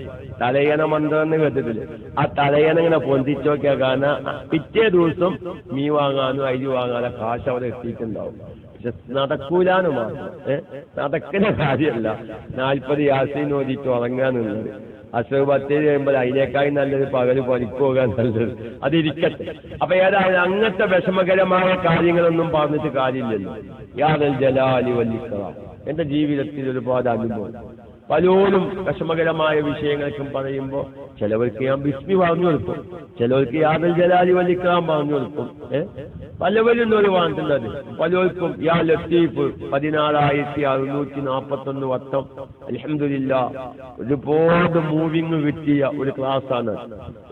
തലയന മന്ത്രം എന്ന് കേട്ടിട്ടില്ല. ആ തലയന ഇങ്ങനെ പൊന്തിച്ചു നോക്കിയാൽ കാരണം പിറ്റേ ദിവസം മീ വാങ്ങാനോ അരി വാങ്ങാനോ കാശ് അവിടെ എത്തിയിട്ടുണ്ടാവും. പക്ഷെ നടക്കൂലാന്ന് മാത്രം. നടക്കുന്ന കാര്യമല്ല 40 യാസീൻ ഓതിയിട്ട് ഉറങ്ങാന്നുള്ളത്. അസുഖ 10 കഴിയുമ്പോൾ അതിനേക്കായി നല്ലത് പകല് പണിക്കുപോകാൻ നല്ലത്. അതിരിക്കട്ടെ. അപ്പൊ ഏതായാലും അങ്ങനത്തെ വിഷമകരമായ കാര്യങ്ങളൊന്നും പറഞ്ഞിട്ട് കാര്യമില്ലല്ലോ. യാദൽ ജലാലി വൽ ഇക്റാം എന്റെ ജീവിതത്തിൽ ഒരുപാട് അനുഭവം. പലരും വിഷമകരമായ വിഷയങ്ങൾക്കും പറയുമ്പോൾ ചിലവർക്ക് ഞാൻ ബിസ്മി പറഞ്ഞു കൊടുക്കും, ചിലവർക്ക് യാദൽ ജലാലി വൽ ഇക്റാം പറഞ്ഞു കൊടുക്കും. പലവരും ഒരു വാണ്ടുള്ളത്. പലർക്കും യാ ലത്തീഫ് 16,641 വട്ടം അൽഹംദുലില്ലാഹ് ഒരുപാട് മൂവിങ് കിട്ടിയ ഒരു ക്ലാസ്സാണ്.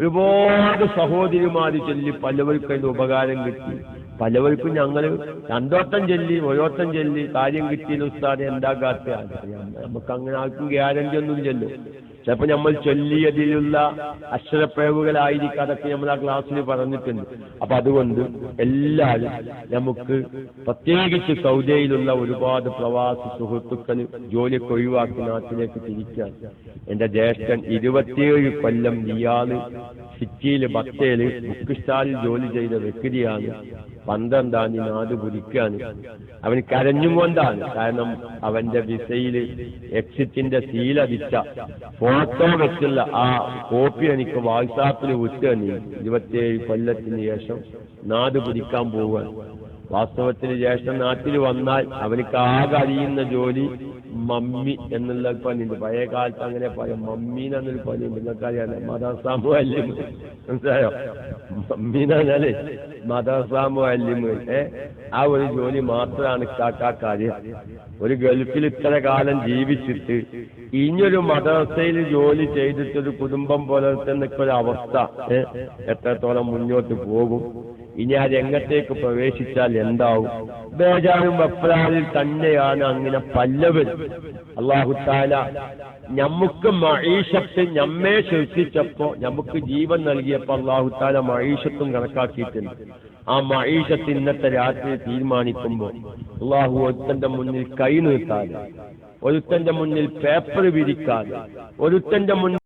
ഒരുപാട് സഹോദരിമാര് ചൊല്ലി പലവർക്കും അതിന്റെ ഉപകാരം കിട്ടി. പലവർക്കും ഞങ്ങൾ രണ്ടോട്ടം ചൊല്ലി ഓരോട്ടം ചൊല്ലി കാര്യം കിട്ടിയ ഉസ്താദ് എന്താ കാത്ത നമുക്ക് അങ്ങനെ ആർക്കും ഗ്യാരണ്ടി ഒന്നും ചെല്ലും. ചിലപ്പോൾ നമ്മൾ ചൊല്ലിയതിലുള്ള അക്ഷരപ്രയോഗങ്ങളായിരിക്കും, അതൊക്കെ നമ്മൾ ആ ക്ലാസ്സിൽ പറഞ്ഞിട്ടുണ്ട്. അപ്പൊ അതുകൊണ്ട് എല്ലാവരും നമുക്ക് പ്രത്യേകിച്ച് സൗദിയിലുള്ള ഒരുപാട് പ്രവാസി സുഹൃത്തുക്കൾ ജോലിയൊക്കെ ഒഴിവാക്കി നാട്ടിലേക്ക് തിരിക്കാൻ. എന്റെ ജ്യേഷ്ഠൻ 27 കൊല്ലം റിയാദ് സിറ്റിയിൽ ബത്തേല് ബുക്ക് സ്റ്റാളിൽ ജോലി ചെയ്ത വ്യക്തിയാണ്. 12 നാട് പിടിക്കാണ്. അവൻ കരഞ്ഞും കൊണ്ടാണ്. കാരണം അവന്റെ വിസയില് എക്സിറ്റിന്റെ സീലടിച്ച ഫോട്ടോ വെച്ചുള്ള ആ കോപ്പി എനിക്ക് വാട്സാപ്പിൽ വിട്ടു തന്നെ. 27 കൊല്ലത്തിന് ശേഷം നാട് പിടിക്കാൻ പോവുകയാണ്. വാസ്തവത്തിന് ശേഷം നാട്ടിൽ വന്നാൽ അവനക്ക് ആകെ അറിയുന്ന ജോലി മമ്മി എന്നുള്ള പണിയുണ്ട്. പഴയ കാലത്ത് അങ്ങനെ പറയും, മമ്മീൻ എന്നൊരു പണിയുണ്ട്. നിങ്ങൾക്കറിയാം, മദർസാമു അല്ലിമ്. മനസ്സിലായോ? മമ്മീൻ എന്നാലേ മദർസാമു അല്ലിമ്. ആ ഒരു ജോലി മാത്രമാണ് കാര്യം. ഒരു ഗൾഫിൽ ഇത്ര കാലം ജീവിച്ചിട്ട് ഇനിയൊരു മദ്രസയിൽ ജോലി ചെയ്തിട്ടൊരു കുടുംബം പുലർത്തുന്നൊരു അവസ്ഥ എത്രത്തോളം മുന്നോട്ട് പോകും? ഇനി ആ രംഗത്തേക്ക് പ്രവേശിച്ചാൽ എന്താവും? ബേജാറും വെപ്രാളിൽ തന്നെയാണ് അങ്ങനെ പല്ലവരും. അല്ലാഹു തആല നമുക്ക് മഈശത്ത് നമ്മെ സൃഷ്ടിച്ചപ്പോ, നമുക്ക് ജീവൻ നൽകിയപ്പോ അല്ലാഹു തആല മഈശത്തും കണക്കാക്കിയിട്ടുണ്ട്. ആ മഈശത്ത് ഇന്നത്തെ രാത്രി തീരുമാനിക്കുമ്പോൾ അല്ലാഹു ഒരുത്തന്റെ മുന്നിൽ കൈ നീട്ടാതെ, ഒരുത്തന്റെ മുന്നിൽ പേപ്പർ വിരിക്കാതെ, ഒരുത്തന്റെ മുന്നിൽ